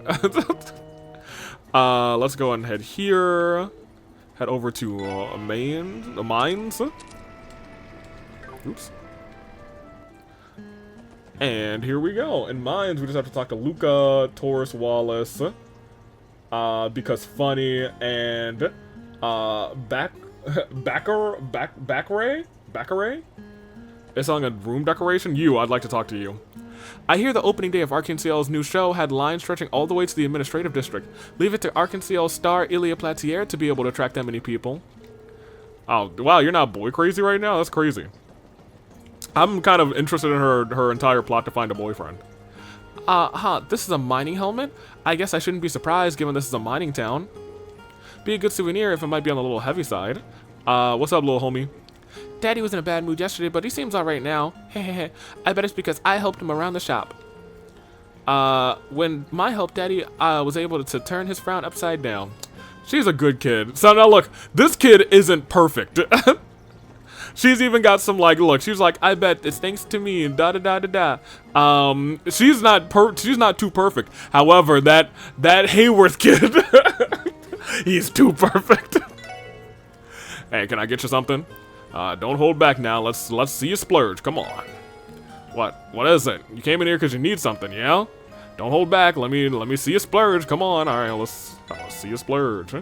Let's go and head here. Head over to mines. Oops. And here we go. In mines, we just have to talk to Luca, Taurus Wallace, because funny, and Backray. It's on a room decoration? I'd like to talk to you.
I hear the opening day of Arc-en-Ciel's new show had lines stretching all the way to the administrative district. Leave it to Arc-en-Ciel's star Ilya Platier to be able to attract that many people.
Oh, wow, you're not boy crazy right now? That's crazy. I'm kind of interested in her entire plot to find a boyfriend.
This is a mining helmet? I guess I shouldn't be surprised given this is a mining town. Be a good souvenir if it might be on the little heavy side.
What's up, little homie?
Daddy was in a bad mood yesterday, but he seems alright now. Hehehe. I bet it's because I helped him around the shop. When my help, Daddy was able to turn his frown upside down.
She's a good kid. So now look, this kid isn't perfect. She's even got some like, look, she's like, I bet it's thanks to me and da da da da da. She's not too perfect. However, that Hayworth kid, he's too perfect. Hey, can I get you something? Don't hold back now. Let's see you splurge. Come on. What is it? You came in here because you need something, yeah? Don't hold back. Let me see you splurge. Come on. All right, let's see you splurge.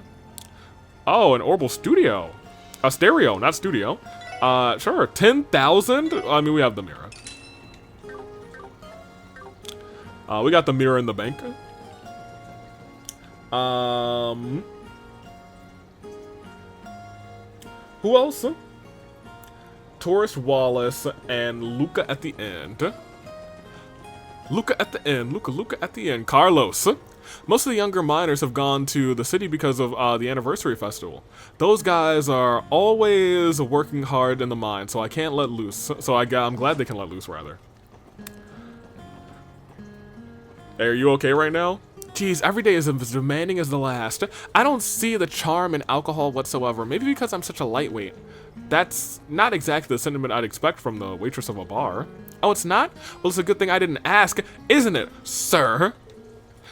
Oh, an Orbital Studio. A stereo, not studio. Sure. 10,000. I mean, we have the mirror. We got the mirror in the bank. Who else? Taurus Wallace and Luca at the end. Luca at the end. Carlos. Most of the younger miners have gone to the city because of the anniversary festival. Those guys are always working hard in the mine, so I can't let loose. So I'm glad they can let loose, rather. Hey, are you okay right now?
Geez, every day is as demanding as the last. I don't see the charm in alcohol whatsoever. Maybe because I'm such a lightweight. That's not exactly the sentiment I'd expect from the waitress of a bar. Oh, it's not? Well, it's a good thing I didn't ask, isn't it, sir?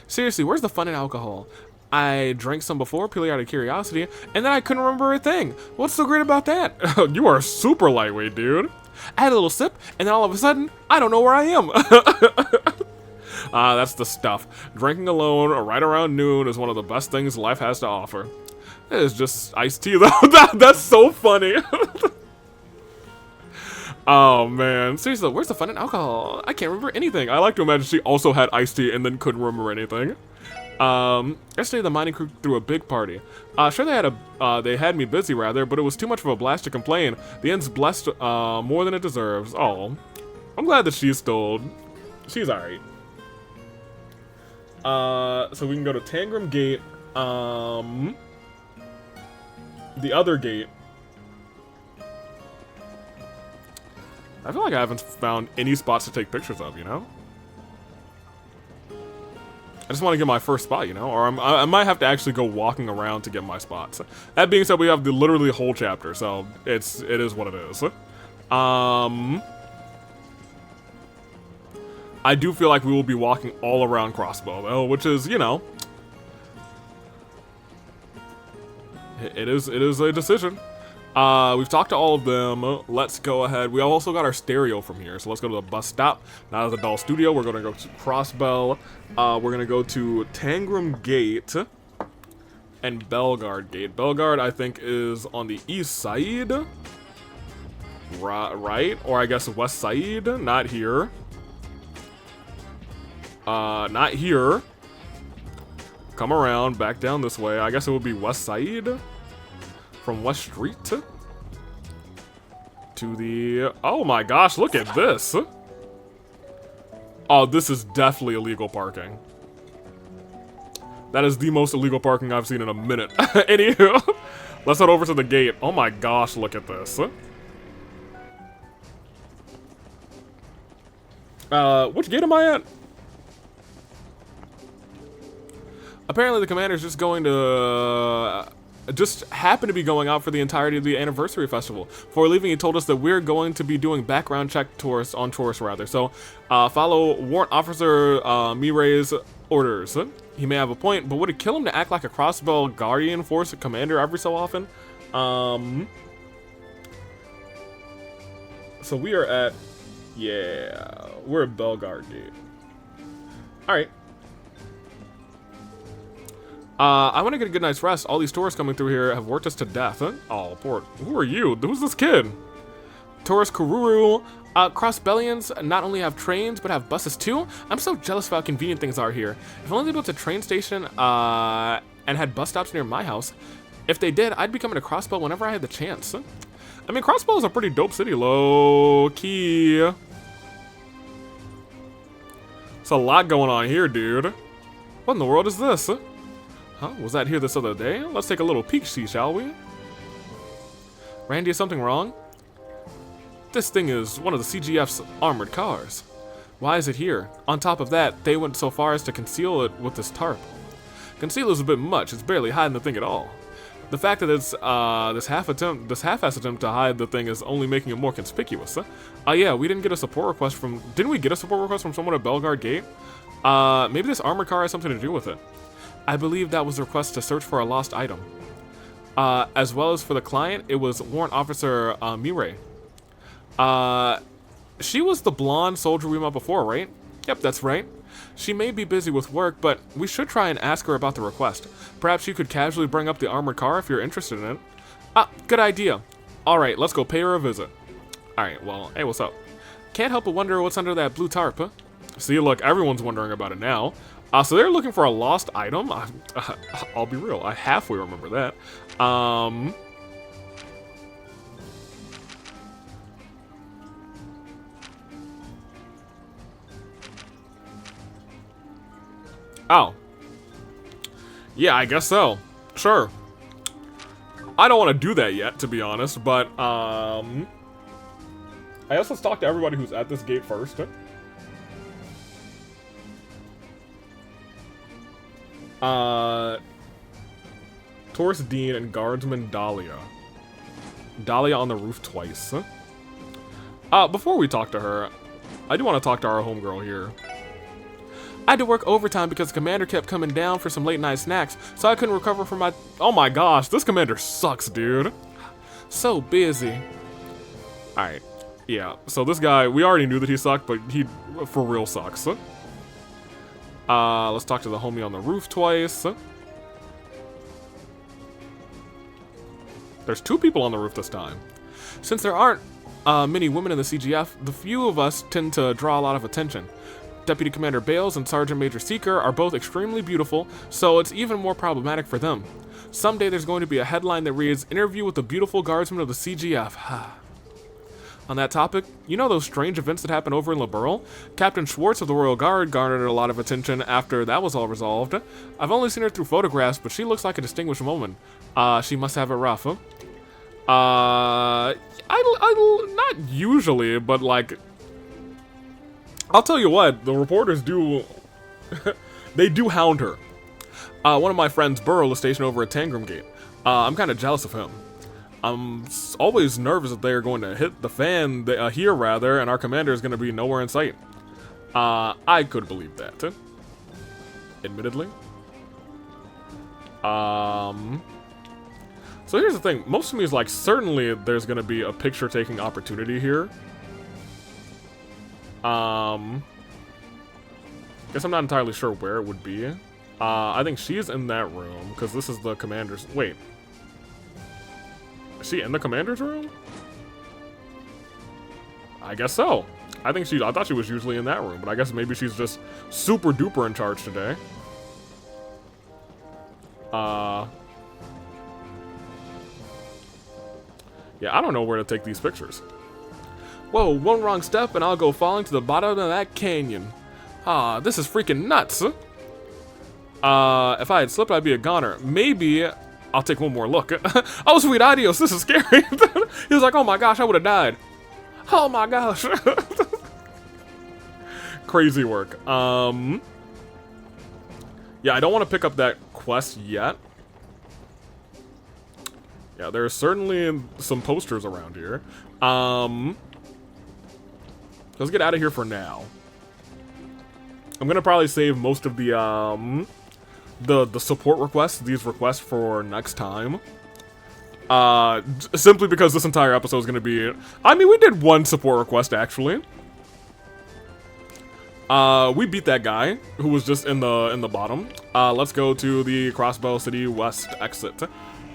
Seriously, where's the fun in alcohol? I drank some before, purely out of curiosity, and then I couldn't remember a thing. What's so great about that?
You are super lightweight, dude.
I had a little sip, and then all of a sudden, I don't know where I am.
That's the stuff. Drinking alone right around noon is one of the best things life has to offer. It is just iced tea, though. That's so funny. Oh, man.
Seriously, where's the fun in alcohol? I can't remember anything.
I like to imagine she also had iced tea and then couldn't remember anything.
Yesterday the mining crew threw a big party. Sure they had me busy rather, but it was too much of a blast to complain. The end's blessed more than it deserves. Oh,
I'm glad that she's alright. So we can go to Tangram Gate, the other gate. I feel like I haven't found any spots to take pictures of, you know? I just want to get my first spot, you know? Or I might have to actually go walking around to get my spots. That being said, we have literally whole chapter, so it is what it is. I do feel like we will be walking all around Crossbow, though, which is, you know... It is a decision. We've talked to all of them. Let's go ahead. We also got our stereo from here, so let's go to the bus stop. Now at the Doll Studio, we're going to go to Crossbell. We're going to go to Tangram Gate and Bellegarde Gate. Bellegarde, I think, is on the east side. Right? Or I guess west side. Not here. Not here. Come around, back down this way. I guess it would be west side. From West Street to the... Oh my gosh, look at this. Oh, this is definitely illegal parking. That is the most illegal parking I've seen in a minute. Anywho, let's head over to the gate. Oh my gosh, look at this. Which gate am I at? Apparently the commander's just going to... just happened to be going out for the entirety of the anniversary festival. Before leaving, he told us that we're going to be doing background check on tourists, rather. So, follow Warrant Officer Miray's orders. He may have a point, but would it kill him to act like a Crossbell Guardian Force commander every so often? So we are at... Yeah, we're at Bellegarde Gate. Alright. I want to get a good night's rest. All these tourists coming through here have worked us to death. Huh? Oh, poor. Who are you? Who's this kid?
Taurus Kururu. Crossbellions not only have trains, but have buses too. I'm so jealous of how convenient things are here. If only they built a train station and had bus stops near my house. If they did, I'd be coming to Crossbell whenever I had the chance. I mean, Crossbell is a pretty dope city, low-key. It's a lot going on here, dude. What in the world is this? Huh? Was that here this other day? Let's take a little peek, shall we? Randy, is something wrong? This thing is one of the CGF's armored cars. Why is it here? On top of that, they went so far as to conceal it with this tarp. Conceal is a bit much. It's barely hiding the thing at all. The fact that it's this half-ass attempt to hide the thing is only making it more conspicuous. Yeah, we didn't get a support request from. Didn't we get a support request from someone at Bellegarde Gate? Maybe this armored car has something to do with it. I believe that was a request to search for a lost item. As well as for the client, it was Warrant Officer Mireille. She was the blonde soldier we met before, right? Yep, that's right. She may be busy with work, but we should try and ask her about the request. Perhaps you could casually bring up the armored car if you're interested in it. Good idea. Alright, let's go pay her a visit. Alright, well, hey, what's up? Can't help but wonder what's under that blue tarp, huh? See, look, everyone's wondering about it now. So they're looking for a lost item? I'll be real, I halfway remember that. Oh. Yeah, I guess so. Sure. I don't want to do that yet, to be honest, but, I guess let's talk to everybody who's at this gate first. Taurus Dean and Guardsman Dahlia. Dahlia on the roof twice. Before we talk to her, I do want to talk to our homegirl here. I had to work overtime because the commander kept coming down for some late night snacks, so I couldn't recover from my... Oh my gosh, this commander sucks, dude. So busy. Alright, yeah, so this guy, we already knew that he sucked, but he for real sucks. Let's talk to the homie on the roof twice. There's 2 people on the roof this time. Since there aren't many women in the CGF, the few of us tend to draw a lot of attention. Deputy Commander Bales and Sergeant Major Seeker are both extremely beautiful, so it's even more problematic for them. Someday there's going to be a headline that reads, "Interview with the beautiful guardsman of the CGF." On that topic, you know those strange events that happened over in Liberl? Captain Schwartz of the Royal Guard garnered a lot of attention after that was all resolved. I've only seen her through photographs, but she looks like a distinguished woman. She must have it rough, huh? Not usually, but like... I'll tell you what, the reporters do... they do hound her. One of my friends, Burrow, is stationed over at Tangram Gate. I'm kind of jealous of him. I'm always nervous that they're going to hit the fan here, rather, and our commander is going to be nowhere in sight. I could believe that. Admittedly. So here's the thing. Most of me is like, certainly there's going to be a picture-taking opportunity here. Guess I'm not entirely sure where it would be. I think she's in that room, because this is the commander's... Wait. Is she in the commander's room? I guess so. I thought she was usually in that room, but I guess maybe she's just super duper in charge today. Yeah, I don't know where to take these pictures. Whoa, one wrong step and I'll go falling to the bottom of that canyon. This is freaking nuts. If I had slipped, I'd be a goner. Maybe I'll take one more look. Oh, sweet, adios, this is scary. He was like, oh my gosh, I would have died. Oh my gosh. Crazy work. Yeah, I don't want to pick up that quest yet. Yeah, there's certainly some posters around here. Let's get out of here for now. I'm gonna probably save most of the support requests, these requests, for next time. Simply because this entire episode is gonna be... I mean, we did one support request, actually. We beat that guy, who was just in the bottom. Let's go to the Crossbow City West exit.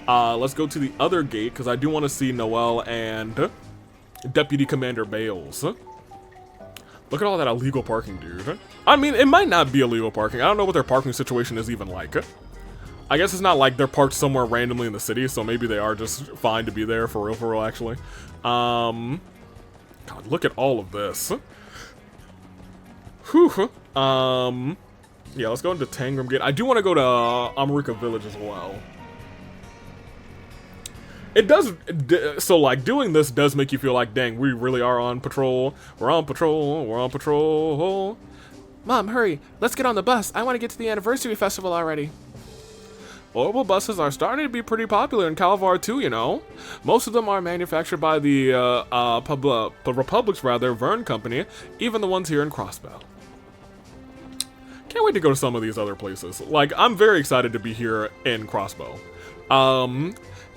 Let's go to the other gate, because I do want to see Noelle and
Deputy Commander Bales. Look at all that illegal parking, dude. I mean, it might not be illegal parking. I don't know what their parking situation is even like. I guess it's not like they're parked somewhere randomly in the city, so maybe they are just fine to be there for real, actually. God, look at all of this. Whew. Yeah, let's go into Tangram Gate. I do want to go to Amarika Village as well. It does, so like doing this does make you feel like, dang, we really are on patrol. We're on patrol. We're on patrol.
Mom, hurry. Let's get on the bus. I want to get to the anniversary festival already.
Orbital buses are starting to be pretty popular in Calvar too, you know. Most of them are manufactured by the Republic's Vern Company, even the ones here in Crossbell. Can't wait to go to some of these other places. Like, I'm very excited to be here in Crossbow.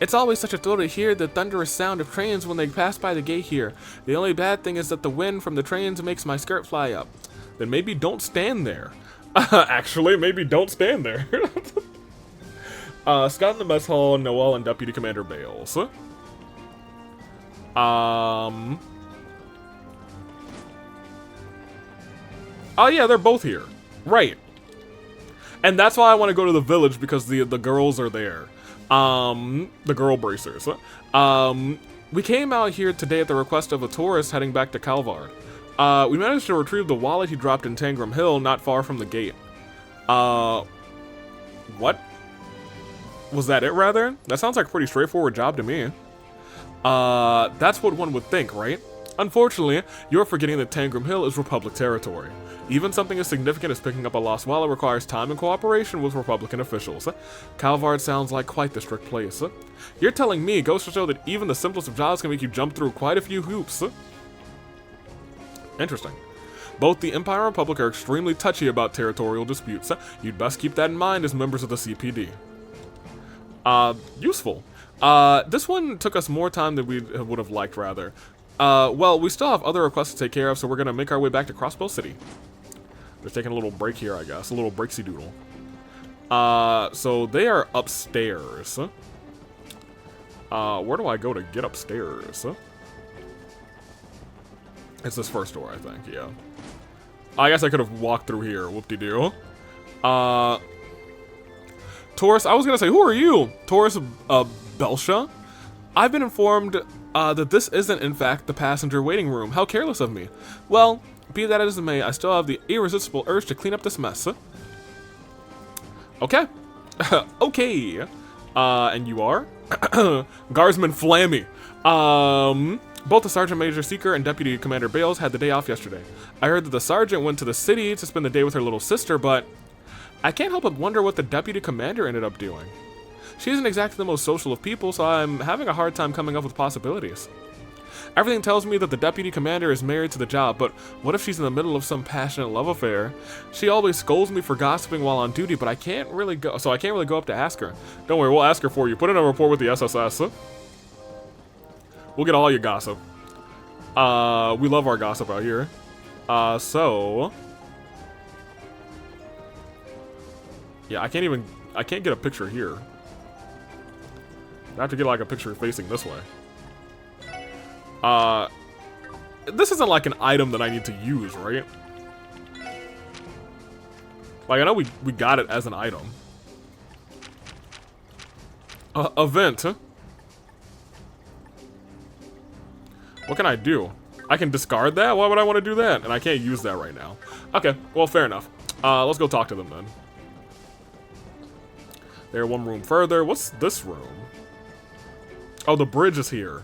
It's always such a thrill to hear the thunderous sound of trains when they pass by the gate here. The only bad thing is that the wind from the trains makes my skirt fly up.
Then maybe don't stand there. Actually, maybe don't stand there. Scott in the mess hall, Noel, and Deputy Commander Bales. Oh yeah, they're both here. Right. And that's why I want to go to the village, because the girls are there. The girl bracers. We came out here today at the request of a tourist heading back to Calvard. We managed to retrieve the wallet he dropped in Tangram Hill, not far from the gate. What? Was that it, rather? That sounds like a pretty straightforward job to me. That's what one would think, right? Unfortunately, you're forgetting that Tangram Hill is Republic territory. Even something as significant as picking up a lost wallet requires time and cooperation with Republican officials. Calvard sounds like quite the strict place. You're telling me, goes to show that even the simplest of jobs can make you jump through quite a few hoops. Interesting. Both the Empire and Republic are extremely touchy about territorial disputes. You'd best keep that in mind as members of the CPD. Useful. This one took us more time than we would have liked, rather. Well, we still have other requests to take care of, so we're gonna make our way back to Crossbow City. They're taking a little break here, I guess. A little breaksy doodle. So they are upstairs. Where do I go to get upstairs? It's this first door, I think, yeah. I guess I could have walked through here. Whoop-de-doo. Taurus, I was gonna say, who are you? Taurus, Belsha? I've been informed, that this isn't, in fact, the passenger waiting room. How careless of me. Well, be that as it may, I still have the irresistible urge to clean up this mess. Okay. Okay. And you are? Guardsman Flammy. Both the Sergeant Major Seeker and Deputy Commander Bales had the day off yesterday. I heard that the Sergeant went to the city to spend the day with her little sister, but I can't help but wonder what the Deputy Commander ended up doing. She isn't exactly the most social of people, so I'm having a hard time coming up with possibilities. Everything tells me that the Deputy Commander is married to the job, but what if she's in the middle of some passionate love affair? She always scolds me for gossiping while on duty, but I can't really go up to ask her. Don't worry, we'll ask her for you. Put in a report with the SSS. We'll get all your gossip. We love our gossip out here. So... yeah, I can't get a picture here. I have to get like a picture facing this way. This isn't like an item that I need to use, right? Like, I know we got it as an item. Event, huh? What can I do? I can discard that? Why would I want to do that? And I can't use that right now. Okay, well, fair enough. Let's go talk to them then. They're one room further. What's this room? Oh, the bridge is here.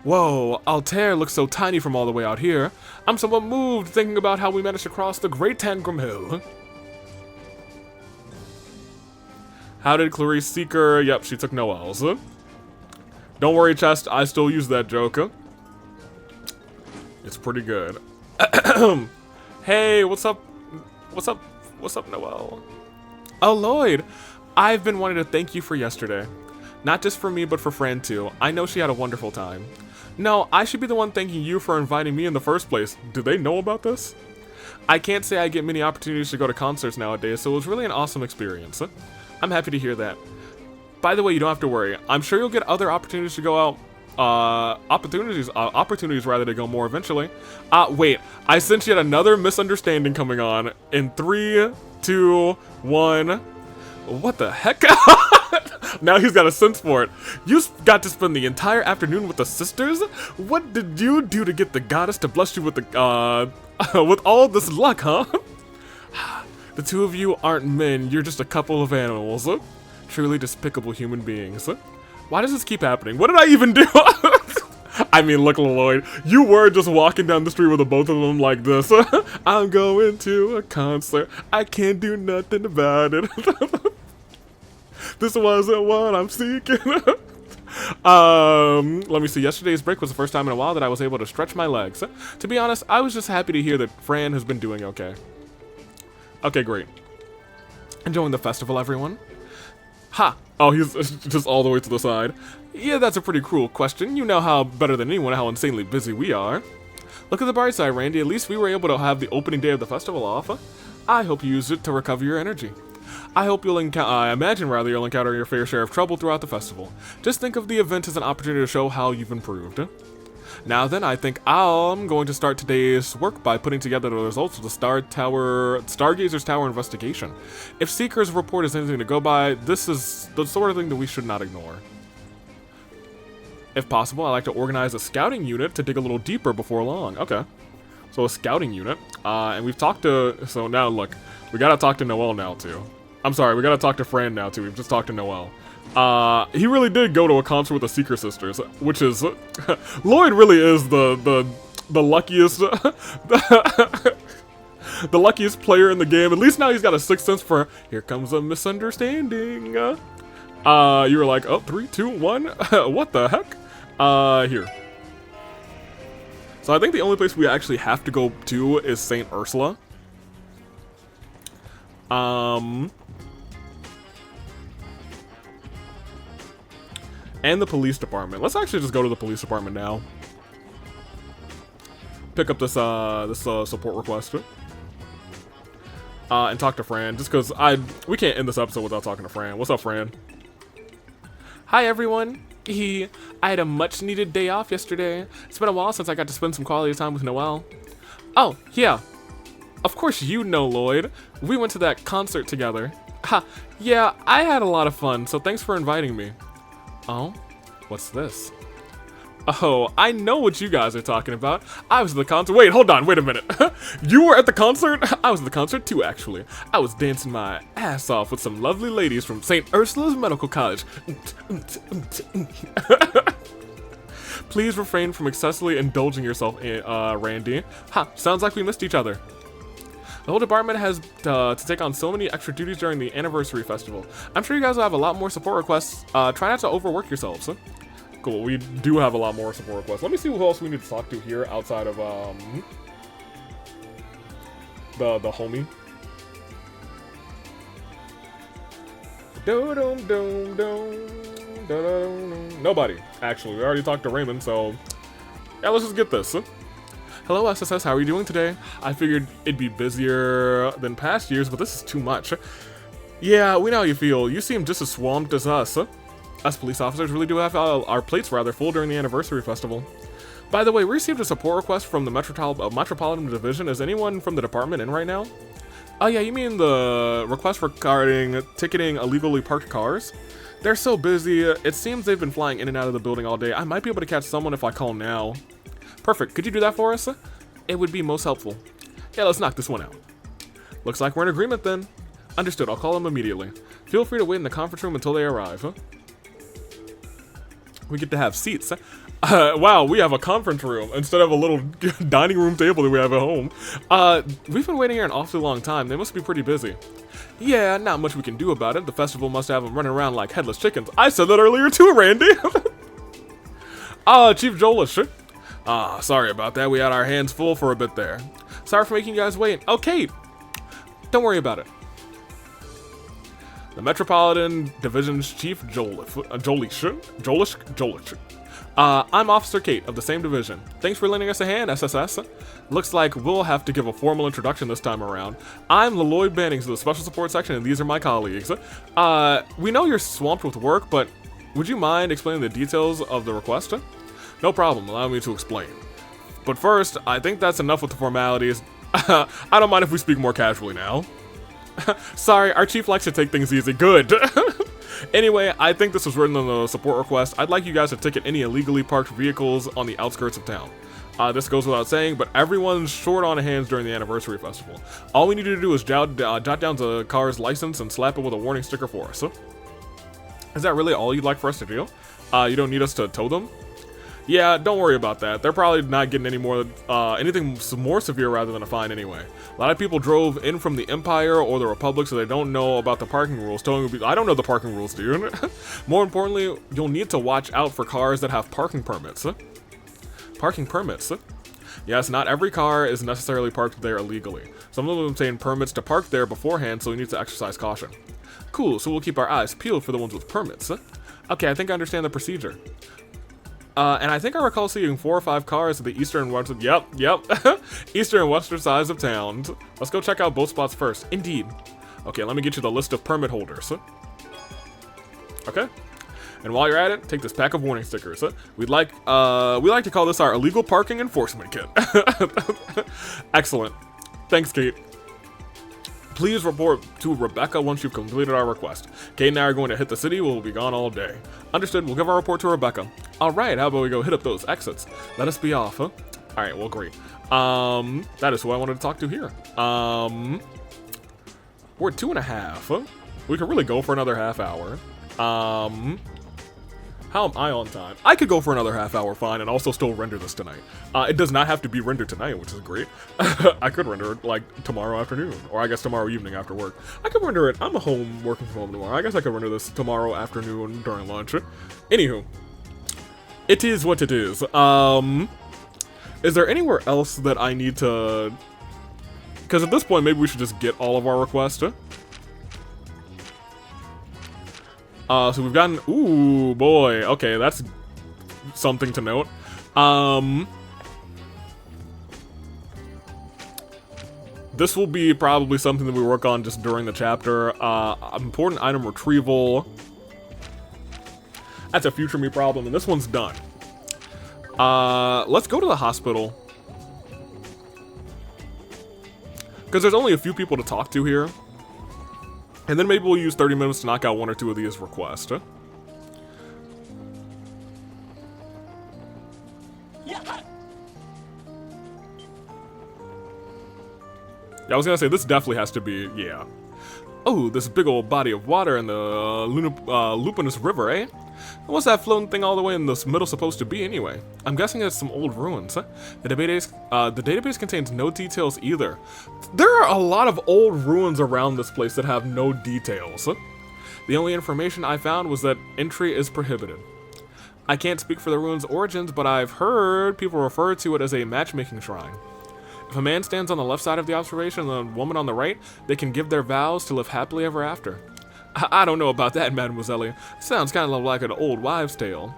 Whoa, Altair looks so tiny from all the way out here. I'm somewhat moved thinking about how we managed to cross the Great Tangram Hill. How did Clarice Seeker? Yep, she took Noel's. Don't worry, Chest, I still use that joke. It's pretty good. Hey, what's up? What's up? What's up, Noel? Oh, Lloyd, I've been wanting to thank you for yesterday. Not just for me, but for Fran too. I know she had a wonderful time. No, I should be the one thanking you for inviting me in the first place. Do they know about this? I can't say I get many opportunities to go to concerts nowadays, so it was really an awesome experience. I'm happy to hear that. By the way, you don't have to worry. I'm sure you'll get other opportunities to go out
opportunities rather to go more eventually. Wait, I sense yet another misunderstanding coming on in 3, 2, 1. What the heck? Now he's got a sense for it. You got to spend the entire afternoon with the sisters? What did you do to get the goddess to bless you with the, with all this luck, huh? The two of you aren't men, you're just a couple of animals. Truly despicable human beings. Why does this keep happening? What did I even do? I mean, look, LLYOD, you were just walking down the street with the both of them like this. I'm going to a concert. I can't do nothing about it. This wasn't what I'm seeking. Let me see. Yesterday's break was the first time in a while that I was able to stretch my legs. To be honest, I was just happy to hear that Fran has been doing okay. Okay, great. Enjoying the festival, everyone? Ha! Oh, he's just all the way to the side. Yeah, that's a pretty cruel question. You know how better than anyone how insanely busy we are. Look at the bright side, Randy. At least we were able to have the opening day of the festival off. I hope you used it to recover your energy. I hope you'll imagine you'll encounter your fair share of trouble throughout the festival. Just think of the event as an opportunity to show how you've improved. Now then, I think I'm going to start today's work by putting together the results of the Stargazer's Tower investigation. If Seeker's report is anything to go by, this is the sort of thing that we should not ignore. If possible, I'd like to organize a scouting unit to dig a little deeper before long. Okay. So a scouting unit. And we've talked to... So now, look. We gotta talk to Noelle now, too. I'm sorry, we gotta talk to Fran now, too. We've just talked to Noelle. He really did go to a concert with the Seeker Sisters, which is... LLYOD really is the luckiest... the luckiest player in the game. At least now he's got a sixth sense for... Here comes a misunderstanding. You were like, oh, 3, 2, 1? What the heck? Here. So I think the only place we actually have to go to is St. Ursula. And the police department. Let's actually just go to the police department now. Pick up this support request. And talk to Fran, just because we can't end this episode without talking to Fran. What's up, Fran? Hi, everyone. I had a much-needed day off yesterday. It's been a while since I got to spend some quality time with Noelle. Oh, yeah. Of course you know LLYOD. We went to that concert together. Ha, yeah, I had a lot of fun, so thanks for inviting me. Oh, what's this? Oh, I know what you guys are talking about. I was at the concert. Wait, hold on, wait a minute. You were at the concert? I was at the concert too, actually. I was dancing my ass off with some lovely ladies from St. Ursula's Medical College. Please refrain from excessively indulging yourself, Randy. Ha, sounds like we missed each other. The whole department has to take on so many extra duties during the anniversary festival. I'm sure you guys will have a lot more support requests. Try not to overwork yourselves. Cool, we do have a lot more support requests. Let me see who else we need to talk to here outside of the homie. Nobody, actually. We already talked to Raymond, so yeah, let's just get this. Hello, SSS, how are you doing today? I figured it'd be busier than past years, but this is too much. Yeah, we know how you feel. You seem just as swamped as us. Us police officers really do have our plates rather full during the anniversary festival. By the way, we received a support request from the Metropolitan Division. Is anyone from the department in right now? Oh yeah, you mean the request regarding ticketing illegally parked cars? They're so busy, it seems they've been flying in and out of the building all day. I might be able to catch someone if I call now. Perfect, could you do that for us? It would be most helpful. Yeah, let's knock this one out. Looks like we're in agreement then. Understood, I'll call them immediately. Feel free to wait in the conference room until they arrive. We get to have seats. Wow, we have a conference room instead of a little dining room table that we have at home. We've been waiting here an awfully long time. They must be pretty busy. Yeah, not much we can do about it. The festival must have them running around like headless chickens. I said that earlier too, Randy. Chief Jolish. Sorry about that. We had our hands full for a bit there. Sorry for making you guys wait. Okay, don't worry about it. The Metropolitan Division's Chief Jolish. I'm Officer Kate of the same division. Thanks for lending us a hand, SSS. Looks like we'll have to give a formal introduction this time around. I'm LLYOD Bannings of the Special Support Section, and these are my colleagues. We know you're swamped with work, but would you mind explaining the details of the request? No problem, allow me to explain. But first, I think that's enough with the formalities. I don't mind if we speak more casually now. Sorry, our chief likes to take things easy. Good. Anyway, I think this was written on the support request. I'd like you guys to ticket any illegally parked vehicles on the outskirts of town. This goes without saying, but everyone's short on hands during the anniversary festival. All we need you to do is jot down the car's license and slap it with a warning sticker for us. Is that really all you'd like for us to do? You don't need us to tow them? Yeah, don't worry about that. They're probably not getting any more, anything more severe rather than a fine anyway. A lot of people drove in from the Empire or the Republic, so they don't know about the parking rules. I don't know the parking rules, dude. More importantly, you'll need to watch out for cars that have parking permits. Parking permits. Yes, not every car is necessarily parked there illegally. Some of them obtain permits to park there beforehand, so we need to exercise caution. Cool, so we'll keep our eyes peeled for the ones with permits. Okay, I think I understand the procedure. And I think I recall seeing 4 or 5 cars at the eastern and western, yep, eastern and western sides of town. Let's go check out both spots first. Indeed. Okay, let me get you the list of permit holders. Okay. And while you're at it, take this pack of warning stickers. We like to call this our illegal parking enforcement kit. Excellent. Thanks, Kate. Please report to Rebecca once you've completed our request. Kate and I are going to hit the city. We'll be gone all day. Understood. We'll give our report to Rebecca. All right. How about we go hit up those exits? Let us be off, huh? All right. Well, great. That is who I wanted to talk to here. We're at 2.5. We could really go for another half hour. How am I on time? I could go for another half hour fine and also still render this tonight. It does not have to be rendered tonight, which is great. I could render it like tomorrow afternoon, or I guess tomorrow evening after work. I could render it. I'm home working from home tomorrow. I guess I could render this tomorrow afternoon during lunch. Anywho, it is what it is. Is there anywhere else that I need to? Because at this point, maybe we should just get all of our requests. So we've gotten, ooh, boy, okay, that's something to note. This will be probably something that we work on just during the chapter. Important item retrieval. That's a future me problem, and this one's done. Let's go to the hospital. Because there's only a few people to talk to here. And then maybe we'll use 30 minutes to knock out 1 or 2 of these requests. Yeah, I was gonna say, this definitely has to be, yeah. Oh, this big old body of water in the Lupinous River, eh? What's that floating thing all the way in the middle supposed to be anyway? I'm guessing it's some old ruins. The database contains no details either. There are a lot of old ruins around this place that have no details. The only information I found was that entry is prohibited. I can't speak for the ruins' origins, but I've heard people refer to it as a matchmaking shrine. If a man stands on the left side of the observation and a woman on the right, they can give their vows to live happily ever after. I don't know about that, Mademoiselle. Sounds kind of like an old wives' tale.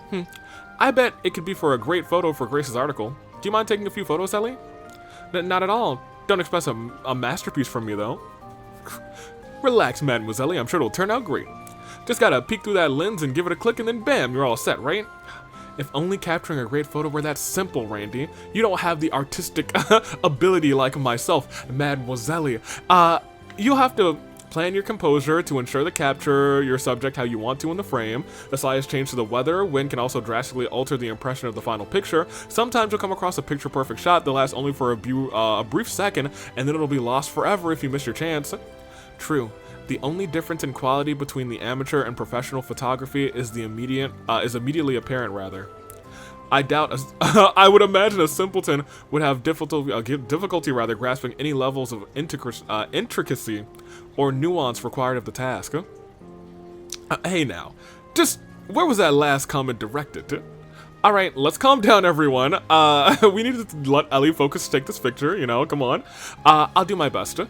I bet it could be for a great photo for Grace's article. Do you mind taking a few photos, Ellie? Not at all. Don't expect a masterpiece from me, though. Relax, Mademoiselle. I'm sure it'll turn out great. Just gotta peek through that lens and give it a click, and then bam, you're all set, right? If only capturing a great photo were that simple, Randy. You don't have the artistic ability like myself, Mademoiselle. You'll have to plan your composure to ensure to capture your subject how you want to in the frame. The slightest change to the weather, wind can also drastically alter the impression of the final picture. Sometimes you'll come across a picture-perfect shot that lasts only for a brief second, and then it'll be lost forever if you miss your chance. True. The only difference in quality between the amateur and professional photography is immediately apparent, rather. I doubt, I would imagine a simpleton would have difficulty grasping any levels of intricacy or nuance required of the task. Hey now, just where was that last comment directed? Alright, let's calm down, everyone. We need to let Ellie focus take this picture, you know, come on. I'll do my best.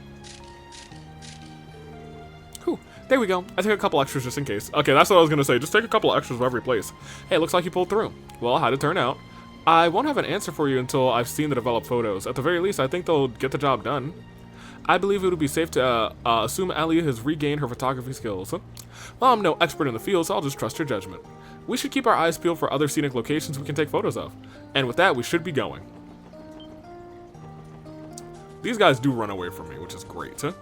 There we go. I take a couple extras just in case. Okay, that's what I was gonna say. Just take a couple extras of every place. Hey, looks like you pulled through. Well, how'd it turn out? I won't have an answer for you until I've seen the developed photos. At the very least, I think they'll get the job done. I believe it would be safe to assume Ellie has regained her photography skills. Well, I'm no expert in the field, so I'll just trust your judgment. We should keep our eyes peeled for other scenic locations we can take photos of. And with that, we should be going. These guys do run away from me, which is great. Huh?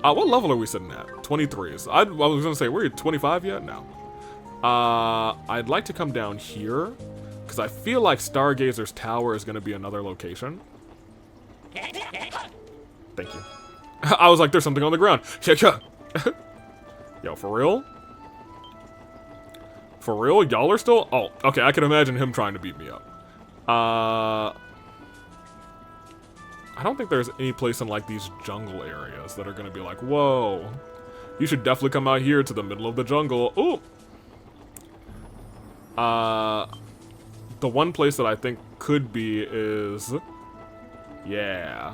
What level are we sitting at? 23s. I was gonna say, we're at 25 yet? No. I'd like to come down here, because I feel like Stargazer's Tower is gonna be another location. Thank you. I was like, there's something on the ground. Yo, for real? For real? Y'all are still? Oh, okay, I can imagine him trying to beat me up. I don't think there's any place in, like, these jungle areas that are gonna be like, whoa. You should definitely come out here to the middle of the jungle. Ooh! The one place that I think could be is... Yeah.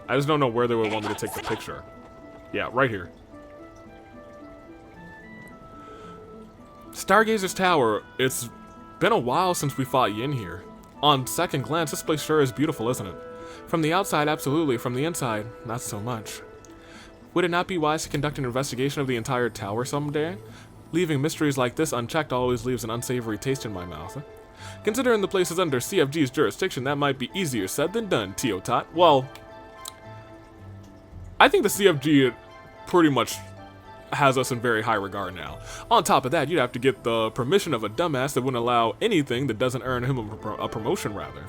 I just don't know where they would want me to take the picture. Yeah, right here. Stargazer's Tower. It's been a while since we fought Yin here. On second glance, this place sure is beautiful, isn't it? From the outside, absolutely. From the inside, not so much. Would it not be wise to conduct an investigation of the entire tower someday? Leaving mysteries like this unchecked always leaves an unsavory taste in my mouth. Considering the place is under CFG's jurisdiction, that might be easier said than done, Teotot. Well, I think the CFG pretty much has us in very high regard now. On top of that, you'd have to get the permission of a dumbass that wouldn't allow anything that doesn't earn him a promotion, rather.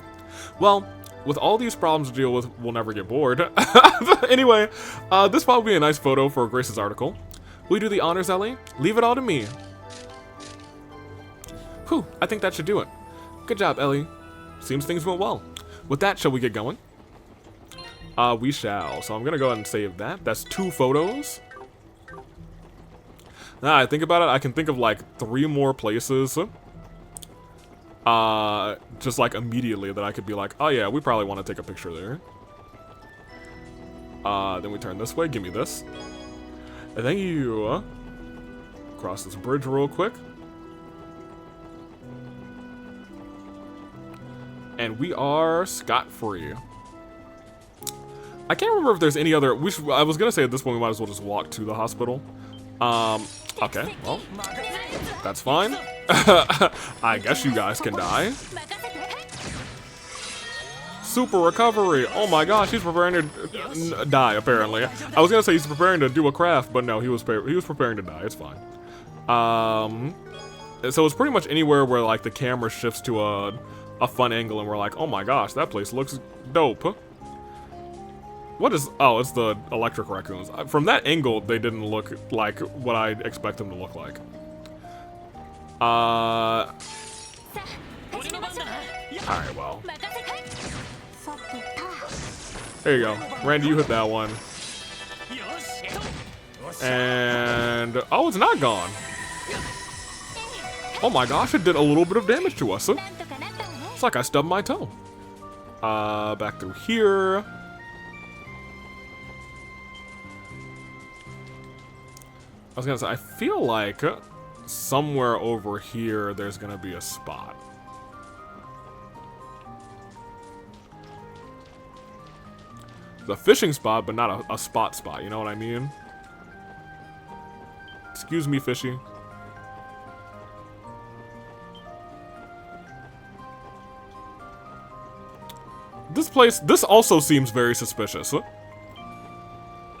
Well, with all these problems to deal with, we'll never get bored. Anyway, this will be a nice photo for Grace's article. Will you do the honors, Ellie? Leave it all to me. Whew, I think that should do it. Good job, Ellie. Seems things went well. With that, shall we get going? We shall. So I'm gonna go ahead and save that. That's 2 photos. Now I think about it, I can think of like 3 more places. Just like immediately that I could be like, oh yeah, we probably want to take a picture there. Then we turn this way, give me this. Thank you. Cross this bridge real quick. And we are scot-free. I can't remember if there's any other... I was gonna say at this point we might as well just walk to the hospital. Okay, well, that's fine. I guess you guys can die. Super recovery. Oh my gosh, he's preparing to die, apparently. I was gonna say he's preparing to do a craft, but no, he was preparing to die. It's fine. So it's pretty much anywhere where like the camera shifts to a fun angle and we're like, oh my gosh, that place looks dope. What is... Oh, it's the electric raccoons. From that angle, they didn't look like what I'd expect them to look like. Alright, well. There you go. Randy, you hit that one. And... Oh, it's not gone. Oh my gosh, it did a little bit of damage to us. It's like I stubbed my toe. Back through here. I was gonna say, I feel like somewhere over here there's gonna be a spot. The fishing spot, but not a spot, you know what I mean? Excuse me, fishy. This also seems very suspicious.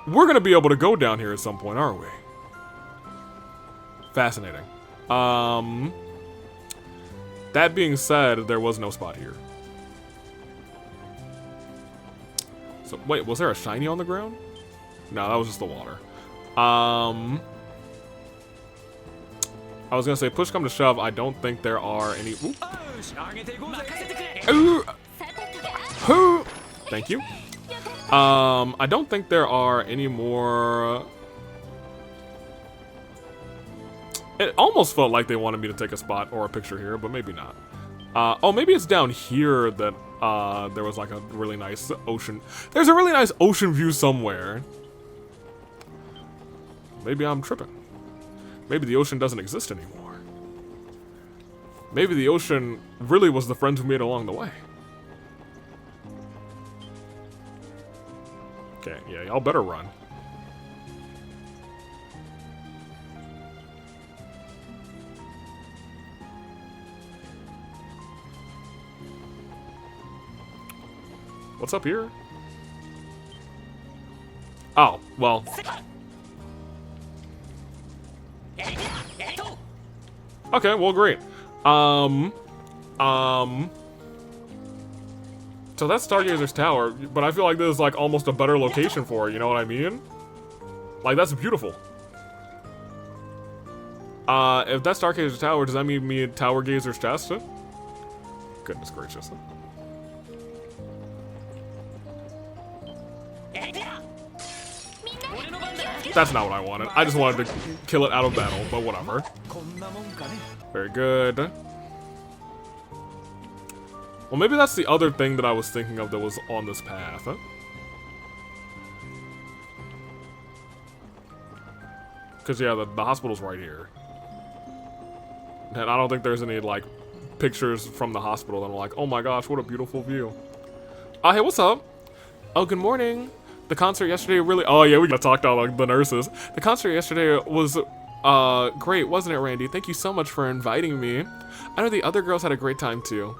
We're gonna be able to go down here at some point, aren't we? Fascinating. That being said, there was no spot here. So, wait, was there a shiny on the ground? No, that was just the water. I was gonna say, push come to shove, I don't think there are any... Thank you. I don't think there are any more... It almost felt like they wanted me to take a spot or a picture here, but maybe not. Oh, maybe it's down here that there was like a really nice ocean. There's a really nice ocean view somewhere. Maybe I'm tripping. Maybe the ocean doesn't exist anymore. Maybe the ocean really was the friends we made along the way. Okay, yeah, y'all better run.
What's up here? Oh, well. Okay, well, great. So that's Stargazer's Tower, but I feel like this is like almost a better location for it, you know what I mean? Like, that's beautiful. If that's Stargazer's Tower, does that mean me at Tower Gazer's chest? Goodness gracious. That's not what I wanted. I just wanted to kill it out of battle, but whatever. Very good. Well, maybe that's the other thing that I was thinking of that was on this path. Because, yeah, the hospital's right here. And I don't think there's any, like, pictures from the hospital that I'm like, oh my gosh, what a beautiful view. Hey, what's up? Oh, good morning. The concert yesterday really... Oh, yeah, we gotta talk to like, the nurses. The concert yesterday was, great, wasn't it, Randy? Thank you so much for inviting me. I know the other girls had a great time, too.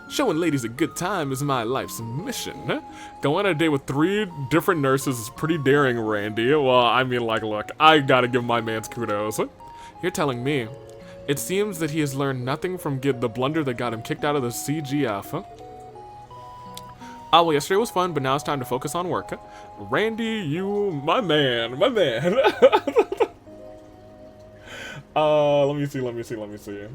Showing ladies a good time is my life's mission. Going on a date with 3 different nurses is pretty daring, Randy. Well, I mean, like, look, I gotta give my man's kudos. You're telling me. It seems that he has learned nothing from the blunder that got him kicked out of the CGF. Well, yesterday was fun, but now it's time to focus on work. Randy, you, my man. Let me see.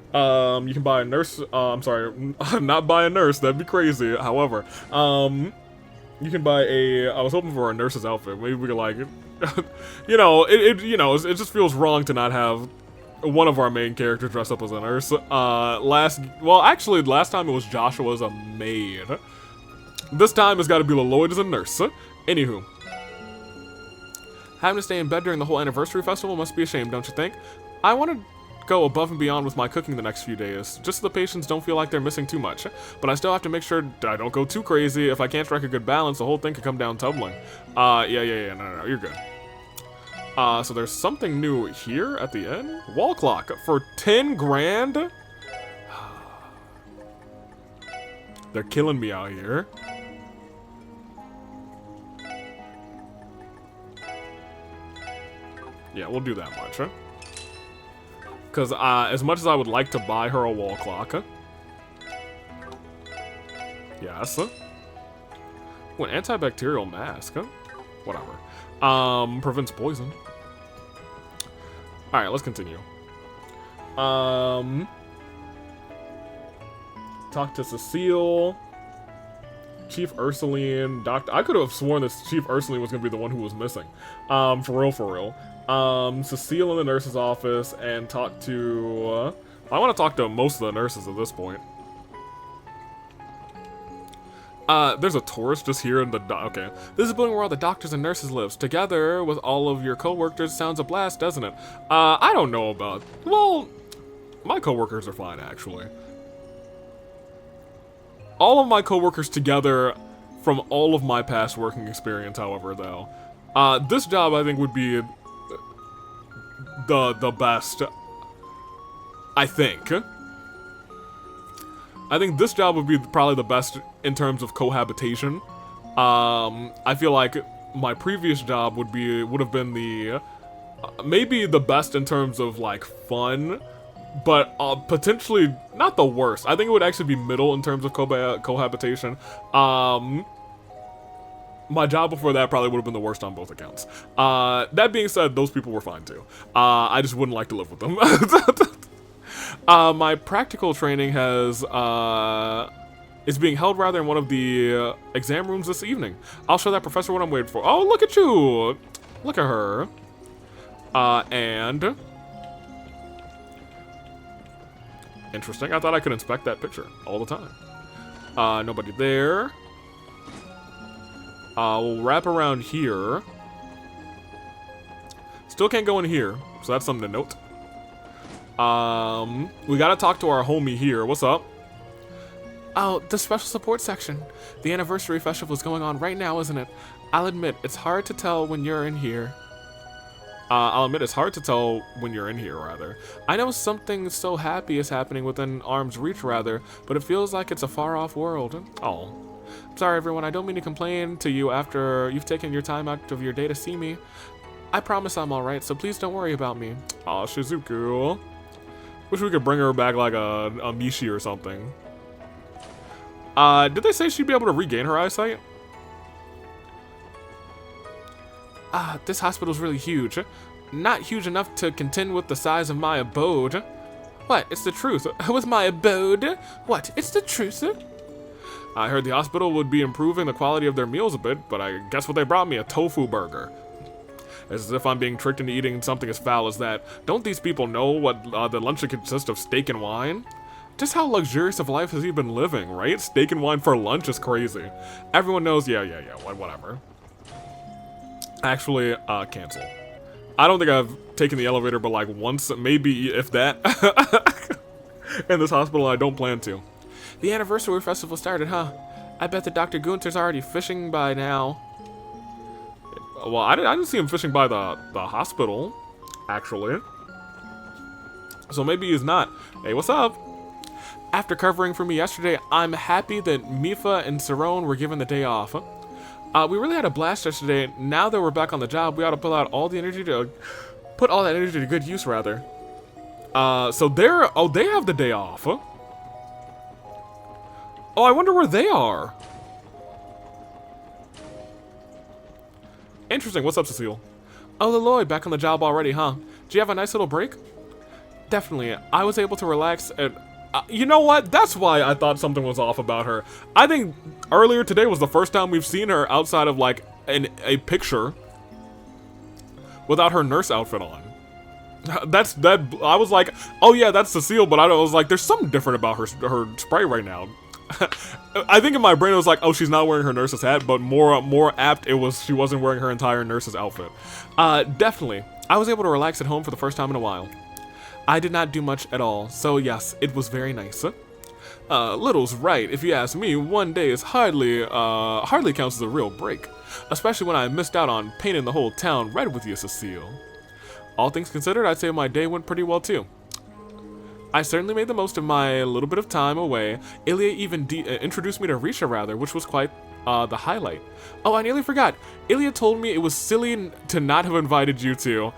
You can buy a nurse, I'm sorry, not buy a nurse, that'd be crazy. However, you can buy I was hoping for a nurse's outfit. Maybe we could, like, you know, it just feels wrong to not have one of our main characters dress up as a nurse. Last time it was Joshua as a maid. This time it's gotta be LLYOD as a nurse. Anywho. Having to stay in bed during the whole anniversary festival must be a shame, don't you think? I want to go above and beyond with my cooking the next few days, just so the patients don't feel like they're missing too much. But I still have to make sure that I don't go too crazy. If I can't strike a good balance, the whole thing could come down tumbling. No, you're good. So there's something new here at the end. Wall clock for 10 grand? They're killing me out here. Yeah, we'll do that much, huh? Because as much as I would like to buy her a wall clock, yes. An antibacterial mask, huh? Whatever. Prevents poison. Alright, let's continue. Talk to Cecile. Chief Ursuline. Doctor. I could have sworn that Chief Ursuline was going to be the one who was missing. For real. Cecile in the nurse's office and talk to... I want to talk to most of the nurses at this point. There's a tourist just here in the... Okay. This is a building where all the doctors and nurses live. Together with all of your coworkers. Sounds a blast, doesn't it? I don't know about... Well, my coworkers are fine, actually. All of my coworkers together from all of my past working experience, however, though. This job, I think, would be the best. I think. I think this job would be probably the best in terms of cohabitation. I feel like my previous job would have been the maybe the best in terms of like fun, but potentially not the worst. I think it would actually be middle in terms of cohabitation. My job before that probably would have been the worst on both accounts. That being said, those people were fine too. I just wouldn't like to live with them. My practical training is being held rather in one of the exam rooms this evening. I'll show that professor what I'm waiting for. Oh, look at you! Look at her. And... Interesting. I thought I could inspect that picture all the time. Nobody there. We'll wrap around here. Still can't go in here, so that's something to note. We gotta talk to our homie here. What's up? Oh, the special support section. The anniversary festival is going on right now, isn't it? I'll admit, it's hard to tell when you're in here. It's hard to tell when you're in here, rather. I know something so happy is happening within arm's reach, rather, but it feels like it's a far-off world. Oh.
I'm sorry, everyone. I don't mean to complain to you after you've taken your time out of your day to see me. I promise I'm alright, so please don't worry about me.
Aw, Shizuku. Wish we could bring her back like a Mishi or something. Did they say she'd be able to regain her eyesight?
This hospital's really huge. Not huge enough to contend with the size of my abode. What? It's the truth. With my abode? What? It's the truth?
I heard the hospital would be improving the quality of their meals a bit, but I guess what they brought me? A tofu burger. As if I'm being tricked into eating something as foul as that. Don't these people know what the lunch should consist of? Steak and wine? Just how luxurious of life has he been living, right? Steak and wine for lunch is crazy. Everyone knows, yeah, whatever. Actually, cancel. I don't think I've taken the elevator but like once, maybe if that, in this hospital. I don't plan to.
The anniversary festival started, huh? I bet that Dr. Gunther's already fishing by now.
Well, I didn't see him fishing by the hospital, actually. So maybe he's not. Hey, what's up?
After covering for me yesterday, I'm happy that Mifa and Cerrone were given the day off. We really had a blast yesterday. Now that we're back on the job, we ought to put all that energy to good use, rather.
So they have the day off. Huh? Oh, I wonder where they are. Interesting. What's up, Cecile?
Oh, LLYOD, back on the job already, huh? Did you have a nice little break? Definitely. I was able to relax and...
you know what? That's why I thought something was off about her. I think earlier today was the first time we've seen her outside of like a picture without her nurse outfit on. I was like, oh yeah, that's Cecile, but I was like, there's something different about her spray right now. I think in my brain it was like, oh, she's not wearing her nurse's hat, but more apt it was she wasn't wearing her entire nurse's outfit.
Definitely. I was able to relax at home for the first time in a while. I did not do much at all, so yes, it was very nice.
Little's right. If you ask me, one day is hardly counts as a real break. Especially when I missed out on painting the whole town red with you, Cecile. All things considered, I'd say my day went pretty well too.
I certainly made the most of my little bit of time away. Ilya even introduced me to Risha, rather, which was quite the highlight. Oh, I nearly forgot. Ilya told me it was silly to not have invited you two.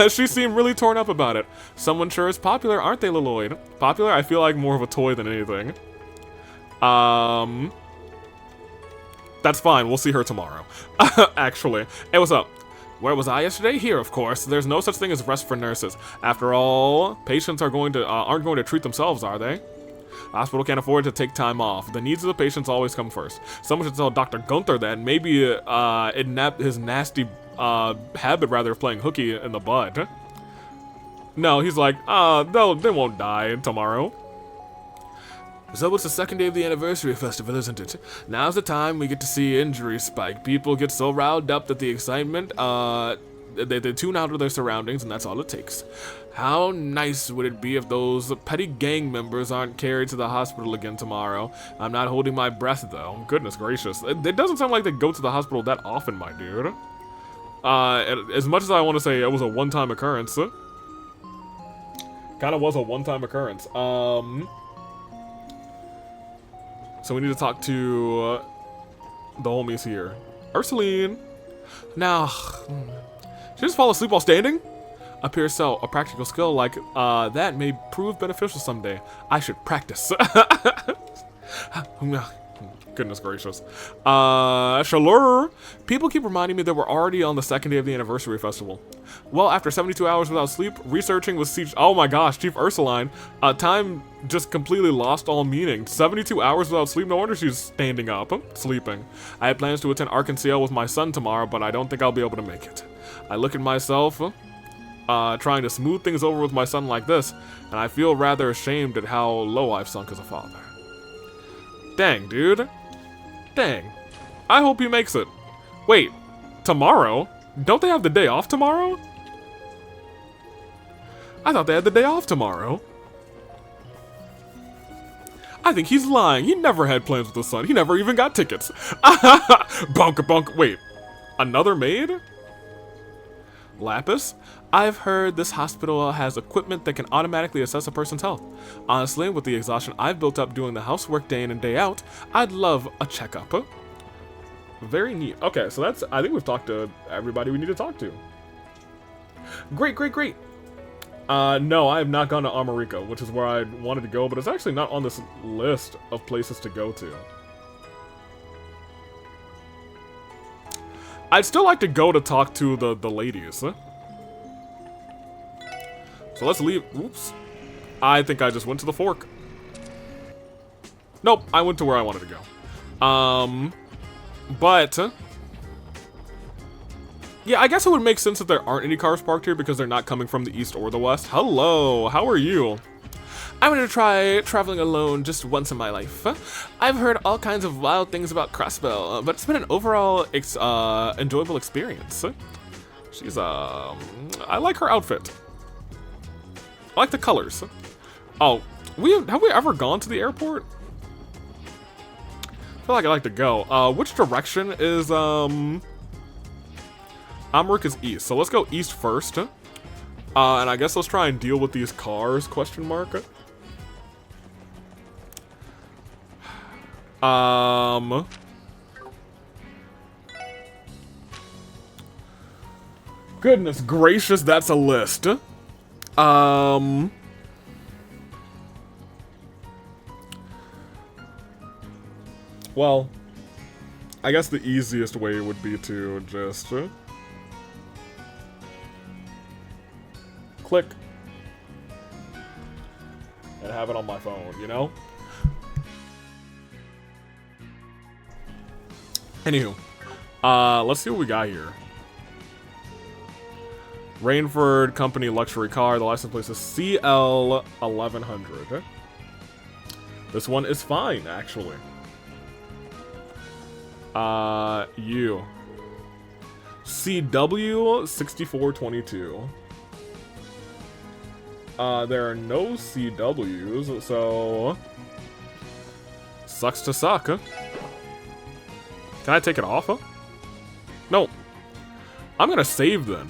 She seemed really torn up about it. Someone sure is popular, aren't they, LLYOD? Popular? I feel like more of a toy than anything. That's fine. We'll see her tomorrow. Actually. Hey, what's up?
Where was I yesterday? Here, of course. There's no such thing as rest for nurses. After all, patients aren't going to treat themselves, are they?
The hospital can't afford to take time off. The needs of the patients always come first. Someone should tell Dr. Gunther that. Maybe it napped his nasty habit rather of playing hooky in the bud. No, he's like, they won't die tomorrow.
So it's the second day of the anniversary festival, isn't it? Now's the time we get to see injuries spike. People get so riled up that the excitement, they tune out of their surroundings, and that's all it takes. How nice would it be if those petty gang members aren't carried to the hospital again tomorrow? I'm not holding my breath, though. Goodness gracious. It doesn't sound like they go to the hospital that often, my dude. As much as I want to say it was a one-time occurrence. Kind of was a one-time occurrence. So we need to talk to the homies here. Ursuline. Now,
she just fall asleep while standing?
Appears so. A practical skill like that may prove beneficial someday. I should practice.
Goodness gracious. Shalur.
People keep reminding me that we're already on the second day of the anniversary festival. Well, after 72 hours without sleep, researching with oh my gosh, Chief Ursuline, time just completely lost all meaning. 72 hours without sleep, no wonder she's standing up, sleeping. I had plans to attend Arkansas with my son tomorrow, but I don't think I'll be able to make it. I look at myself, trying to smooth things over with my son like this, and I feel rather ashamed at how low I've sunk as a father. Dang, dude. Dang. I hope he makes it. Wait, tomorrow? Don't they have the day off tomorrow? I thought they had the day off tomorrow. I think he's lying. He never had plans with his son. He never even got tickets. Bunk. Wait, another maid? Lapis? I've heard this hospital has equipment that can automatically assess a person's health. Honestly, with the exhaustion I've built up doing the housework day in and day out, I'd love a checkup. Very neat. Okay, so that's, I think we've talked to everybody we need to talk to. Great, great, great. No, I have not gone to America, which is where I wanted to go, but it's actually not on this list of places to go to. I'd still like to go to talk to the ladies. So let's leave. Oops. I think I just went to the fork. Nope, I went to where I wanted to go. But yeah, I guess it would make sense that there aren't any cars parked here because they're not coming from the east or the west. Hello, how are you? I'm gonna try traveling alone just once in my life. I've heard all kinds of wild things about Crossbell, but it's been an overall enjoyable experience. She's I like her outfit. I like the colors. Oh, have we ever gone to the airport? I feel like I'd like to go. Which direction is America's east, so let's go east first. And I guess let's try and deal with these cars, question mark. Goodness gracious, that's a list. Well, I guess the easiest way would be to just click and have it on my phone, you know? Anywho, let's see what we got here. Rainford Company luxury car. The license plate is CL 1100. This one is fine, actually. You. CW 6422. There are no CWs, so sucks to suck. Can I take it off? No. I'm gonna save then.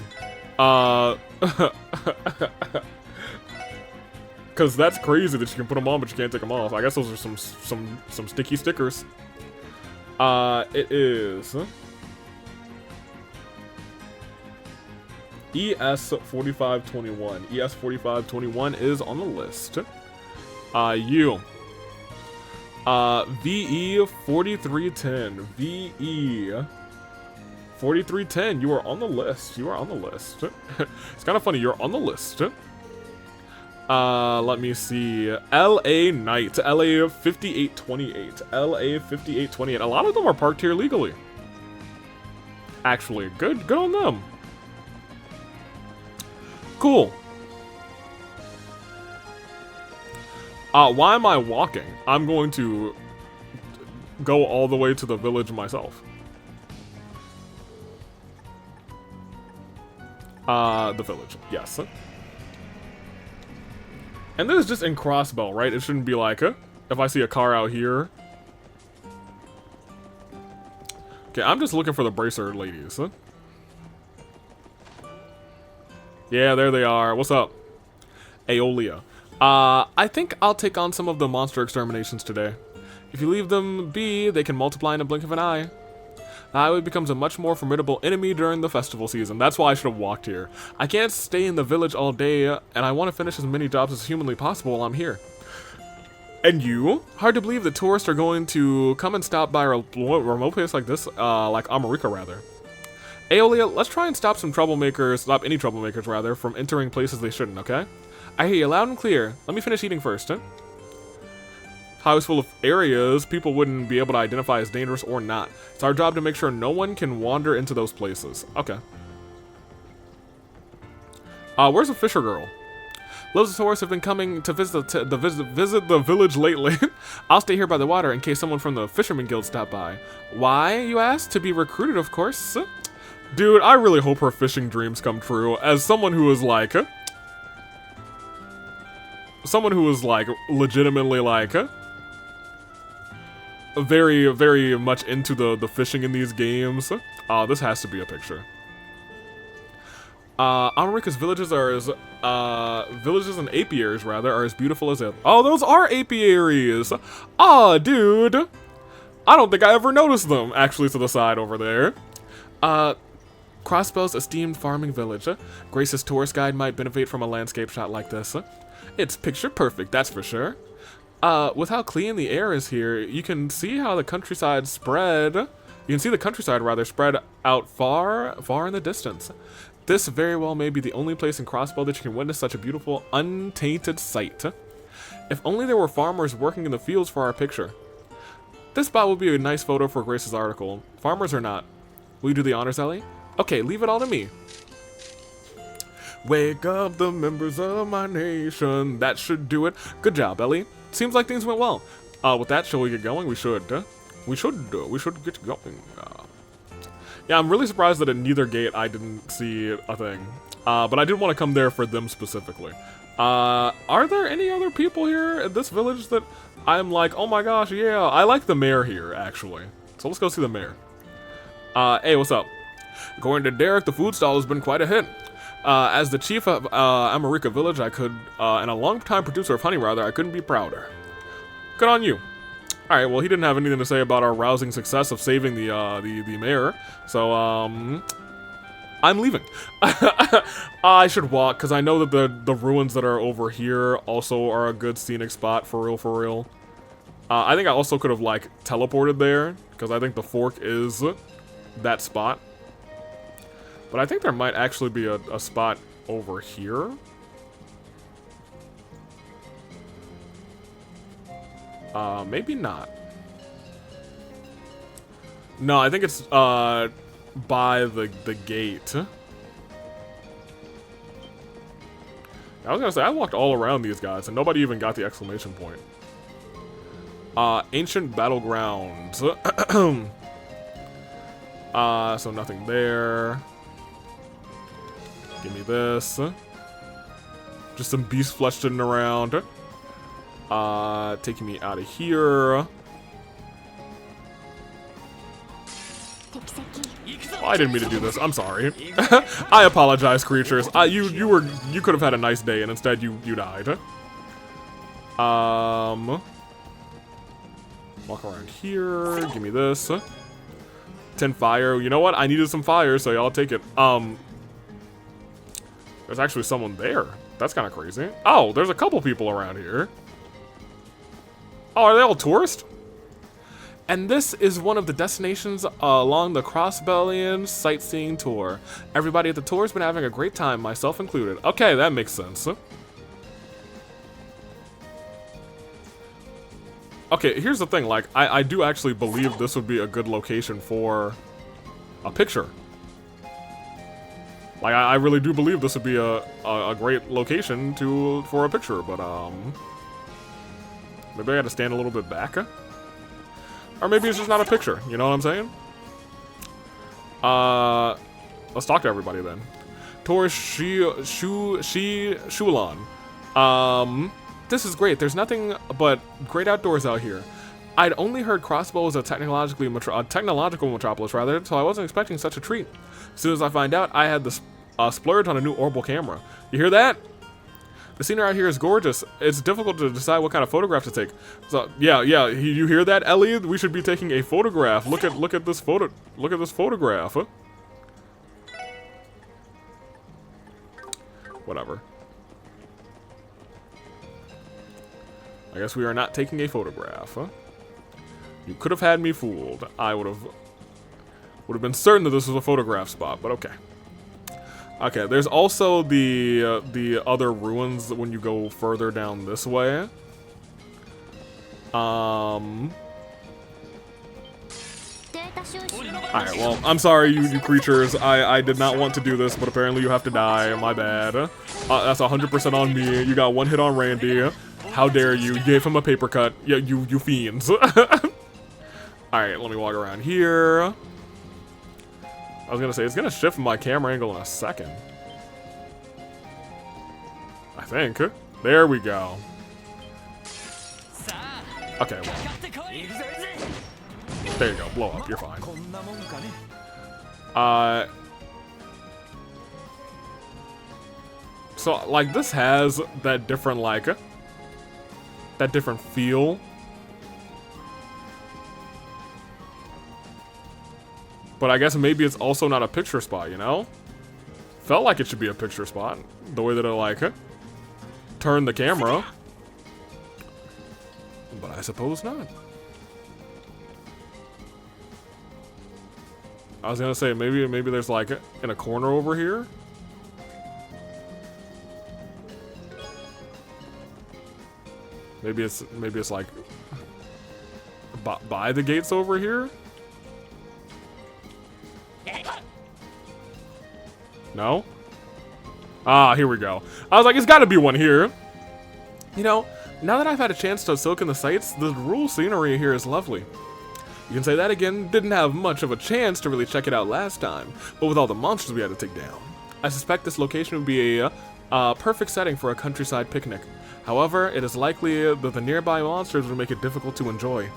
Cause that's crazy that you can put them on, but you can't take them off. I guess those are some sticky stickers. It is ES4521. ES4521 is on the list. You. VE4310. VE4310. You are on the list. You are on the list. It's kind of funny. You're on the list. Let me see. LA Knight. LA5828. LA5828. A lot of them are parked here legally. Actually, good on them. Cool. Why am I walking? I'm going to go all the way to the village myself. The village, yes. And this is just in Crossbell, right? It shouldn't be like, if I see a car out here. Okay, I'm just looking for the bracer ladies. Yeah, there they are. What's up? Aeolia. I think I'll take on some of the monster exterminations today. If you leave them be, they can multiply in a blink of an eye. The highway becomes a much more formidable enemy during the festival season. That's why I should have walked here. I can't stay in the village all day, and I want to finish as many jobs as humanly possible while I'm here. And you? Hard to believe that tourists are going to come and stop by a remote place like this, like America rather. Aeolia, let's try and stop any troublemakers rather, from entering places they shouldn't, okay? I hear you loud and clear. Let me finish eating first, Highway's full of areas people wouldn't be able to identify as dangerous or not. It's our job to make sure no one can wander into those places. Okay. Where's the Fisher girl? Loads of tourists have been coming to visit the village lately. I'll stay here by the water in case someone from the Fisherman Guild stop by. Why, you ask? To be recruited, of course. Dude, I really hope her fishing dreams come true. As someone who is like... legitimately like... very, very much into the fishing in these games. This has to be a picture.
America's villages are as, villages and apiaries, rather, are as beautiful as it. Oh, those are apiaries! Aw, dude! I don't think I ever noticed them, actually, to the side over there. Crossbow's esteemed farming village. Grace's tourist guide might benefit from a landscape shot like this. It's picture perfect, that's for sure. With how clean the air is here, you can see how the countryside spread. You can see the countryside, rather, spread out far, far in the distance. This very well may be the only place in Crossbow that you can witness such a beautiful, untainted sight. If only there were farmers working in the fields for our picture. This spot would be a nice photo for Grace's article. Farmers or not. Will you do the honors, Ellie? Okay, leave it all to me. Wake up the members of my nation. That should do it. Good job, Ellie. Seems like things went well. With that, shall we get going? We should get going. Yeah, I'm really surprised that at neither gate I didn't see a thing. But I did want to come there for them specifically. Are there any other people here at this village that I'm like, oh my gosh, yeah, I like the mayor here, actually. So let's go see the mayor. Hey, what's up? According to Derek, the food stall has been quite a hit. As the chief of America Village, and a long-time producer of honey, rather, I couldn't be prouder. Good on you. All right, well, he didn't have anything to say about our rousing success of saving the mayor, so I'm leaving. I should walk because I know that the ruins that are over here also are a good scenic spot for real, for real. I think I also could have like teleported there because I think the fork is that spot. But I think there might actually be a spot over here. Maybe not. No, I think it's, by the gate. I was gonna say, I walked all around these guys, and nobody even got the exclamation point. Ancient Battlegrounds. So nothing there. Give me this. Just some beast flesh sitting around. Taking me out of here. Oh, I didn't mean to do this. I'm sorry. I apologize, creatures. You could have had a nice day, and instead you died. Walk around here. Give me this. 10 fire. You know what? I needed some fire, so y'all take it. There's actually someone there. That's kind of crazy. Oh, there's a couple people around here. Oh, are they all tourists? And this is one of the destinations along the Crossbellian sightseeing tour. Everybody at the tour has been having a great time, myself included. Okay, that makes sense. Okay, here's the thing. Like, I do actually believe this would be a good location for a picture. Like, I really do believe this would be a great location for a picture, but, maybe I gotta stand a little bit back? Or maybe it's just not a picture, you know what I'm saying? Let's talk to everybody then. Tourist Shulan. This is great. There's nothing but great outdoors out here. I'd only heard Crossbow was a technological metropolis, rather, so I wasn't expecting such a treat. As soon as I find out, I had the splurge on a new orbital camera. You hear that? The scenery out here is gorgeous. It's difficult to decide what kind of photograph to take. So yeah, you hear that, Ellie? We should be taking a photograph. Look at this photo. Look at this photograph. Huh? Whatever. I guess we are not taking a photograph. Huh? You could have had me fooled. I would have been certain that this was a photograph spot, but okay. Okay, there's also the other ruins when you go further down this way. Alright, well, I'm sorry, you creatures. I did not want to do this, but apparently you have to die. My bad. That's 100% on me. You got one hit on Randy. How dare you? You gave him a paper cut. Yeah, you fiends. Alright, let me walk around here. I was gonna say, it's gonna shift my camera angle in a second. I think. There we go. Okay, well. There you go, blow up, you're fine. So, like, this has that different, like, that different feel. But I guess maybe it's also not a picture spot, you know? Felt like it should be a picture spot. The way that it, like, turned the camera. But I suppose not. I was gonna say, maybe there's, like, in a corner over here. Maybe it's like by the gates over here. No? Ah, here we go. I was like, it's gotta be one here. You know, now that I've had a chance to soak in the sights, the rural scenery here is lovely. You can say that again, didn't have much of a chance to really check it out last time, but with all the monsters we had to take down. I suspect this location would be a perfect setting for a countryside picnic. However, it is likely that the nearby monsters would make it difficult to enjoy.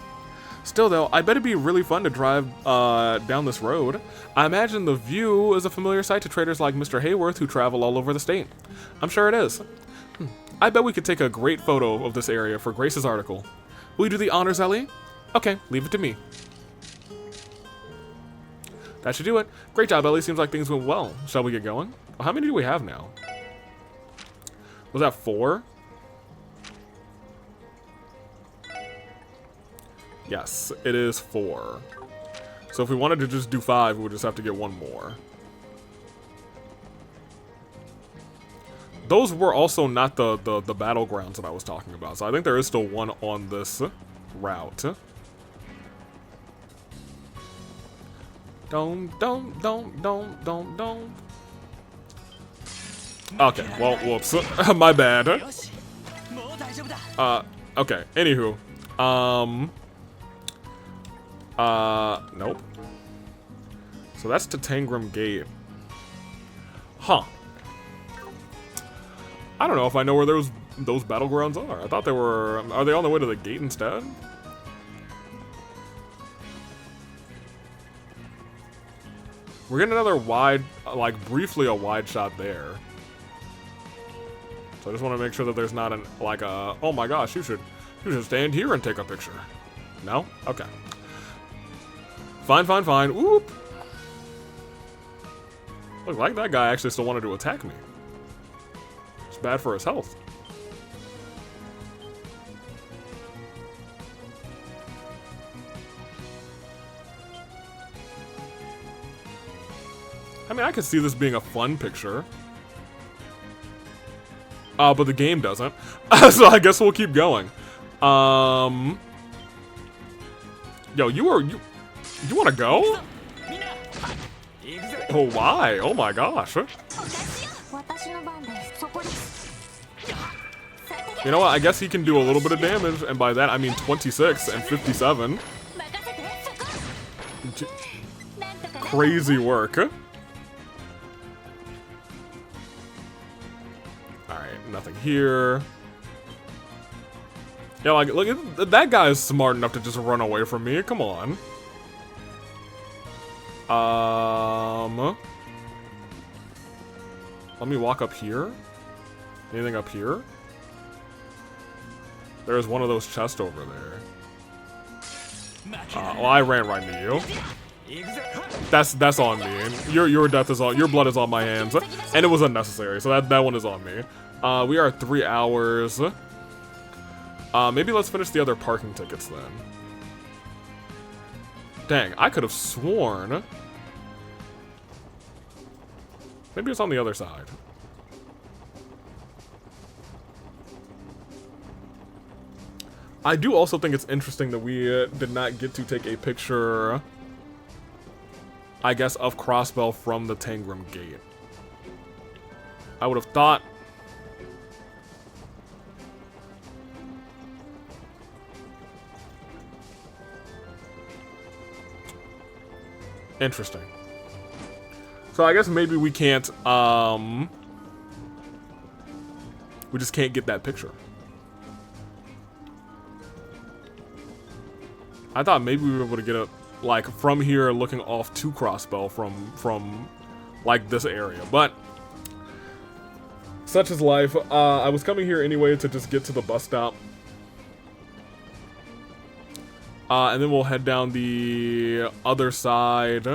Still though, I bet it'd be really fun to drive down this road. I imagine the view is a familiar sight to traders like Mr. Hayworth who travel all over the state. I'm sure it is. I bet we could take a great photo of this area for Grace's article. Will you do the honors, Ellie? Okay, leave it to me. That should do it. Great job, Ellie. Seems like things went well. Shall we get going? Well, how many do we have now? Was that 4? Yes, it is 4. So if we wanted to just do 5, we would just have to get 1 more. Those were also not the battlegrounds that I was talking about. So I think there is still one on this route. Don't. Okay, well, whoops. My bad. Okay, anywho. Nope. So that's to Tangram Gate. Huh. I don't know if I know where those battlegrounds are. I thought they were... Are they on the way to the gate instead? We're getting another wide... Like, briefly a wide shot there. So I just want to make sure that there's not an... Like a... Oh my gosh, you should stand here and take a picture. No? Okay. Fine. Whoop! Look, like that guy actually still wanted to attack me. It's bad for his health. I mean, I could see this being a fun picture. But the game doesn't. So I guess we'll keep going. Yo, you wanna go? Oh, why? Oh my gosh. You know what? I guess he can do a little bit of damage, and by that I mean 26 and 57. Crazy work. Alright, nothing here. Yeah, like, look, that guy is smart enough to just run away from me. Come on. Let me walk up here. Anything up here? There's one of those chests over there. Well, I ran right into you. That's on me. And your death is on. Your blood is on my hands, and it was unnecessary. So that one is on me. We are at 3 hours. Maybe let's finish the other parking tickets then. Dang, I could have sworn. Maybe it's on the other side. I do also think it's interesting that we did not get to take a picture, I guess, of Crossbell from the Tangram Gate. I would have thought... Interesting. So I guess maybe we can't, we just can't get that picture. I thought maybe we were able to get it, like, from here looking off to Crossbell from like, this area. But Such is life. I was coming here anyway to just get to the bus stop. And then we'll head down the other side.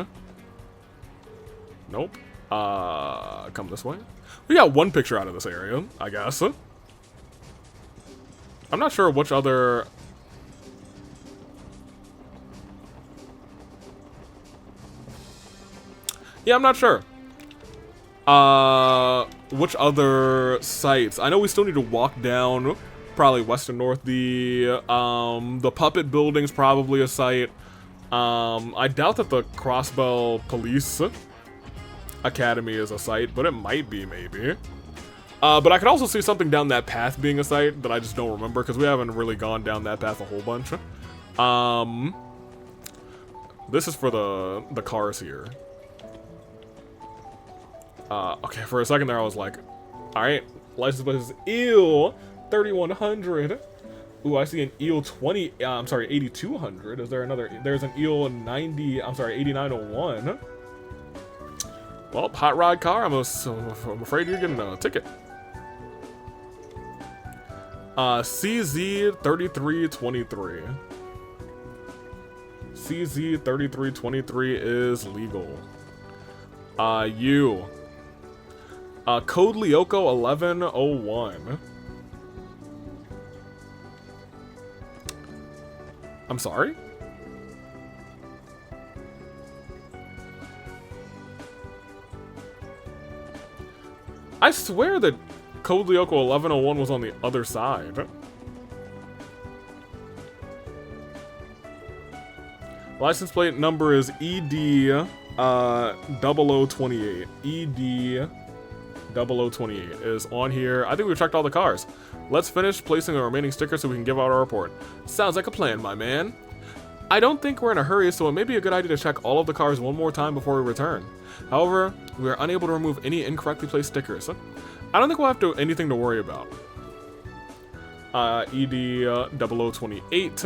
Nope. Come this way. We got one picture out of this area, I guess. I'm not sure which other... Yeah, I'm not sure. Which other sites? I know we still need to walk down, probably west and north. The puppet building's probably a site. I doubt that the Crossbell Police Academy is a site, but it might be, maybe. But I could also see something down that path being a site that I just don't remember, because we haven't really gone down that path a whole bunch. This is for the cars here. Okay, for a second there I was like, alright, license plate is EEL 3100. Ooh, I see an EEL 8200. Is there another? There's an EEL 8901. Well, hot rod car, I'm afraid you're getting a ticket. CZ 3323. CZ 3323 is legal. Code Lyoko 1101. I'm sorry? I swear that Code Lyoko 1101 was on the other side. License plate number is ED 0028. ED 0028 is on here. I think we've checked all the cars. Let's finish placing the remaining stickers so we can give out our report. Sounds like a plan, my man. I don't think we're in a hurry, so it may be a good idea to check all of the cars one more time before we return. However, we are unable to remove any incorrectly placed stickers. I don't think we'll have anything to worry about. ED 0028.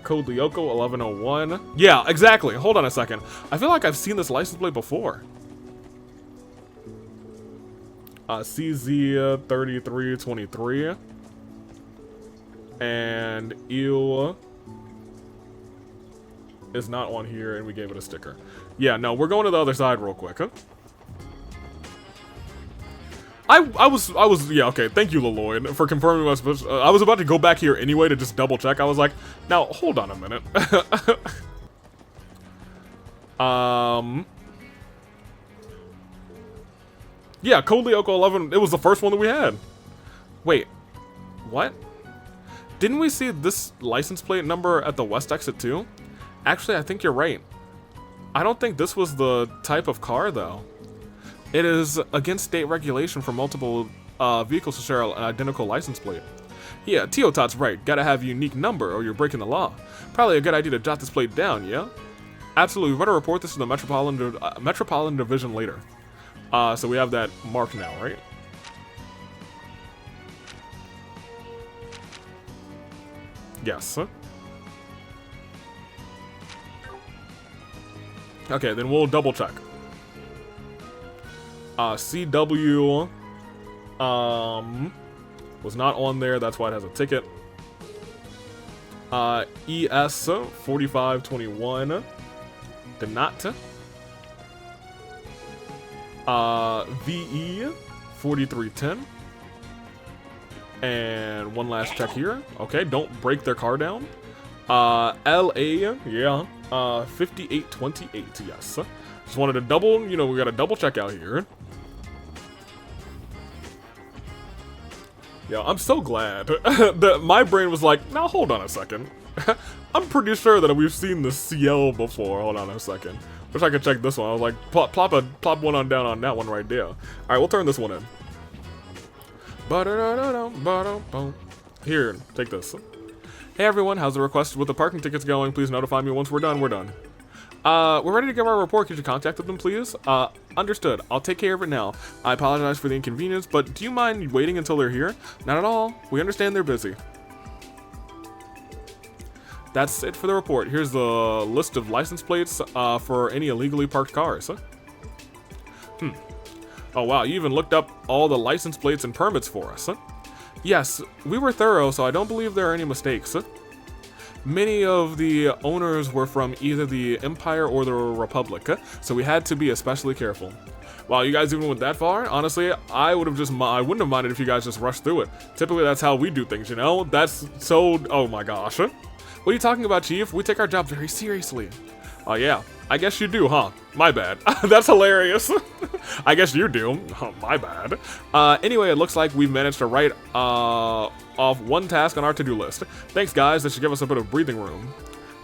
Code Lyoko 1101. Yeah, exactly. Hold on a second. I feel like I've seen this license plate before. CZ 3323. And EEL is not on here, and we gave it a sticker. Yeah, no, we're going to the other side real quick, huh? I was yeah, okay, thank you, LLYOD, for confirming my suspicion. I was about to go back here anyway to just double check. I was like, now, hold on a minute. Yeah, Code Lyoko 11, it was the first one that we had. Wait, what? Didn't we see this license plate number at the west exit too? Actually, I think you're right. I don't think this was the type of car, though. It is against state regulation for multiple vehicles to share an identical license plate. Yeah, Teotot's right. Gotta have a unique number or you're breaking the law. Probably a good idea to jot this plate down, yeah? Absolutely, we better report this to the Metropolitan Division later. So we have that marked now, right? Yes. Okay, then we'll double check. CW was not on there, that's why it has a ticket. ES 4521 did not. VE 4310. And one last check here. Okay, don't break their car down. LA, yeah, 5828, yes. Just wanted to double, you know, we got a double check out here. Yeah, I'm so glad that my brain was like, now hold on a second. I'm pretty sure that we've seen the CL before. Hold on a second. Wish I could check this one. I was like, plop one on down on that one right there. All right, we'll turn this one in. Here, take this. Hey everyone, how's the request with the parking tickets going? Please notify me once we're done. We're done. We're ready to give our report. Could you contact them, please? Understood. I'll take care of it now. I apologize for the inconvenience, but do you mind waiting until they're here? Not at all. We understand they're busy. That's it for the report. Here's the list of license plates for any illegally parked cars.
Oh wow, you even looked up all the license plates and permits for us. Yes, we were thorough, so I don't believe there are any mistakes. Many of the owners were from either the Empire or the Republic, so we had to be especially careful. Wow, you guys even went that far? Honestly, I wouldn't have minded if you guys just rushed through it. Typically, that's how we do things, you know? That's so... Oh my gosh. What are you talking about, Chief? We take our job very seriously. Oh yeah, I guess you do, huh? My bad. That's hilarious. I guess you do. Oh, my bad. Anyway, it looks like we've managed to write off one task on our to-do list. Thanks, guys. That should give us a bit of breathing room.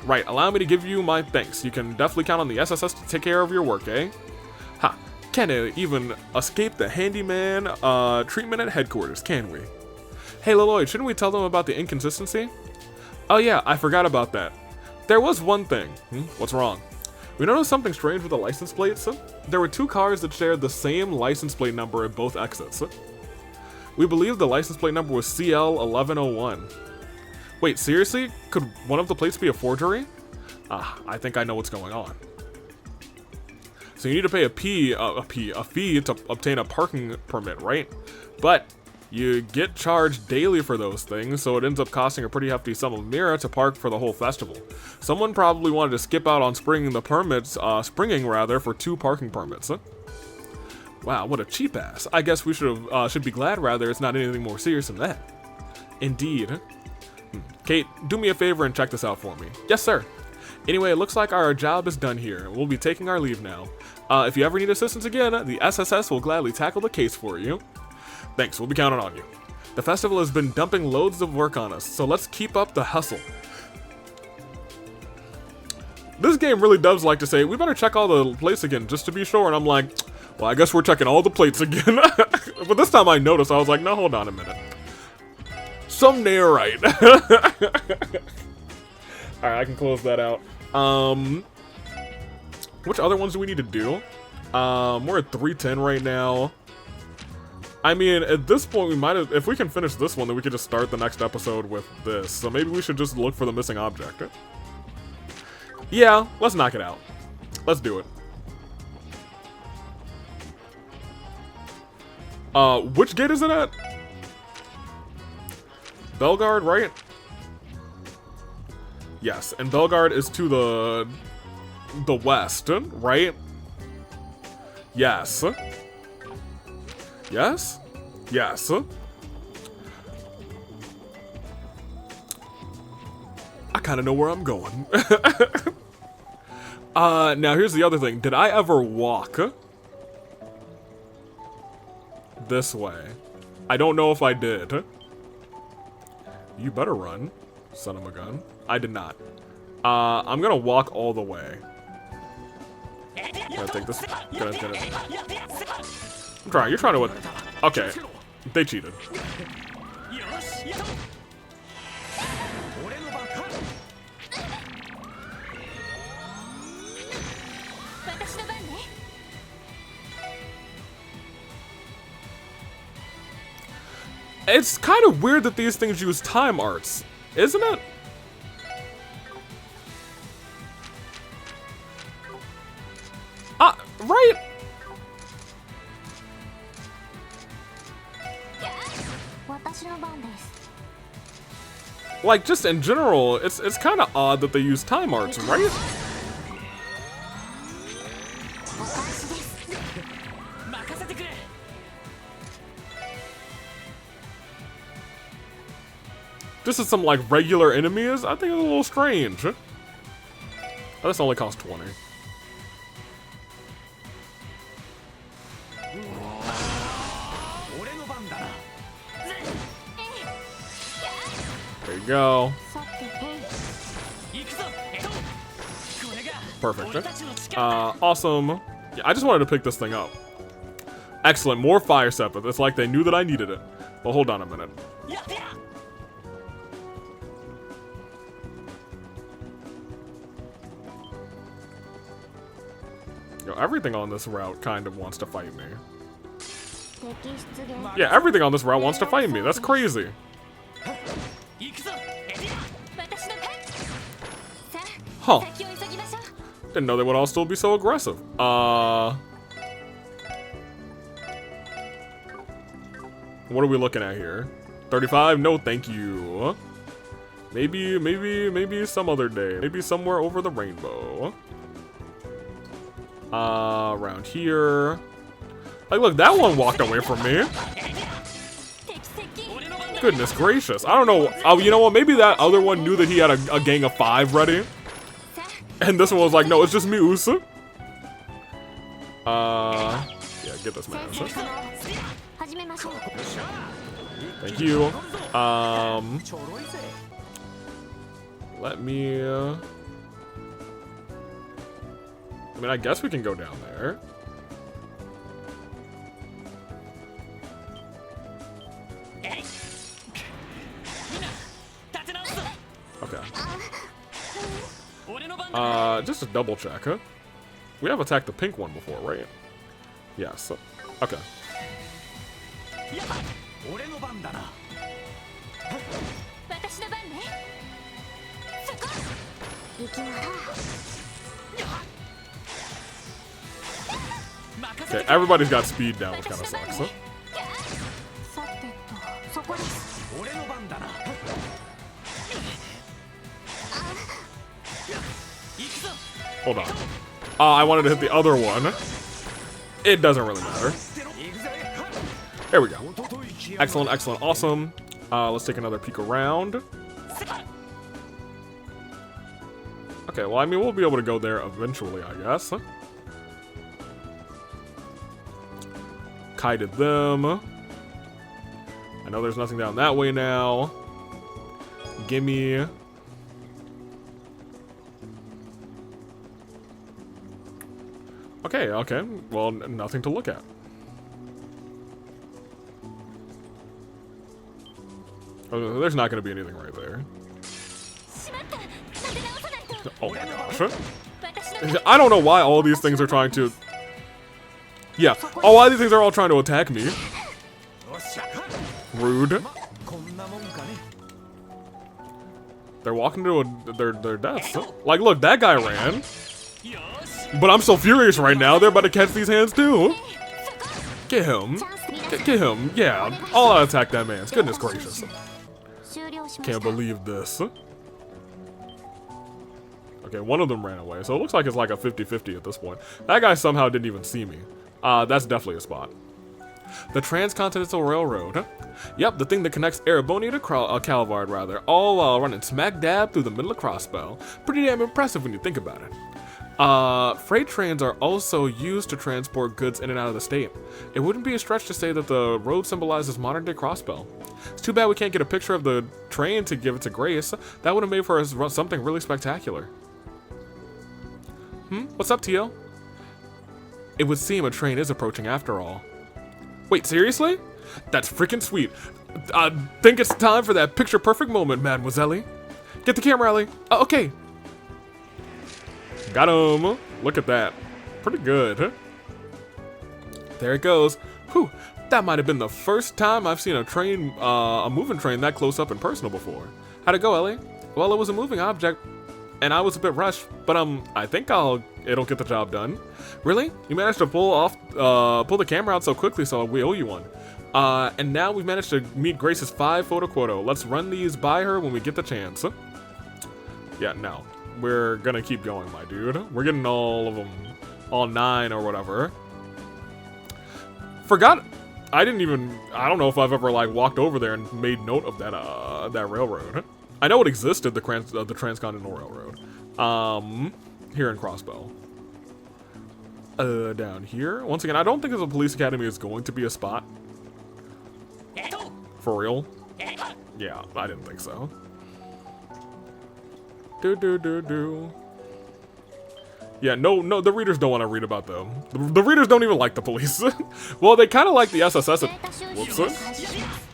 Right, allow me to give you my thanks. You can definitely count on the SSS to take care of your work, eh? Ha, can't even escape the handyman treatment at headquarters, can we? Hey, LLYOD, shouldn't we tell them about the inconsistency? Oh yeah, I forgot about that. There was one thing. What's wrong? We noticed something strange with the license plates. There were two cars that shared the same license plate number at both exits. We believe the license plate number was CL1101. Wait, seriously? Could one of the plates be a forgery? I think I know what's going on. So you need to pay a fee to obtain a parking permit, right? But you get charged daily for those things, so it ends up costing a pretty hefty sum of mira to park for the whole festival. Someone probably wanted to skip out on springing for 2 parking permits. Wow, what a cheap ass. I guess we should be glad rather it's not anything more serious than that. Indeed. Kate, do me a favor and check this out for me. Yes, sir. Anyway, it looks like our job is done here. We'll be taking our leave now. If you ever need assistance again, the SSS will gladly tackle the case for you. Thanks, we'll be counting on you. The festival has been dumping loads of work on us, so let's keep up the hustle. This game really does like to say, we better check all the plates again, just to be sure, and I'm like, well, I guess we're checking all the plates again. But this time I noticed, I was like, no, hold on a minute. Someday, right. Alright, I can close that out. Which other ones do we need to do? We're at 310 right now. I mean, at this point, we might have, if we can finish this one, then we could just start the next episode with this. So maybe we should just look for the missing object. Yeah, let's knock it out. Let's do it. Which gate is it at? Bellegarde, right? Yes, and Bellegarde is to the west, right? Yes. Yes? Yes. I kind of know where I'm going. Now here's the other thing. Did I ever walk this way? I don't know if I did. You better run, son of a gun. I did not. I'm gonna walk all the way. Gonna take this. I'm trying. You're trying to. Okay, they cheated. It's kind of weird that these things use time arts, isn't it? Right? Like, just in general, it's kind of odd that they use time arts, right? This is some, like, regular enemies? I think it's a little strange. Oh, this only costs 20. There you go. Perfect. Awesome. Yeah, I just wanted to pick this thing up. Excellent. More fire sepith. It's like they knew that I needed it. Well, hold on a minute. Yo, everything on this route kind of wants to fight me. Yeah, everything on this route wants to fight me. That's crazy. Huh. Didn't know they would all still be so aggressive.
What are we looking at here? 35? No, thank you. Maybe some other day. Maybe somewhere over the rainbow. Around here. Like, look, that one walked away from me. Goodness gracious. I don't know. Oh, you know what? Maybe that other one knew that he had a gang of 5 ready. And this one was like, no, it's just me, Usa. Yeah, get this man. Thank you. Let me, I mean, I guess we can go down there. Okay. Just to double check, huh? We have attacked the pink one before, right? Yes. Okay. Okay, everybody's got speed down, which kind of sucks, huh? Hold on. I wanted to hit the other one. It doesn't really matter. There we go. Excellent, excellent, awesome. Let's take another peek around. Okay, well, I mean, we'll be able to go there eventually, I guess. Kited them. I know there's nothing down that way now. Gimme. Okay, okay. Well, nothing to look at. Oh, there's not going to be anything right there. Oh my gosh. I don't know why all these things are trying to... Yeah. Oh, why these things are all trying to attack me. Rude. They're walking to their deaths. Like, look, that guy ran. But I'm so furious right now, they're about to catch these hands too. Get him. Get him. Yeah, all out attack that man. Goodness gracious. Can't believe this. Okay, one of them ran away, so it looks like it's like a 50-50 at this point. That guy somehow didn't even see me. That's definitely a spot. The Transcontinental Railroad. Yep, the thing that connects Erebony to Calvard, rather, all running smack dab through the middle of Crossbell. Pretty damn impressive when you think about it. Freight trains are also used to transport goods in and out of the state. It wouldn't be a stretch to say that the road symbolizes modern-day Crossbell. It's too bad we can't get a picture of the train to give it to Grace. That would have made for us something really spectacular. What's up, Tio? It would seem a train is approaching after all. Wait, seriously? That's freaking sweet. I think it's time for that picture-perfect moment, Mademoiselle. Get the camera, Ellie. Oh, okay. Got him. Look at that. Pretty good, huh? There it goes. Whew. That might have been the first time I've seen a train, a moving train that close up and personal before. How'd it go, Ellie? Well, it was a moving object, and I was a bit rushed, but I think it'll get the job done. Really? You managed to pull the camera out so quickly, so we owe you one. And now we've managed to meet Grace's 5-photo quota. Let's run these by her when we get the chance. Yeah, no. We're gonna keep going, my dude. We're getting all of them. All 9 or whatever. Forgot. I don't know if I've ever, like, walked over there and made note of that railroad. I know it existed, the Transcontinental Railroad. Here in Crossbell. Down here. Once again, I don't think the police academy is going to be a spot. For real? Yeah, I didn't think so. Yeah, no, the readers don't want to read about them. The readers don't even like the police. Well, they kind of like the SSS. Whoops.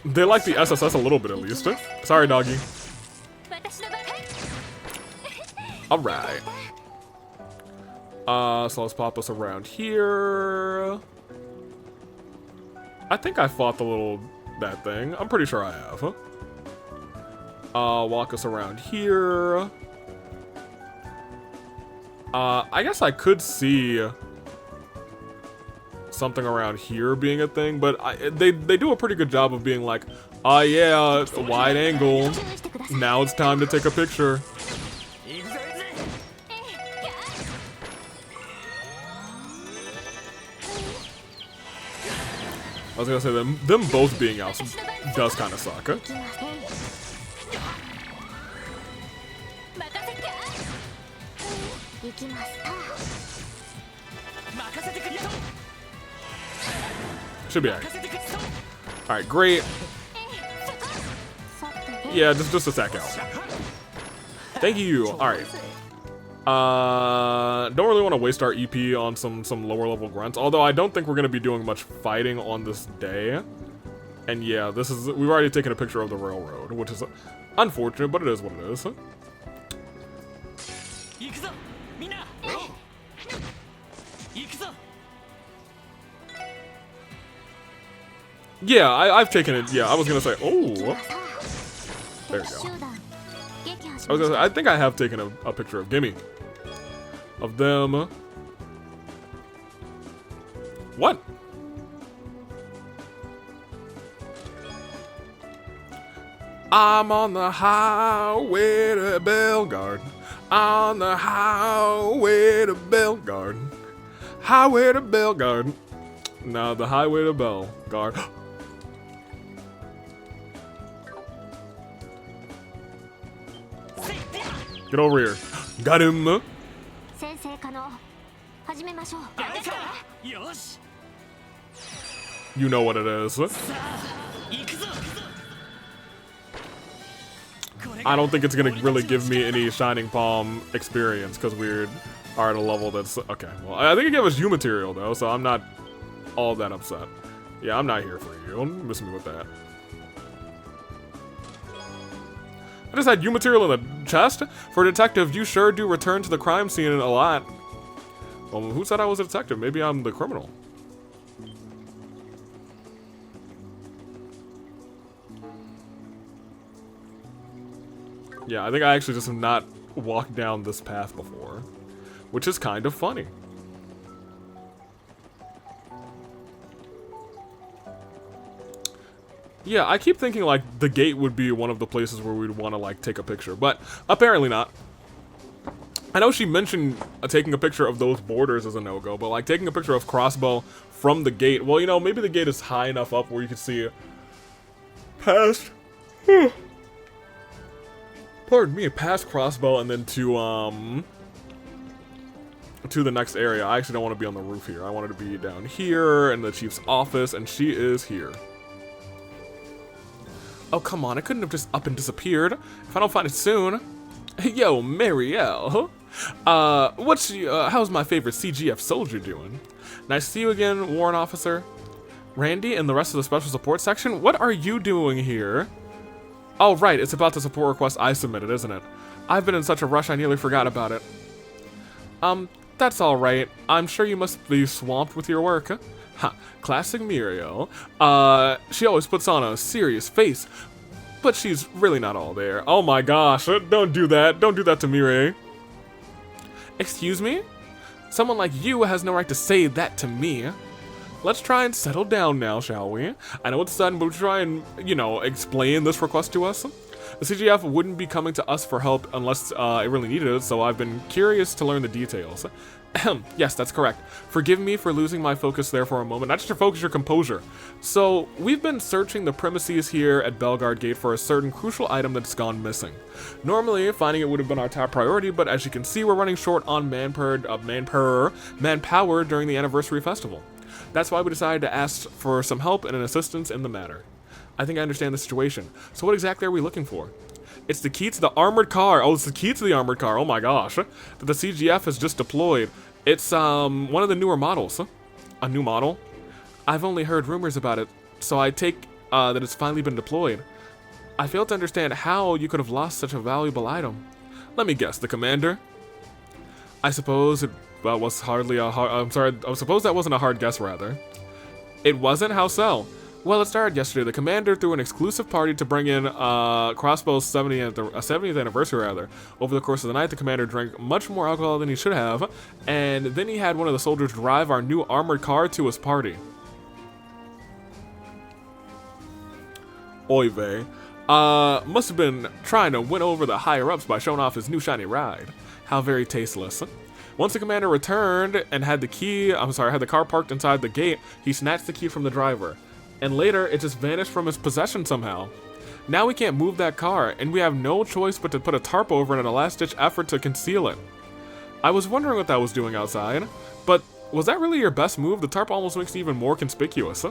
They like the SSS a little bit, at least. Sorry, doggy. Alright. So let's pop us around here. I think I fought that thing. I'm pretty sure I have. Walk us around here. I guess I could see something around here being a thing, but they do a pretty good job of being like, oh yeah, wide angle. Now it's time to take a picture. I was gonna say them both being out does kind of suck. Huh? Should be alright. Alright, great. Yeah, just a sec out. Thank you. Alright. Don't really want to waste our EP on some lower level grunts. Although I don't think we're gonna be doing much fighting on this day. And yeah, we've already taken a picture of the railroad, which is unfortunate, but it is what it is. Yeah, I've taken it. Yeah, I was gonna say, oh, there you go. I think I have taken a picture of Gimme. Of them. What? I'm on the highway to Bellegarde. On the highway to Bellegarde. Highway to Bellegarde. Now the highway to Bellegarde. Get over here. Got him. You know what it is. I don't think it's gonna really give me any Shining Palm experience because we are at a level that's okay. Well, I think it gave us U material though, so I'm not all that upset. Yeah, I'm not here for you. Don't miss me with that. I just had U material in the chest. For a detective, you sure do return to the crime scene a lot. Well, who said I was a detective? Maybe I'm the criminal. Yeah, I think I actually just have not walked down this path before, which is kind of funny. Yeah, I keep thinking like the gate would be one of the places where we'd want to like take a picture, but apparently not. I know she mentioned taking a picture of those borders as a no-go, but like taking a picture of Crossbow from the gate, well, you know, maybe the gate is high enough up where you can see past, pardon me, past Crossbow and then to the next area. I actually don't want to be on the roof here. I wanted to be down here in the chief's office, and she is here. Oh, come on, it couldn't have just up and disappeared. If I don't find it soon. Yo, Marielle. How's my favorite CGF soldier doing? Nice to see you again, Warrant Officer. Randy and the rest of the Special Support Section, what are you doing here? Oh, right, it's about the support request I submitted, isn't it? I've been in such a rush I nearly forgot about it. That's alright. I'm sure you must be swamped with your work. Ha, classic Muriel. She always puts on a serious face, but she's really not all there. Oh my gosh, don't do that. Don't do that to Mireille. Excuse me? Someone like you has no right to say that to me. Let's try and settle down now, shall we? I know it's sudden, but we'll try and, you know, explain this request to us. The CGF wouldn't be coming to us for help unless it really needed it, so I've been curious to learn the details. Yes, that's correct. Forgive me for losing my focus there for a moment. Not just your focus, your composure. So, we've been searching the premises here at Bellegarde Gate for a certain crucial item that's gone missing. Normally, finding it would have been our top priority, but as you can see, we're running short on manpower during the anniversary festival. That's why we decided to ask for some help and an assistance in the matter. I think I understand the situation. So what exactly are we looking for? It's the key to the armored car. Oh, it's the key to the armored car. Oh my gosh. That the CGF has just deployed. It's one of the newer models. A new model? I've only heard rumors about it, so I take that it's finally been deployed. I fail to understand how you could have lost such a valuable item. Let me guess, the commander? I suppose it was hardly a hard... I suppose that wasn't a hard guess, rather. It wasn't? How so?
Well, it started yesterday. The commander threw an exclusive party to bring in Crossbow's 70th anniversary, rather. Over the course of the night, the commander drank much more alcohol than he should have, and then he had one of the soldiers drive our new armored car to his party. Oy vey. Must have been trying to win over the higher-ups by showing off his new shiny ride. How very tasteless. Once the commander returned and had the car parked inside the gate, he snatched the key from the driver. And later, it just vanished from his possession somehow. Now we can't move that car, and we have no choice but to put a tarp over it in a last-ditch effort to conceal it. I was wondering what that was doing outside, but was that really your best move? The tarp almost makes it even more conspicuous.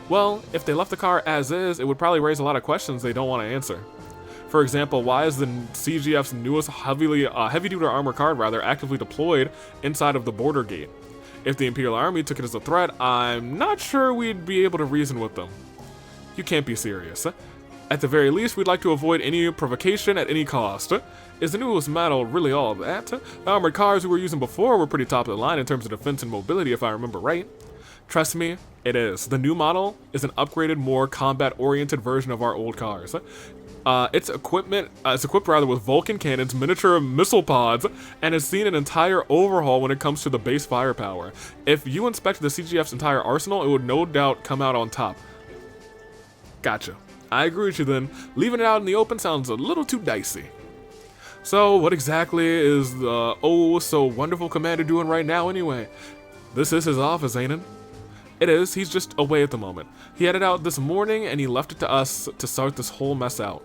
Well, if they left the car as is, it would probably raise a lot of questions they don't want to answer. For example, why is the CGF's newest heavy-duty armored car actively deployed inside of the border gate? If the Imperial Army took it as a threat, I'm not sure we'd be able to reason with them. You can't be serious. At the very least, we'd like to avoid any provocation at any cost. Is the newest model really all that? The armored cars we were using before were pretty top of the line in terms of defense and mobility, if I remember right. Trust me, it is. The new model is an upgraded, more combat-oriented version of our old cars. It's equipped with Vulcan cannons, miniature missile pods, and has seen an entire overhaul when it comes to the base firepower. If you inspected the CGF's entire arsenal, it would no doubt come out on top. Gotcha. I agree with you then. Leaving it out in the open sounds a little too dicey. So, what exactly is the oh-so-wonderful commander doing right now anyway? This is his office, ain't it? It is. He's just away at the moment. He headed out this morning, and he left it to us to start this whole mess out.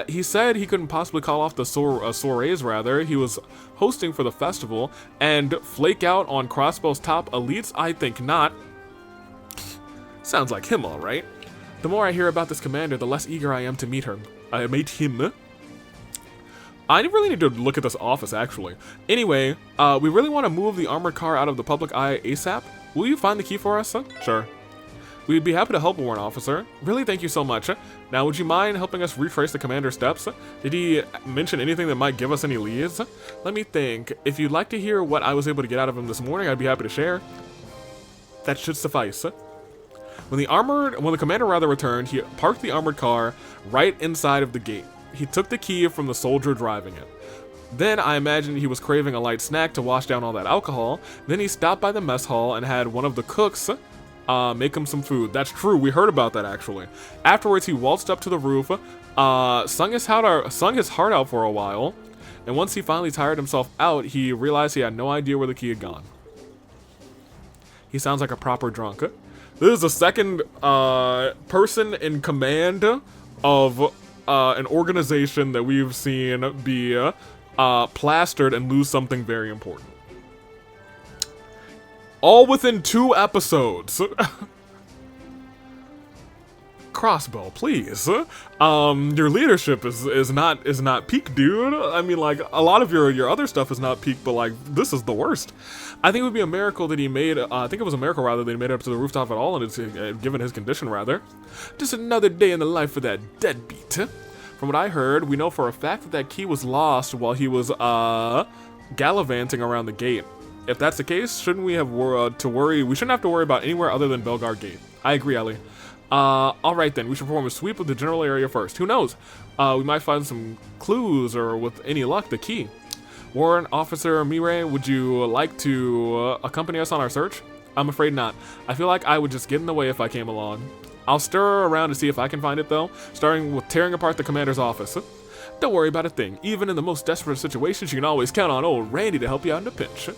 He said he couldn't possibly call off the soirees, rather. He was hosting for the festival, and flake out on Crossbow's top elites? I think not. Sounds like him, all right. The more I hear about this commander, the less eager I am to meet him. I really need to look at this office, actually. Anyway, we really want to move the armored car out of the public eye ASAP. Will you find the key for us? Sure. We'd be happy to help, Warrant Officer. Really, thank you so much. Now, would you mind helping us retrace the commander's steps? Did he mention anything that might give us any leads? Let me think. If you'd like to hear what I was able to get out of him this morning, I'd be happy to share. That should suffice. When the commander returned, he parked the armored car right inside of the gate. He took the key from the soldier driving it. Then I imagined he was craving a light snack to wash down all that alcohol. Then he stopped by the mess hall and had one of the cooks make him some food. That's true, we heard about that actually. Afterwards, he waltzed up to the roof, sung his heart out for a while, and once he finally tired himself out, he realized he had no idea where the key had gone. He sounds like a proper drunk. This is the second person in command of an organization that we've seen be plastered and lose something very important. All within 2 episodes. Crossbow, please. Your leadership is not peak, dude. I mean, like, a lot of your other stuff is not peak, but like, this is the worst. I think it would be a miracle that he made, I think it was a miracle rather that he made it up to the rooftop at all, and it's given his condition rather. Just another day in the life of that deadbeat. From what I heard, we know for a fact that key was lost while he was gallivanting around the gate. If that's the case, shouldn't we have to worry? We shouldn't have to worry about anywhere other than Belgar Gate. I agree, Ellie. Alright then, we should perform a sweep of the general area first. Who knows? We might find some clues, or with any luck, the key. Warrant Officer Mirai, would you like to accompany us on our search? I'm afraid not. I feel like I would just get in the way if I came along. I'll stir around to see if I can find it though, starting with tearing apart the commander's office. Don't worry about a thing. Even in the most desperate situations, you can always count on old Randy to help you out in a pinch.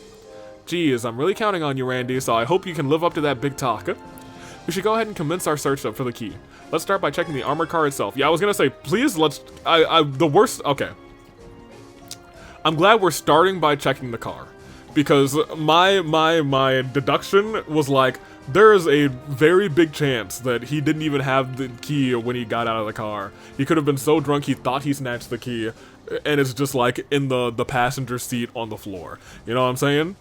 Geez, I'm really counting on you, Randy, so I hope you can live up to that big talk. We should go ahead and commence our search for the key. Let's start by checking the armored car itself. Yeah, I was gonna say, please, okay. I'm glad we're starting by checking the car, because my deduction was like, there is a very big chance that he didn't even have the key when he got out of the car. He could have been so drunk he thought he snatched the key, and it's just like in the passenger seat on the floor. You know what I'm saying?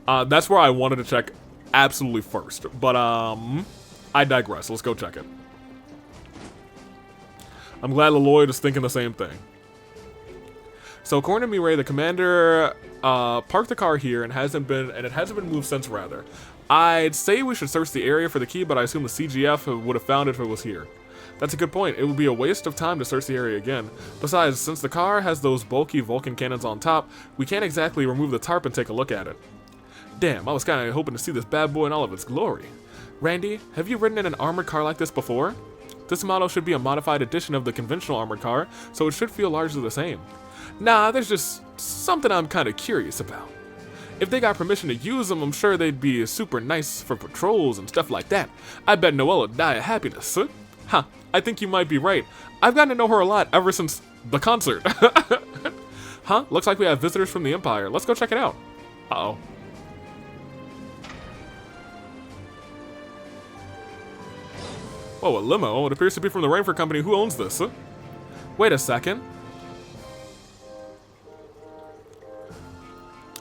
That's where I wanted to check absolutely first, but I digress. Let's go check it. I'm glad LLYOD is thinking the same thing. So according to Mirai, the commander parked the car here and it hasn't been moved since. Rather, I'd say we should search the area for the key, but I assume the CGF would have found it if it was here. That's a good point. It would be a waste of time to search the area again. Besides, since the car has those bulky Vulcan cannons on top, we can't exactly remove the tarp and take a look at it. Damn, I was kinda hoping to see this bad boy in all of its glory. Randy, have you ridden in an armored car like this before? This model should be a modified edition of the conventional armored car, so it should feel largely the same. Nah, there's just something I'm kinda curious about. If they got permission to use them, I'm sure they'd be super nice for patrols and stuff like that. I bet Noelle would die of happiness. Huh, I think you might be right. I've gotten to know her a lot ever since the concert. Huh, looks like we have visitors from the Empire. Let's go check it out. Uh-oh. Whoa, a limo? It appears to be from the Rainford Company. Who owns this? Wait a second.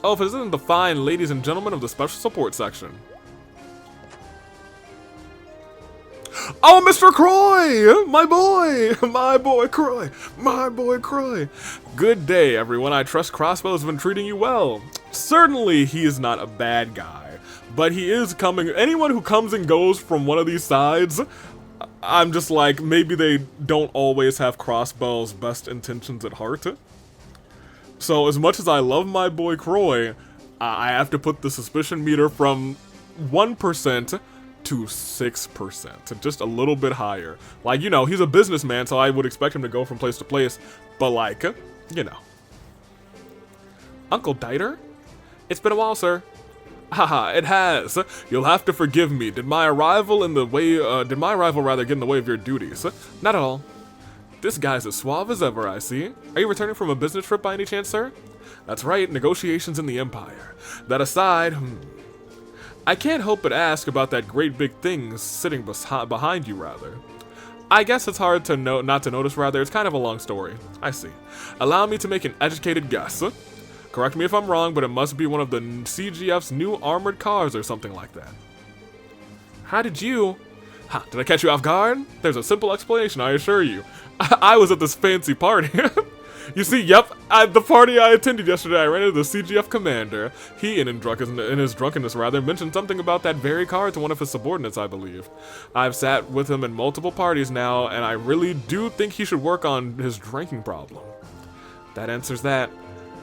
Oh, if it isn't the fine ladies and gentlemen of the Special Support Section. Oh, Mr. Croy! My boy! My boy Croy! My boy Croy! Good day, everyone. I trust Crossbow has been treating you well. Certainly, he is not a bad guy, but he is coming. Anyone who comes and goes from one of these sides, I'm just like, maybe they don't always have Crossbow's best intentions at heart. So as much as I love my boy Croy, I have to put the suspicion meter from 1% to 6%, just a little bit higher. Like, you know, he's a businessman, so I would expect him to go from place to place, but like, you know. Uncle Dieter? It's been a while, sir. Haha, it has. You'll have to forgive me. Did my arrival rather get in the way of your duties? Not at all. This guy's as suave as ever, I see. Are you returning from a business trip by any chance, sir? That's right, negotiations in the Empire. That aside, I can't help but ask about that great big thing sitting behind you, rather. I guess it's hard to not to notice, rather. It's kind of a long story. I see. Allow me to make an educated guess. Correct me if I'm wrong, but it must be one of the CGF's new armored cars or something like that. How did you... Did I catch you off guard? There's a simple explanation, I assure you. I was at this fancy party. You see, yep, at the party I attended yesterday, I ran into the CGF commander. He, in his drunkenness, mentioned something about that very car to one of his subordinates, I believe. I've sat with him in multiple parties now, and I really do think he should work on his drinking problem. That answers that.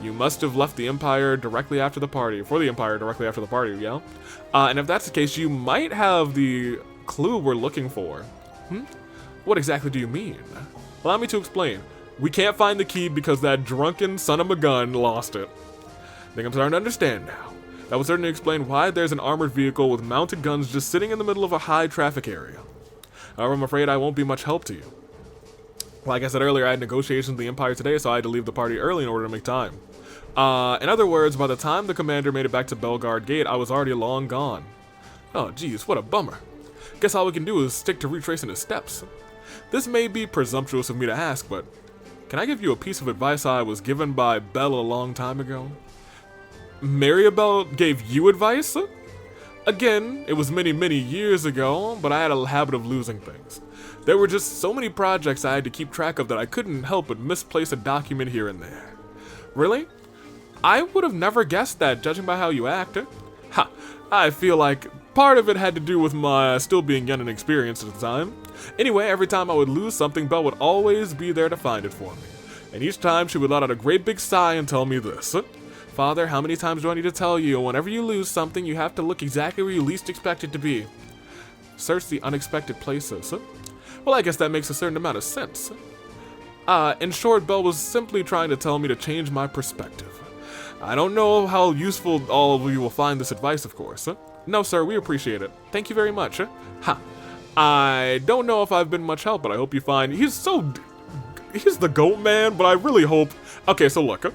You must have left the Empire directly after the party, yeah? And if that's the case, you might have the clue we're looking for. What exactly do you mean? Allow me to explain. We can't find the key because that drunken son of a gun lost it. I think I'm starting to understand now. That would certainly explain why there's an armored vehicle with mounted guns just sitting in the middle of a high traffic area. However, I'm afraid I won't be much help to you. Like I said earlier, I had negotiations with the Empire today, so I had to leave the party early in order to make time. In other words, by the time the commander made it back to Bellegarde Gate, I was already long gone. Oh, geez, what a bummer. Guess all we can do is stick to retracing his steps. This may be presumptuous of me to ask, but can I give you a piece of advice I was given by Belle a long time ago? Maribel gave you advice? Again, it was many, many years ago, but I had a habit of losing things. There were just so many projects I had to keep track of that I couldn't help but misplace a document here and there. Really? I would have never guessed that, judging by how you act. I feel like part of it had to do with my still being young and inexperienced at the time. Anyway, every time I would lose something, Belle would always be there to find it for me. And each time she would let out a great big sigh and tell me this. Father, how many times do I need to tell you, whenever you lose something, you have to look exactly where you least expect it to be. Search the unexpected places. Well, I guess that makes a certain amount of sense. In short, Belle was simply trying to tell me to change my perspective. I don't know how useful all of you will find this advice, of course. No, sir, we appreciate it. Thank you very much. I don't know if I've been much help, but I hope you find... He's the GOAT, man, but I really hope... Okay, so look.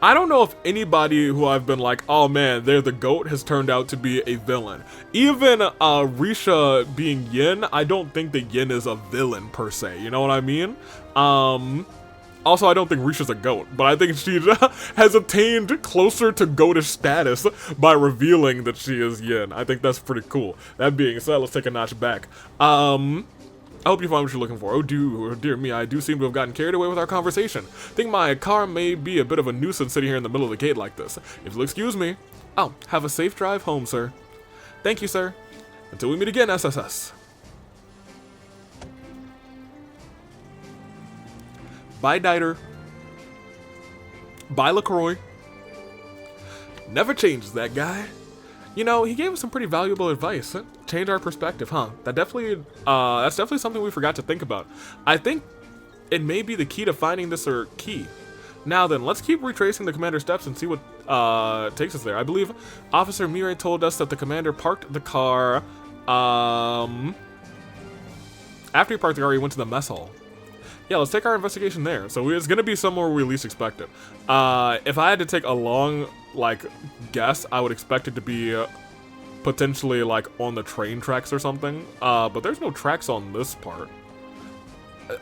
I don't know if anybody who I've been like, oh man, they're the GOAT, has turned out to be a villain. Even Risha being Yin, I don't think that Yin is a villain per se, you know what I mean? Also, I don't think Risha's a GOAT, but I think she has attained closer to GOATish status by revealing that she is Yin. I think that's pretty cool. That being said, let's take a notch back.
I hope you find what you're looking for. Oh, dear me, I do seem to have gotten carried away with our conversation. Think my car may be a bit of a nuisance sitting here in the middle of the gate like this. If you'll excuse me. Oh, have a safe drive home, sir. Thank you, sir. Until we meet again, SSS. Bye, Dieter. Bye, LaCroix. Never changes, that guy. You know, he gave us some pretty valuable advice. Change our perspective, huh? That's definitely something we forgot to think about. I think it may be the key to finding this key. Now then, let's keep retracing the commander's steps and see what takes us there. I believe Officer Mirai told us that the commander parked the car. After he parked the car, he went to the mess hall. Yeah, let's take our investigation there. So it's gonna be somewhere we least expect it. If I had to take a long, guess, I would expect it to be potentially, on the train tracks or something. But there's no tracks on this part.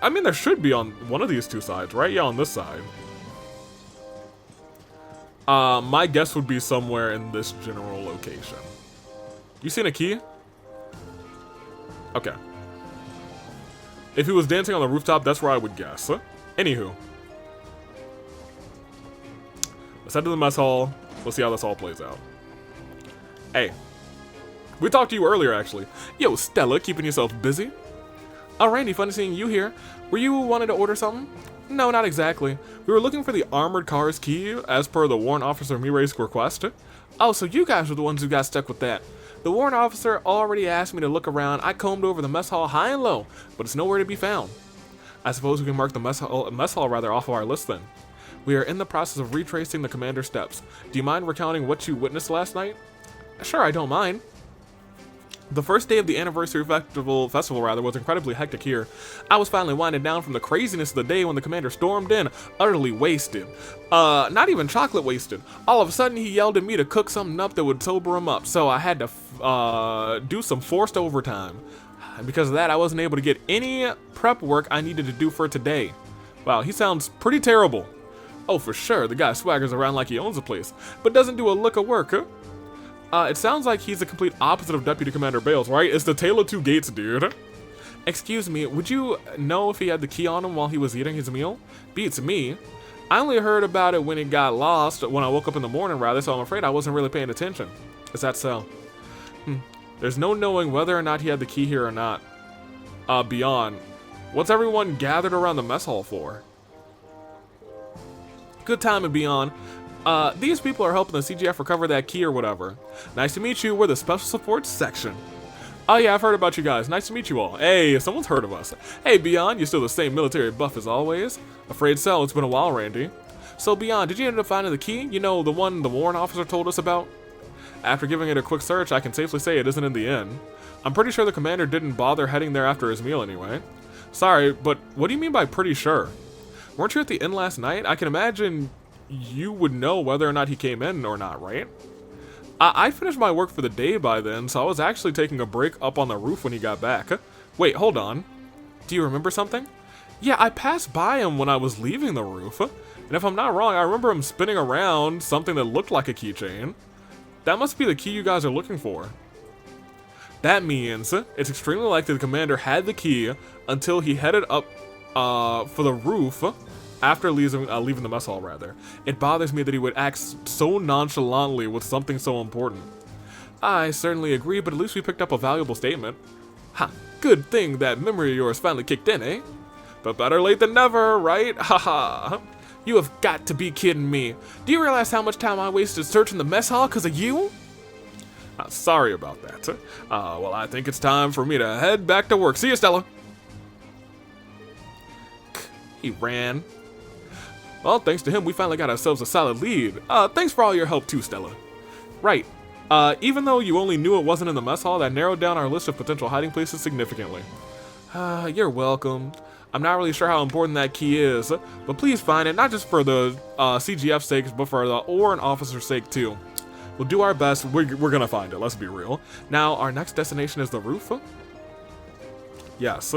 I mean, there should be on one of these two sides, right? Yeah, on this side. My guess would be somewhere in this general location. You seen a key? Okay. If he was dancing on the rooftop, that's where I would guess. Anywho. Let's head to the mess hall. We'll see how this all plays out. Hey. We talked to you earlier, actually. Yo, Stella, keeping yourself busy? Oh, Randy, funny seeing you here. Were you wanting to order something? No, not exactly. We were looking for the armored car's key, as per the warrant officer Mirai's request. Oh, so you guys were the ones who got stuck with that. The warrant officer already asked me to look around. I combed over the mess hall high and low, but it's nowhere to be found. I suppose we can mark the mess hall off of our list then. We are in the process of retracing the commander's steps. Do you mind recounting what you witnessed last night? Sure, I don't mind. The first day of the anniversary festival was incredibly hectic here. I was finally winding down from the craziness of the day when the commander stormed in, utterly wasted. Not even chocolate wasted. All of a sudden, he yelled at me to cook something up that would sober him up, so I had to do some forced overtime. And because of that, I wasn't able to get any prep work I needed to do for today. Wow, he sounds pretty terrible. Oh, for sure, the guy swaggers around like he owns the place, but doesn't do a lick of work, huh? It sounds like he's the complete opposite of Deputy Commander Bales, right? It's the Tale of Two Gates, dude. Excuse me, would you know if he had the key on him while he was eating his meal? Beats me. I only heard about it when it got lost, when I woke up in the morning, rather, so I'm afraid I wasn't really paying attention. Is that so? There's no knowing whether or not he had the key here or not. Beyond. What's everyone gathered around the mess hall for? Good time and beyond. These people are helping the CGF recover that key or whatever. Nice to meet you, we're the Special Support Section. Oh yeah, I've heard about you guys, nice to meet you all. Hey, someone's heard of us. Hey Beyond, you're still the same military buff as always? Afraid so, it's been a while, Randy. So Beyond, did you end up finding the key? You know, the one the warrant officer told us about? After giving it a quick search, I can safely say it isn't in the inn. I'm pretty sure the commander didn't bother heading there after his meal anyway. Sorry, but what do you mean by pretty sure? Weren't you at the inn last night? I can imagine you would know whether or not he came in or not, right? I finished my work for the day by then, so I was actually taking a break up on the roof when he got back. Wait, hold on. Do you remember something? Yeah, I passed by him when I was leaving the roof. And if I'm not wrong, I remember him spinning around something that looked like a keychain. That must be the key you guys are looking for. That means it's extremely likely the commander had the key until he headed up for the roof after leaving the mess hall, rather. It bothers me that he would act so nonchalantly with something so important. I certainly agree, but at least we picked up a valuable statement. Ha, good thing that memory of yours finally kicked in, eh? But better late than never, right? Haha. You have got to be kidding me. Do you realize how much time I wasted searching the mess hall because of you? Sorry about that. Well, I think it's time for me to head back to work. See you, Stella. He ran. Well, thanks to him, we finally got ourselves a solid lead. Thanks for all your help too, Stella. Right. Even though you only knew it wasn't in the mess hall, that narrowed down our list of potential hiding places significantly. You're welcome. I'm not really sure how important that key is, but please find it, not just for the CGF's sake, but for the warrant officer's sake too. We'll do our best. We're gonna find it, let's be real. Now, our next destination is the roof? Yes.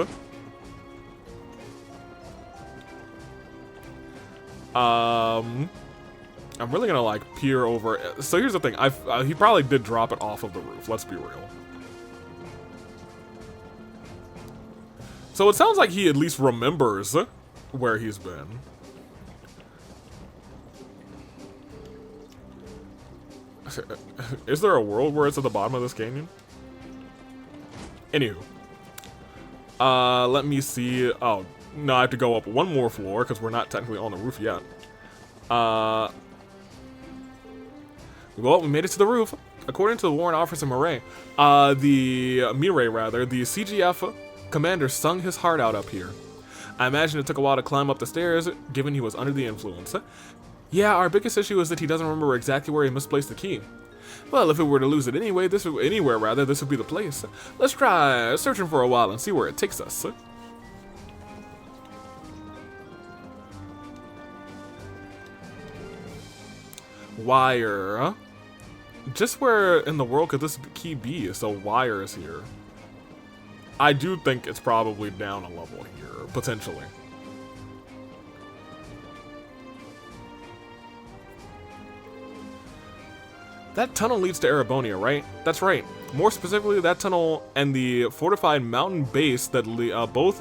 I'm really gonna like peer over. So here's the thing. He probably did drop it off of the roof. Let's be real. So it sounds like he at least remembers where he's been. Is there a world where it's at the bottom of this canyon? Anywho. Let me see. Oh, no, I have to go up one more floor because we're not technically on the roof yet. Well, we made it to the roof. According to the Warrant Officer Mireille, the CGF commander sung his heart out up here. I imagine it took a while to climb up the stairs, given he was under the influence. Yeah, our biggest issue is that he doesn't remember exactly where he misplaced the key. Well, if we were to lose it anyway, this would be the place. Let's try searching for a while and see where it takes us. Wire. Just where in the world could this key be? So wire is here. I do think it's probably down a level here, potentially. That tunnel leads to Erebonia, right? That's right. More specifically, that tunnel and the fortified mountain base that both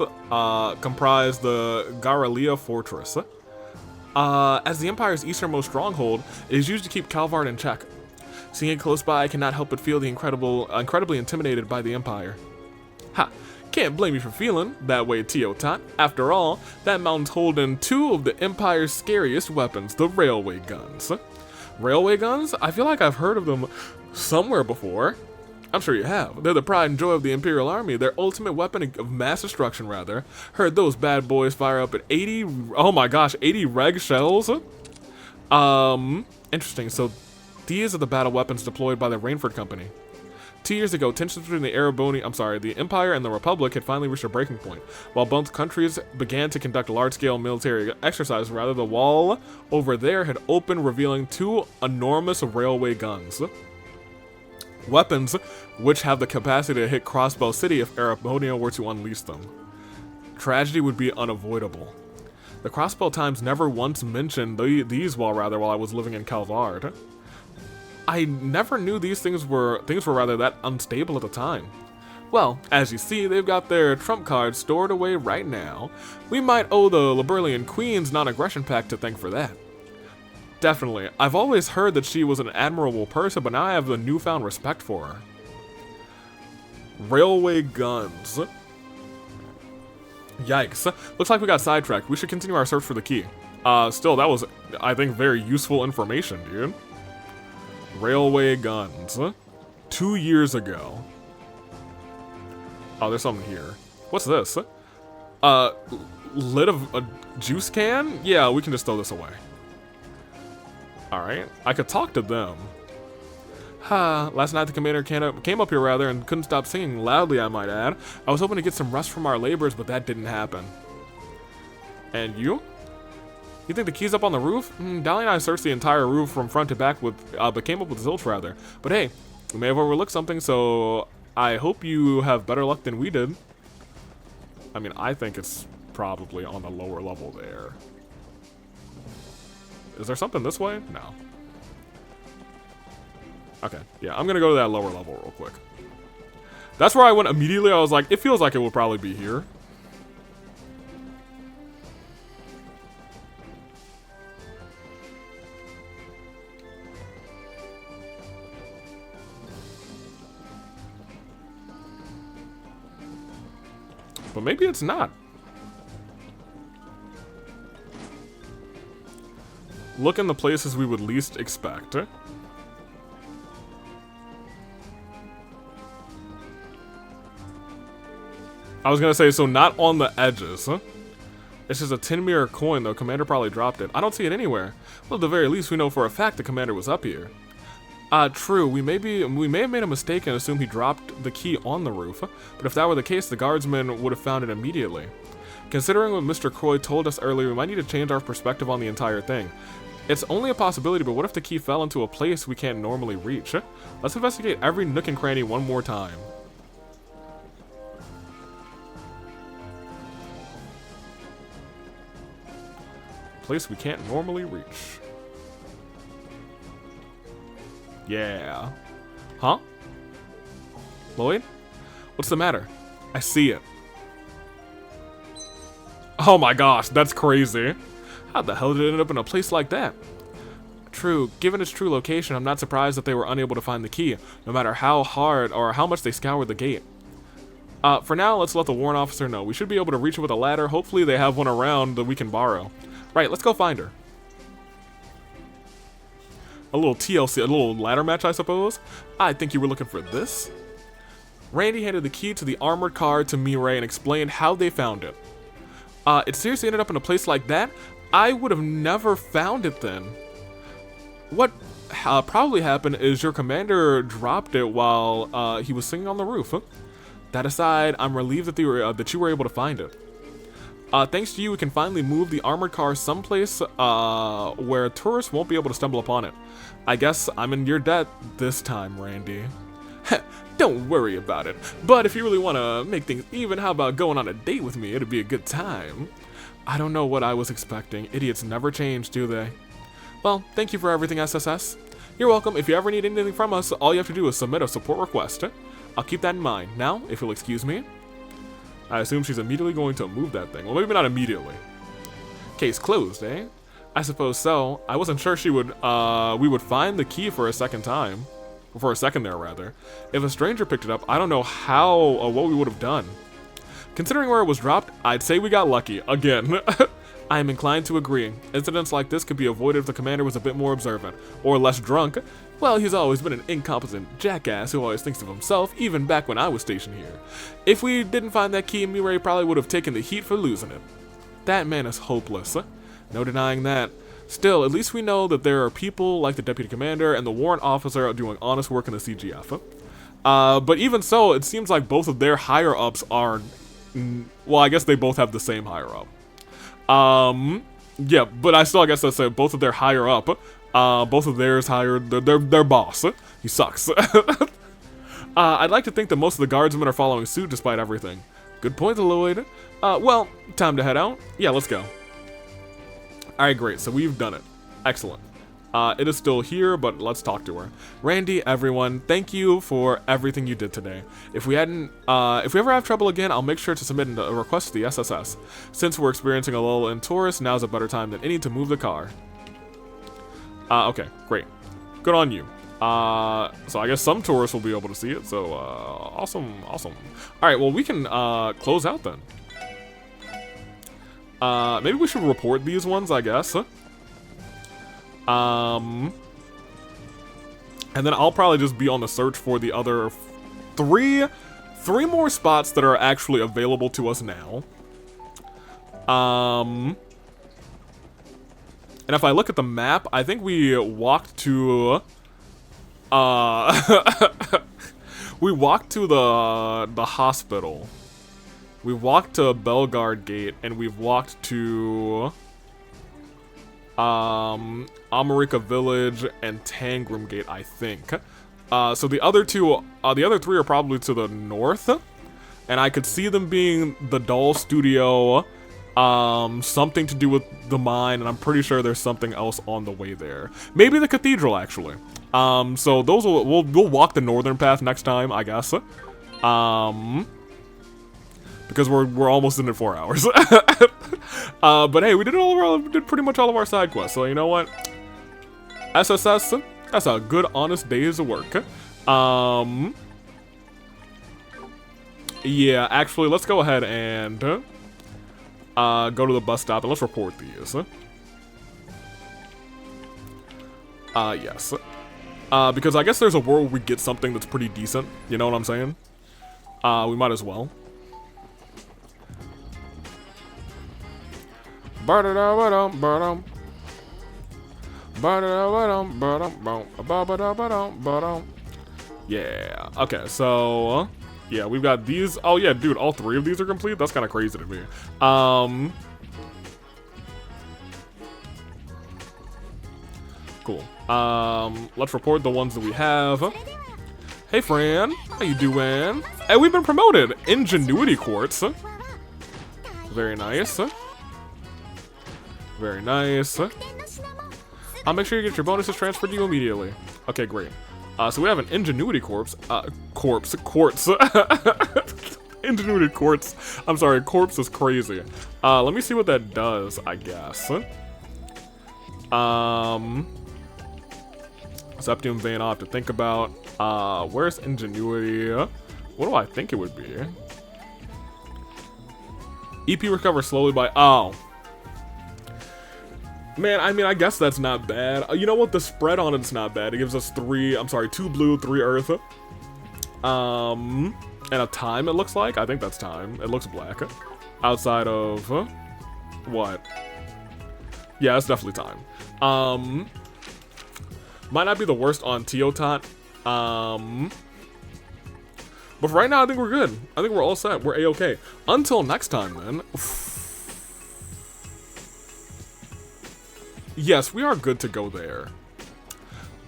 comprise the Garalia fortress. As the Empire's easternmost stronghold, it is used to keep Calvard in check. Seeing it close by, I cannot help but feel the incredibly intimidated by the Empire. Ha! Can't blame you for feeling that way, Teotot. After all, that mountain's holding two of the Empire's scariest weapons, the railway guns. Railway guns? I feel like I've heard of them somewhere before. I'm sure you have. They're the pride and joy of the Imperial Army, their ultimate weapon of mass destruction, rather. Heard those bad boys fire up at 80 reg shells? Interesting. So these are the battle weapons deployed by the Rainford Company. 2 years ago, tensions between the Empire and the Republic had finally reached a breaking point. While both countries began to conduct large-scale military exercises, the wall over there had opened, revealing two enormous railway guns. Weapons which have the capacity to hit Crossbow City if Erebonia were to unleash them. Tragedy would be unavoidable. The Crossbow Times never once mentioned these while I was living in Calvard. I never knew these things were that unstable at the time. Well, as you see, they've got their trump cards stored away right now. We might owe the Liberlian Queen's non-aggression pact to thank for that. Definitely. I've always heard that she was an admirable person, but now I have a newfound respect for her. Railway guns. Yikes. Looks like we got sidetracked. We should continue our search for the key. Still, that was, I think, very useful information, dude. Railway guns. 2 years ago. Oh, there's something here. What's this? Lid of a juice can? Yeah, we can just throw this away. Alright. I could talk to them. Last night the commander came up here and couldn't stop singing loudly, I might add. I was hoping to get some rest from our labors, but that didn't happen. And you? You think the key's up on the roof? Dally and I searched the entire roof from front to back but came up with zilch rather. But hey, we may have overlooked something, so I hope you have better luck than we did. I mean, I think it's probably on the lower level there. Is there something this way? No. Okay, yeah, I'm gonna go to that lower level real quick. That's where I went immediately. I was like, it feels like it would probably be here. But maybe it's not. Look in the places we would least expect. I was gonna say, so not on the edges. It's just a 10 mirror coin, though. Commander probably dropped it. I don't see it anywhere. Well, at the very least, we know for a fact the commander was up here. True. We may have made a mistake and assumed he dropped the key on the roof. But if that were the case, the guardsmen would have found it immediately. Considering what Mr. Croy told us earlier, we might need to change our perspective on the entire thing. It's only a possibility, but what if the key fell into a place we can't normally reach? Let's investigate every nook and cranny one more time. Place we can't normally reach. Yeah. Huh? Lloyd? What's the matter? I see it. Oh my gosh, that's crazy. How the hell did it end up in a place like that?
True, given its true location, I'm not surprised that they were unable to find the key, no matter how hard or how much they scoured the gate. For now, let's let the warrant officer know. We should be able to reach it with a ladder. Hopefully they have one around that we can borrow. Right, let's go find her. A little TLC, a little ladder match, I suppose. I think you were looking for this. Randy handed the key to the armored car to Mirai and explained how they found it. It seriously ended up in a place like that? I would have never found it then. What probably happened is your commander dropped it while he was singing on the roof. That aside, I'm relieved that you were able to find it. Thanks to you, we can finally move the armored car someplace where tourists won't be able to stumble upon it. I guess I'm in your debt this time, Randy. Don't worry about it. But if you really want to make things even, how about going on a date with me? It'd be a good time. I don't know what I was expecting. Idiots never change, do they? Well, thank you for everything, SSS. You're welcome. If you ever need anything from us, all you have to do is submit a support request. I'll keep that in mind. Now, if you'll excuse me. I assume she's immediately going to move that thing. Well, maybe not immediately. Case closed, eh? I suppose so. I wasn't sure we would find the key for a second time. For a second there, rather. If a stranger picked it up, I don't know how or what we would have done. Considering where it was dropped, I'd say we got lucky. Again. I am inclined to agree. Incidents like this could be avoided if the commander was a bit more observant. Or less drunk. Well, he's always been an incompetent jackass who always thinks of himself, even back when I was stationed here. If we didn't find that key, Mirai probably would have taken the heat for losing it. That man is hopeless. No denying that. Still, at least we know that there are people like the deputy commander and the warrant officer doing honest work in the CGF. But even so, it seems like both of their higher-ups are... Well, I guess they both have the same higher-up. Yeah, but I still, I guess, let's say both of their higher-up, both of theirs hired their boss. He sucks. I'd like to think that most of the guardsmen are following suit despite everything. Good point, LLYOD. Well, time to head out. Yeah, let's go. Alright, great, so we've done it. Excellent. It is still here, but let's talk to her. Randy, everyone, thank you for everything you did today. If we ever have trouble again, I'll make sure to submit a request to the SSS. Since we're experiencing a lull in tourists, now's a better time than any to move the car. Okay, great. Good on you. So I guess some tourists will be able to see it, so, awesome. Alright, well, we can, close out then. Maybe we should report these ones, I guess. And then I'll probably just be on the search for the other three more spots that are actually available to us now. And if I look at the map, I think we walked to we walked to the hospital. We walked to Bellegarde Gate, and we've walked to America Village and Tangram Gate, I think. So the other three are probably to the north, and I could see them being the doll studio, something to do with the mine, and I'm pretty sure there's something else on the way there. Maybe the cathedral, actually. So those we'll walk the northern path next time, I guess. Because we're almost in it 4 hours. But hey, we did pretty much all of our side quests. So you know what? SSS, that's a good, honest day's work. Yeah, actually, let's go ahead and go to the bus stop and let's report these. Yes. Because I guess there's a world where we get something that's pretty decent. You know what I'm saying? We might as well. Yeah. Okay, so yeah, we've got these. Oh yeah, dude, all three of these are complete? That's kind of crazy to me. Cool. Let's report the ones that we have. Hey, Fran. How you doing? Hey, we've been promoted. Ingenuity Quartz. Very nice. Very nice. I'll make sure you get your bonuses transferred to you immediately. Okay, great. So we have an Ingenuity Quartz. Quartz.
Ingenuity quartz. I'm sorry, corpse is crazy. Let me see what that does, I guess. Septium vein I'll have to think about. Where's ingenuity? What do I think it would be? EP recovers slowly by, oh. Man, I mean, I guess that's not bad. You know what? The spread on it's not bad. It gives us 2 blue, 3 earth. And a time, it looks like. I think that's time. It looks black. Outside of, what? Yeah, it's definitely time. Might not be the worst on Teotot. But for right now, I think we're good. I think we're all set. We're A-okay. Until next time, then. Yes, we are good to go there.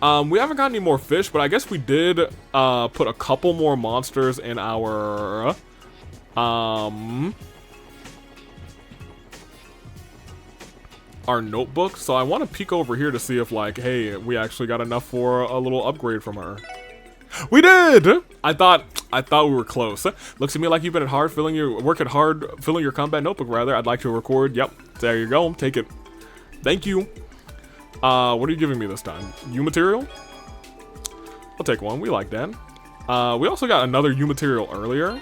We haven't got any more fish, but I guess we did put a couple more monsters in our notebook. So I want to peek over here to see if, like, hey, we actually got enough for a little upgrade from her. We did! I thought we were close. Looks to me like you've been working hard filling your combat notebook, rather. I'd like to record. Yep, there you go. Take it. Thank you. What are you giving me this time? U material? I'll take one. We like that. We also got another U material earlier.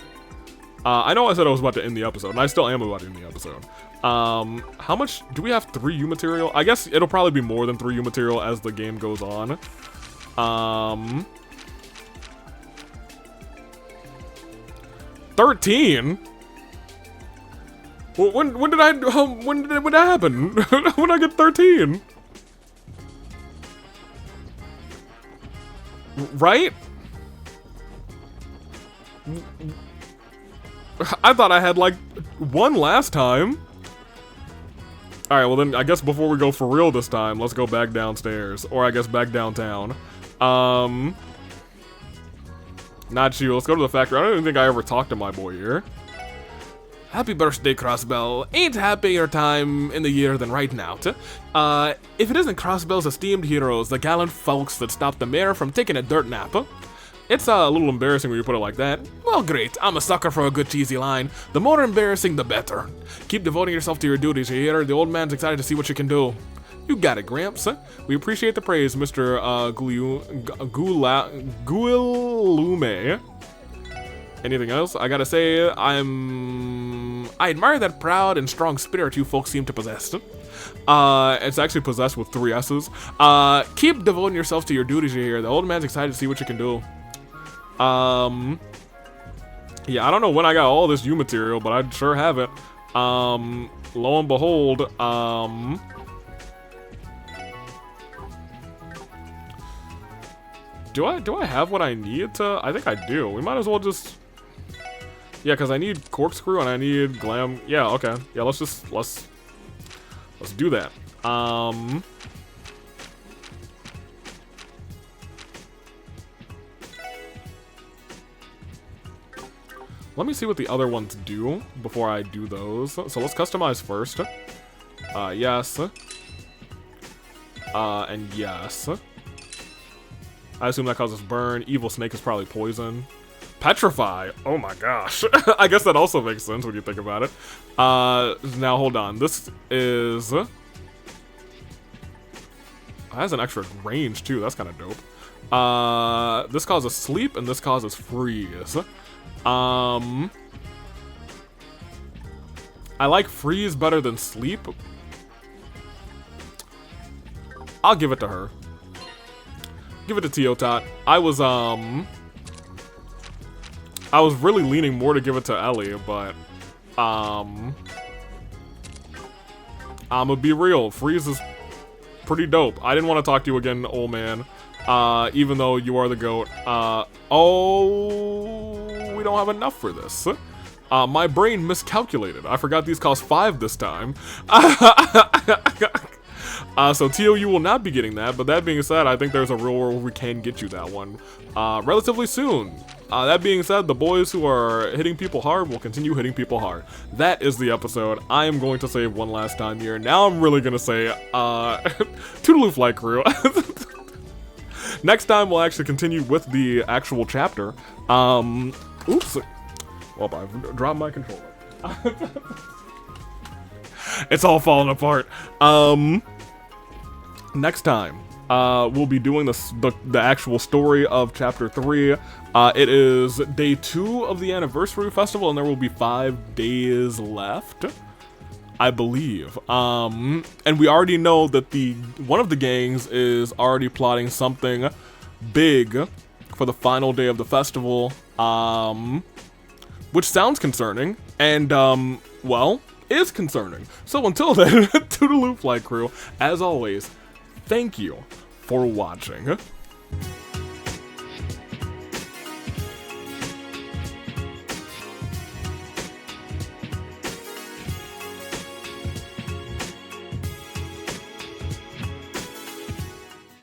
I know I said I was about to end the episode, and I still am about to end the episode. How much? Do we have 3 U material? I guess it'll probably be more than 3 U material as the game goes on. 13? When did that happen? When did I get 13? Right? I thought I had like 1 last time. Alright, well then I guess before we go for real this time, let's go back downstairs. Or I guess back downtown. Not you, let's go to the factory. I don't even think I ever talked to my boy here. Happy birthday, Crossbell. Ain't happier time in the year than right now. If it isn't Crossbell's esteemed heroes, the gallant folks that stopped the mayor from taking a dirt nap. It's a little embarrassing when you put it like that. Well, great. I'm a sucker for a good cheesy line. The more embarrassing, the better. Keep devoting yourself to your duties, you hear? The old man's excited to see what you can do. You got it, Gramps. We appreciate the praise, Mr. Guilume. Anything else? I gotta say, I admire that proud and strong spirit you folks seem to possess. It's actually possessed with 3 S's. Keep devoting yourself to your duties, you hear? The old man's excited to see what you can do. Yeah, I don't know when I got all this U material, but I sure have it. Lo and behold, do I have what I need to? I think I do. We might as well just... Yeah, because I need corkscrew and I need glam. Yeah, okay. Yeah, let's do that. Let me see what the other ones do before I do those. So let's customize first. Yes. And yes. I assume that causes burn. Evil snake is probably poison. Petrify. Oh my gosh. I guess that also makes sense when you think about it. Now hold on. This is... It has an extra range too. That's kind of dope. This causes sleep and this causes freeze. I like freeze better than sleep. I'll give it to her. Give it to Teotot. I was really leaning more to give it to Ellie, but I'ma be real. Freeze is pretty dope. I didn't want to talk to you again, old man. Even though you are the GOAT. Oh, we don't have enough for this. My brain miscalculated. I forgot these cost 5 this time. So Tio, you will not be getting that, but that being said, I think there's a real world where we can get you that one relatively soon. That being said, the boys who are hitting people hard will continue hitting people hard. That is the episode. I am going to save one last time here. Now I'm really going to say, Toodaloo Flight Crew. Next time we'll actually continue with the actual chapter. Oops. Well, I've dropped my controller. It's all falling apart. Next time, we'll be doing the actual story of Chapter 3. It is day 2 of the anniversary festival, and there will be 5 days left, I believe. And we already know that one of the gangs is already plotting something big for the final day of the festival, which sounds concerning, and, well, is concerning. So until then, Toodaloo Flight Crew, as always, thank you for watching.